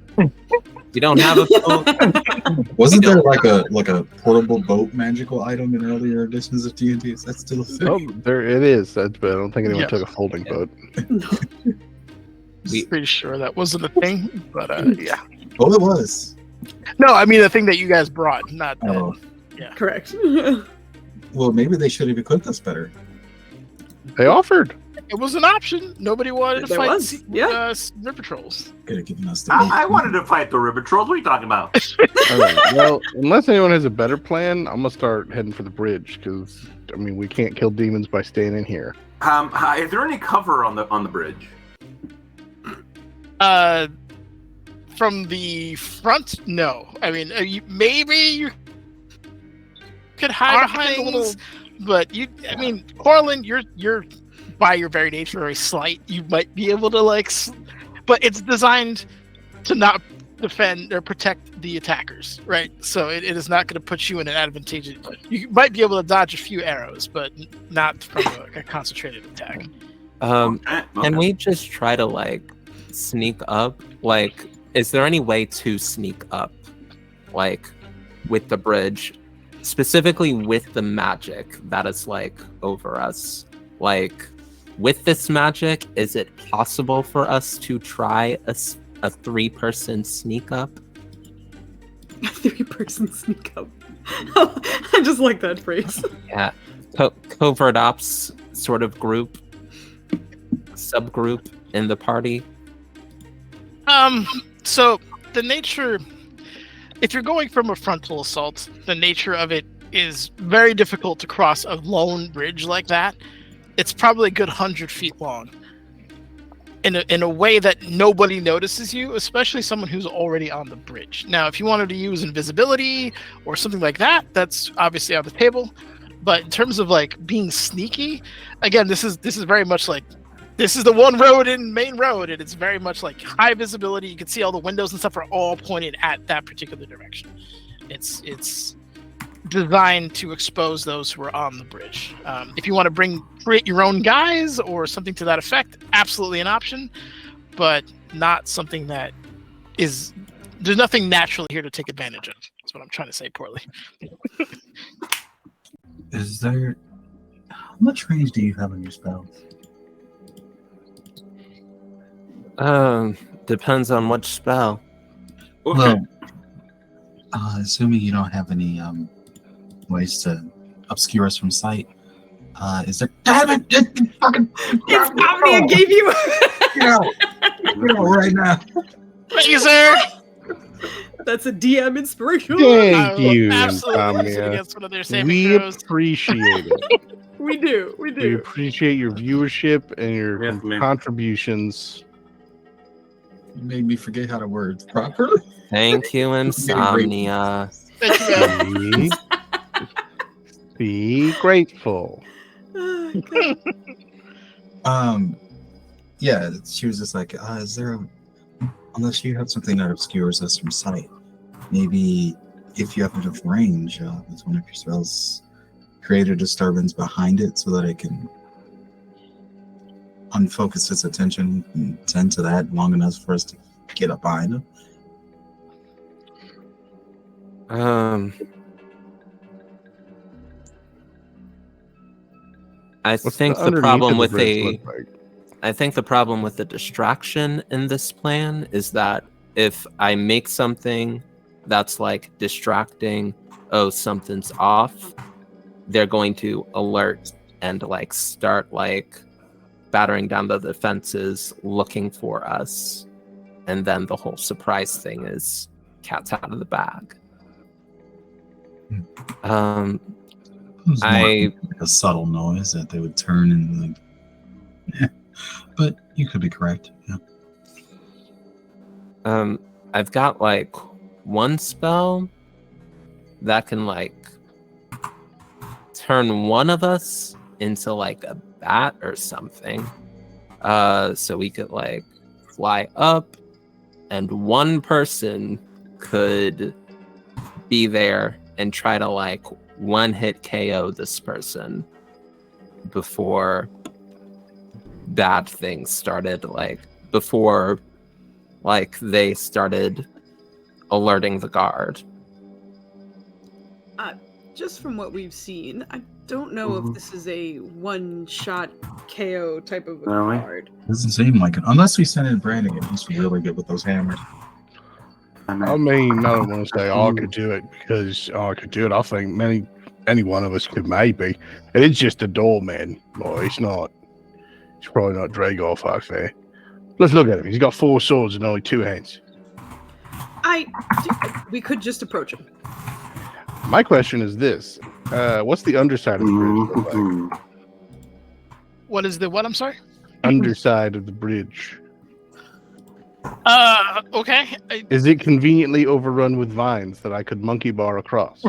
we don't have a boat. Wasn't there like a portable boat magical item in earlier editions of D&D? Is that still a thing? Oh, there it is. But I don't think anyone Yeah. took a folding boat. Pretty sure that wasn't a thing, but yeah. Oh, it was. No, I mean the thing that you guys brought, not that. Oh, Correct. well, maybe they should have equipped us better. They offered. It was an option. Nobody wanted to There fight was, yeah. river trolls. Could have given us the. I wanted to fight the river trolls. What are you talking about? All right. Well, unless anyone has a better plan, I'm gonna start heading for the bridge because I mean we can't kill demons by staying in here. Is there any cover on the bridge? From the front, no. I mean, maybe you could hide behind things, but I mean, Corlin, you're by your very nature very slight. You might be able to but it's designed to not defend or protect the attackers, right? So it is not going to put you in an advantageous. You might be able to dodge a few arrows, but not from a concentrated attack. Can we just try to sneak up? Is there any way to sneak up, with the bridge, specifically with the magic that is over us? With this magic, is it possible for us to try a 3-person sneak up? A 3-person sneak up. I just like that phrase. Yeah, covert ops sort of group, subgroup in the party. So the nature, if you're going from a frontal assault, the nature of it is very difficult to cross a lone bridge like that. It's probably a good 100 feet long. in a way that nobody notices you, especially someone who's already on the bridge. Now, if you wanted to use invisibility or something like that, that's obviously on the table. But in terms of like being sneaky, again, this is very much like this is the one road in Main Road, and it's very much like high visibility. You can see all the windows and stuff are all pointed at that particular direction. It's designed to expose those who are on the bridge. If you want to create your own guys or something to that effect, absolutely an option, but not something that is. There's nothing natural here to take advantage of. That's what I'm trying to say poorly. Is there... How much range do you have on your spells? Depends on which spell. Okay. Well, assuming you don't have any ways to obscure us from sight, is there... Damn it! Fucking... It's comedy I gave you. Get out! Get out right now! Thank you, sir. That's a DM inspiration. Thank you, Absolutely use it Insomnia. against one of their saving We throws. appreciate it. We do. We We do. appreciate your viewership and your Yes, ma'am. contributions. You made me forget how to words properly. Thank you, Insomnia. Thank you, man. Be grateful. Oh, God. Yeah, she was just like, is there a... Unless you have something that obscures us from sight, maybe if you have enough range, with one of your spells, create a disturbance behind it so that it can unfocus its attention and tend to that long enough for us to get up behind it. I What's think the underneath problem of the with bridge a look like? I think the problem with the distraction in this plan is that if I make something that's like distracting, oh, something's off, they're going to alert and like start like battering down the defenses looking for us. And then the whole surprise thing is cat's out of the bag. It was more I like a subtle noise that they would turn and like, yeah. But you could be correct. Yeah. I've got like one spell that can like turn one of us into like a bat or something. So we could like fly up and one person could be there and try to like one hit KO this person before bad things started, like before like they started alerting the guard. Just from what we've seen, I don't know if this is a one-shot KO type of a Really? card. Doesn't seem like it. Unless we send in Brandon, he's really good with those hammers. I mean, I don't want to say I could do it because I could do it. I think any one of us could maybe. It is just a doorman. Boy, it's not. It's probably not Dragor Foxfair. Let's look at him. He's got 4 swords and only 2 hands. We could just approach him. My question is this: what's the underside of the bridge look like? What is the what? I'm sorry. Underside of the bridge. Okay. Is it conveniently overrun with vines that I could monkey bar across?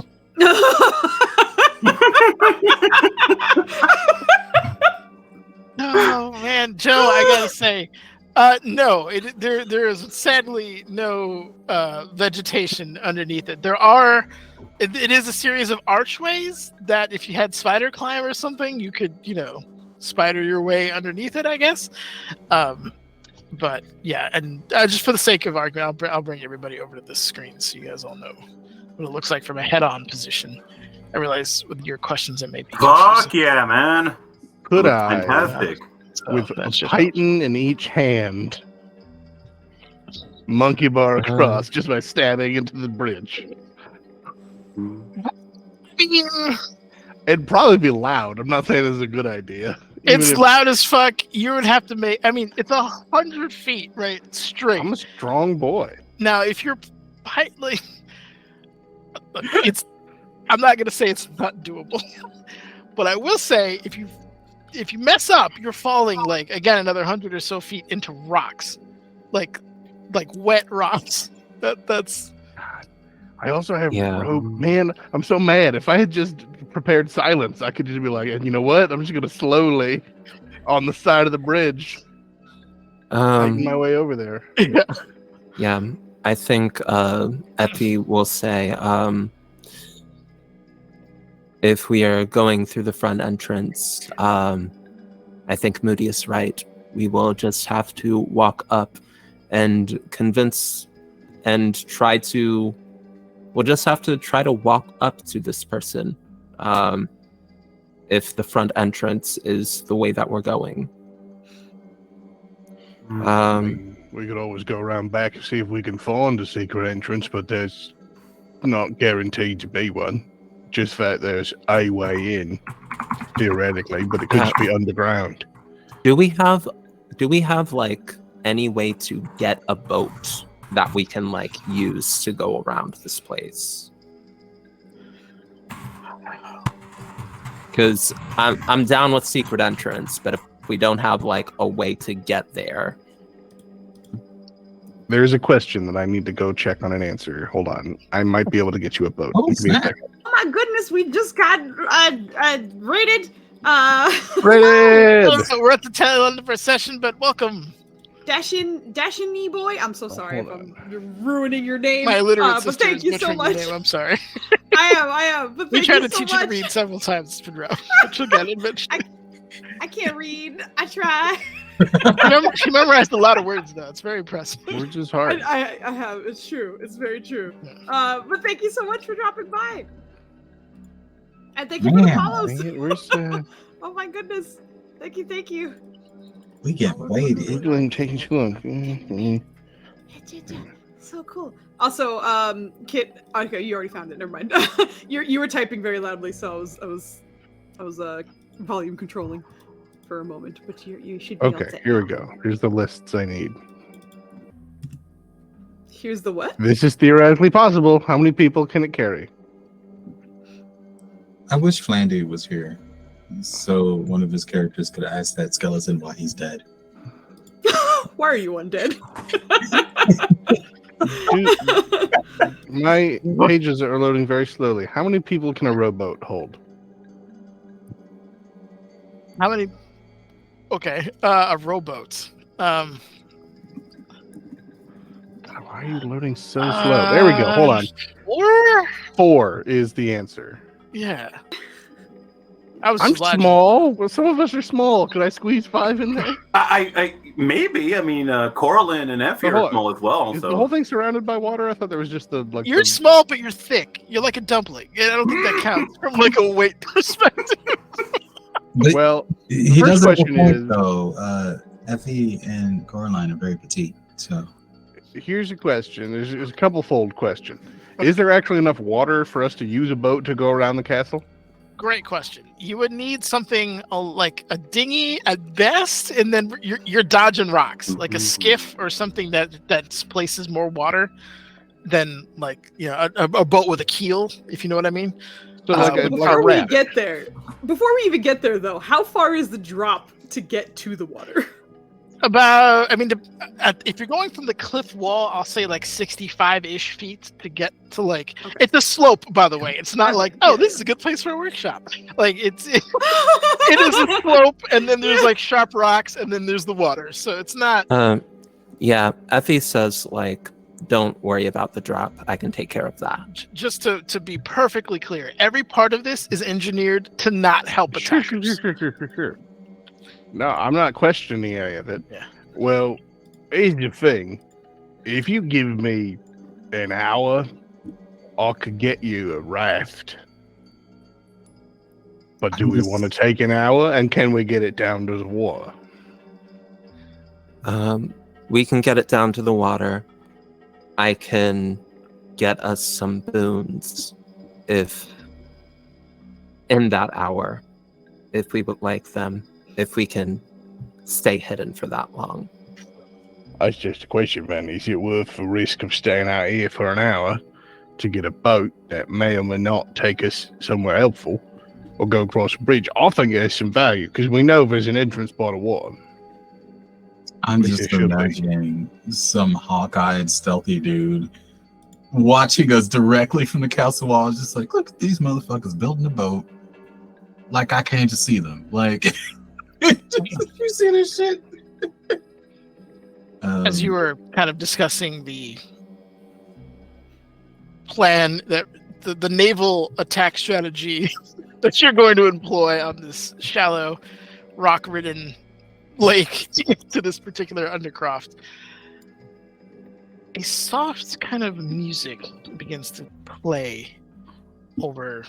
Oh man, Joe, I gotta say, no. There is sadly no vegetation underneath it. It is a series of archways that, if you had spider climb or something, you could, spider your way underneath it, I guess. But yeah, and just for the sake of argument, I'll bring everybody over to this screen so you guys all know what it looks like from a head-on position. I realize with your questions it may be Fuck yeah, man. Could Looks I, Fantastic. with a that's just- titan in each hand, monkey bar across just by stabbing into the bridge? It'd probably be loud. I'm not saying it's a good idea. Even It's if- loud as fuck. You would have to make. I mean, it's 100 feet, right, straight. I'm a strong boy. Now, if you're like, it's. I'm not gonna say it's not doable, but I will say if if you mess up, you're falling like again another 100 or so feet into rocks, like wet rocks. That's. I also have Yeah. rope. Man, I'm so mad. If I had just prepared silence, I could just be like, you know what? I'm just gonna slowly on the side of the bridge fighting my way over there. Yeah, I think Effie will say, if we are going through the front entrance, I think Moody is right. We will just have to walk up and convince and try to. We'll just have to try to walk up to this person if the front entrance is the way that we're going. I mean, we could always go around back and see if we can find a secret entrance, but there's not guaranteed to be one. Just that there's a way in, theoretically, but it could just be underground. Do we have like any way to get a boat that we can like use to go around this place? Because I'm down with secret entrance, but if we don't have like a way to get there. There's a question that I need to go check on and answer. Hold on. I might be able to get you a boat. Oh, Give me a snap. second. Oh my goodness, we just got raided. Raided! We're at the tail end of our session, but welcome. Dashin knee boy. I'm so sorry if hold I'm ruining your name. My illiterate but sister thank is you so butchering your much. name. I'm sorry. I am. But We thank tried you to so teach you to much. read several times. It's been rough. But you'll get it eventually. I can't read. I try. She memorized a lot of words, though. It's very impressive. We're just hard. I have. It's true. It's very true. But thank you so much for dropping by. And thank you for the Man, follows. Dang it, where's Oh my goodness. Thank you. We get we're waited. doing taking too long. So cool. Also, Kit. Okay, you already found it. Never mind. You were typing very loudly, so I was volume controlling for a moment. But you should be all Okay, set here now. we go. Here's the lists I need. Here's the what? This is theoretically possible. How many people can it carry? I wish Flandy was here, so one of his characters could ask that skeleton why he's dead. Why are you undead? My pages are loading very slowly. How many people can a rowboat hold? How many? Okay, a rowboat. God, why are you loading so slow? There we go. Hold on. 4? 4 is the answer. Yeah. I was I'm just laughing. small. Well, some of us are small. Could I squeeze 5 in there? I maybe. I mean, Coraline and Effie So hold are on. small as well. Is So the whole thing surrounded by water? I thought there was just the like. You're small, but you're thick. You're like a dumpling. I don't think that counts from like a weight perspective. But Well, he first does have a question point, is- though. Effie and Coraline are very petite, so here's a question. There's a couple fold question. Is there actually enough water for us to use a boat to go around the castle? Great question. You would need something like a dinghy at best, and then you're dodging rocks, like a skiff or something that places more water than like a boat with a keel, if you know what I mean. So like a Before we raft. get there, though, how far is the drop to get to the water? About, I mean, if you're going from the cliff wall, I'll say like 65-ish feet to get to like. Okay. It's a slope, by the way. It's not like, Yeah. oh, this is a good place for a workshop. Like it is a slope, and then there's like sharp rocks, and then there's the water. So it's not. Yeah, Effie says like, don't worry about the drop. I can take care of that. Just to be perfectly clear, every part of this is engineered to not help attackers. Sure. No, I'm not questioning any of it. Yeah. Well, here's the thing. If you give me an hour, I could get you a raft. But do we want to take an hour? And can we get it down to the water? We can get it down to the water. I can get us some boons if in that hour, if we would like them, if we can stay hidden for that long. That's just a question, man. Is it worth the risk of staying out here for an hour to get a boat that may or may not take us somewhere helpful? or go across the bridge. I think it has some value because we know there's an entrance by the water. I'm Which just it should be. imagining some hawk-eyed, stealthy dude watching us directly from the castle wall. Just like, look at these motherfuckers building a boat. Like I can't just see them. Like, you see this shit? As you were kind of discussing the plan that the naval attack strategy that you're going to employ on this shallow, rock-ridden lake to this particular undercroft, a soft kind of music begins to play over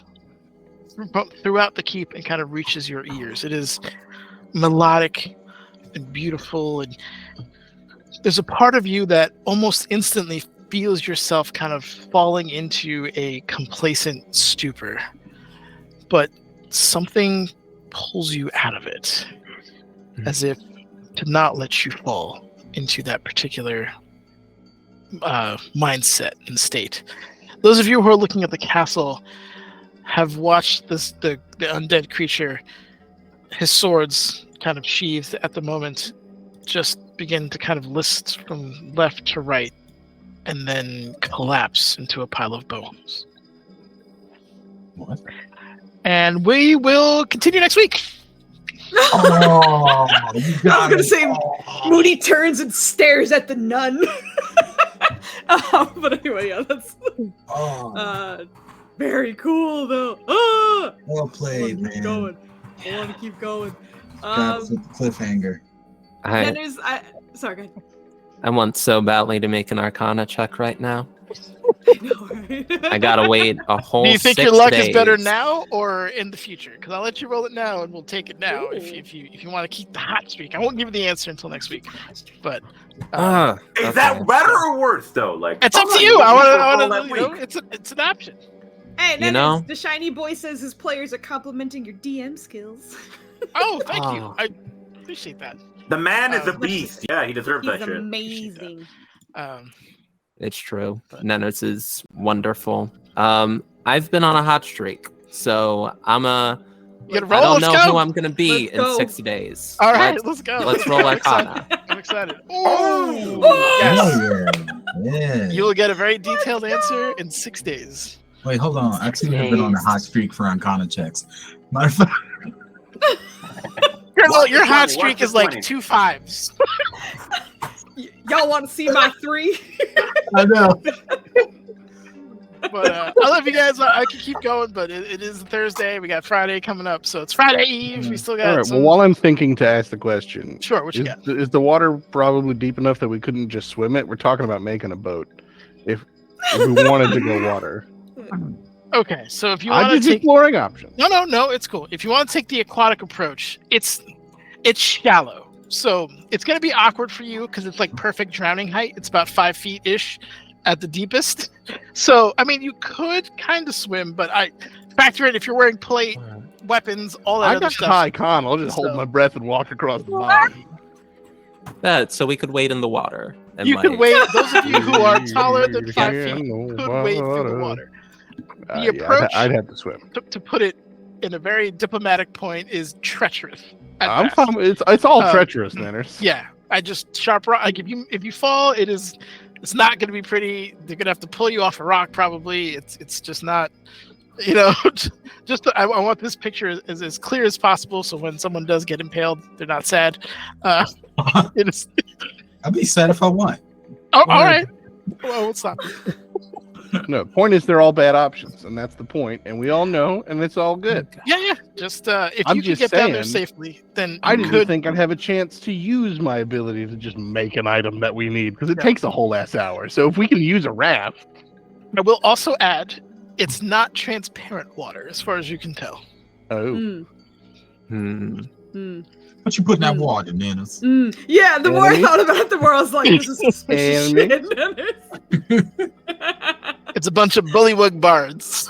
throughout the keep and kind of reaches your ears. It is melodic and beautiful, and there's a part of you that almost instantly feels yourself kind of falling into a complacent stupor, but something pulls you out of it, as if to not let you fall into that particular mindset and state. Those of you who are looking at the castle have watched the undead creature, his swords kind of sheathed at the moment, just begin to kind of list from left to right and then collapse into a pile of bones. What? And we will continue next week. Oh, you I was got gonna it. say, Oh. Moody turns and stares at the nun. But anyway, yeah, that's very cool though. Ah! Well I want played, to keep man. going. I want to keep going. Got the cliffhanger. Then there's sorry, go ahead. I want so badly to make an Arcana check right now. I know, right? I gotta wait a whole. Do you think 6 your luck is better days. now or in the future? Because I'll let you roll it now, and we'll take it now. If you want to keep the hot streak, I won't give you the answer until next week. But Is that better or worse though? Like it's up to you. I want to. It's an option. Hey, You know? the shiny boy says his players are complimenting your DM skills. Oh, thank you. Oh. I appreciate that. The man is a beast. Yeah, he deserves He's that shit. amazing. It's true. But- Nennis is wonderful. I've been on a hot streak, so I'm a. You gotta I roll. don't Let's know go. who I'm gonna be Let's in go. 6 days. All right, Let's- let's go. Let's roll I'm excited. Arcana. I'm excited. Oh! Yes. Yeah. You will get a very detailed answer in 6 days. Wait, hold on. I too have been on a hot streak for Arcana checks. Matter of fact, Your hot 20, streak watch is the like 20. 2 5s. Y'all want to see my 3? I know. But I love you guys. I can keep going, but it is Thursday. We got Friday coming up, so it's Friday Eve. We still got All right. some. Well, while I'm thinking to ask the question, Sure, what you got? is the water probably deep enough that we couldn't just swim it? We're talking about making a boat. If we wanted to go water, Okay, so if you I'm want to just take exploring options. no, it's cool. If you want to take the aquatic approach, it's shallow, so it's gonna be awkward for you because it's like perfect drowning height. It's about 5 feet ish at the deepest. So I mean, you could kind of swim, but I factor in if you're wearing plate, weapons, all that I other got stuff. high con. I'll just hold So- my breath and walk across the bottom. So we could wait in the water. And You like, can wait. Those of you who are taller than 5 feet could wade through the water. The Yeah, approach- I'd have to swim. To put it in a very diplomatic point, is treacherous. at I'm best. fine. It's all Um, treacherous, Nanners. Yeah, I just sharp rock. Like if you fall, it's not going to be pretty. They're going to have to pull you off a rock probably. It's just not. You know, I want this picture as clear as possible, so when someone does get impaled, they're not sad. It is. I'll be sad if I want. Oh, all right. Well, we'll stop. No, point is they're all bad options, and that's the point, and we all know, and it's all good. Yeah. Just if I'm you can just get down there saying, safely, then I you didn't could. think I'd have a chance to use my ability to just make an item that we need, because it Yeah. takes a whole ass hour. So if we can use a raft, I will also add, it's not transparent water, as far as you can tell. oh, What you put in that water, Nanas? Yeah, the more I Enemy? thought about it, the more I was like, this is suspicious Enemy? shit. It's a bunch of bullywug bards.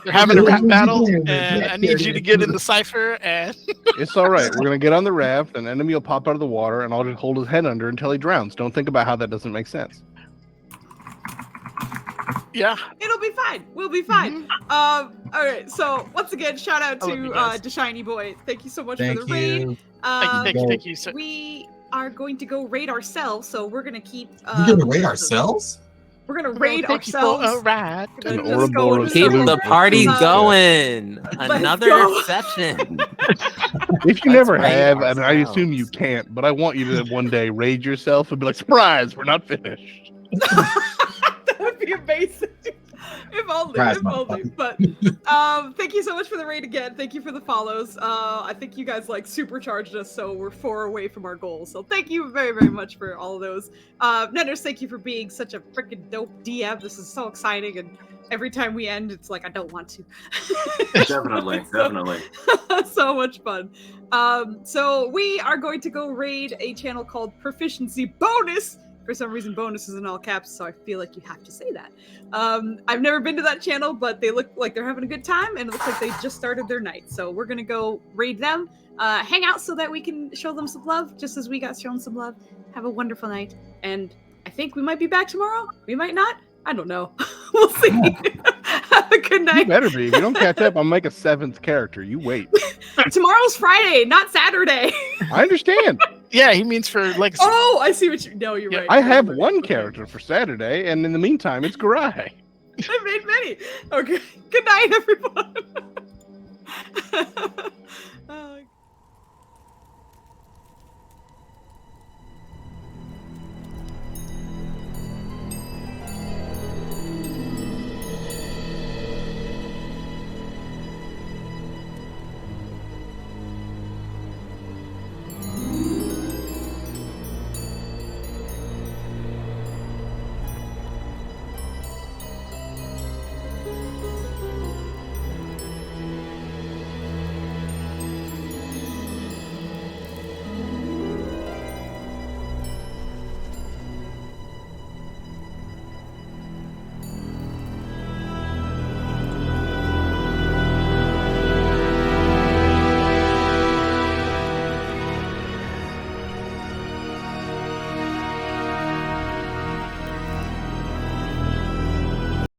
They're having a rap battle, and I need you to get in the cipher. And it's all right. We're gonna get on the raft, and enemy will pop out of the water, and I'll just hold his head under until he drowns. Don't think about how that doesn't make sense. Yeah. It'll be fine. We'll be fine. All right. So once again, shout out I love to you guys. Deshiny Boy. Thank you so much Thank for the raid. you. Thank you. So, We are going to go raid ourselves, so we're gonna keep. We're gonna raid ourselves? We're gonna raid take you for ourselves. a ride. Gonna An just go Ouroboros into Keep salute the to party Foozca. going. Another go. session. If you Let's never raid have, and I ourselves. assume you can't, but I want you to one day raid yourself and be like, surprise, we're not finished. That would be amazing. If only, Surprise, if only. motherfucker. But thank you so much for the raid again. Thank you for the follows. I think you guys like supercharged us, so we're 4 away from our goal. So thank you very, very much for all of those. Nenders, thank you for being such a freaking dope DM. This is so exciting, and every time we end, it's like I don't want to. Definitely. So much fun. So we are going to go raid a channel called Proficiency Bonus. For some reason, bonus is in all caps, so I feel like you have to say that. I've never been to that channel, but they look like they're having a good time, and it looks like they just started their night. So we're gonna go raid them, hang out so that we can show them some love, just as we got shown some love. Have a wonderful night, and I think we might be back tomorrow. We might not. I don't know. We'll see. Have a good You night. better be. If you don't catch up, I'll make a 7th character. You wait. Tomorrow's Friday, not Saturday. I understand. Yeah, he means for legacy. Oh, I see what you. No, you're Yeah, right. I have You're one right. character for Saturday, and in the meantime, it's Garai. I made many. Okay. Good night, everyone.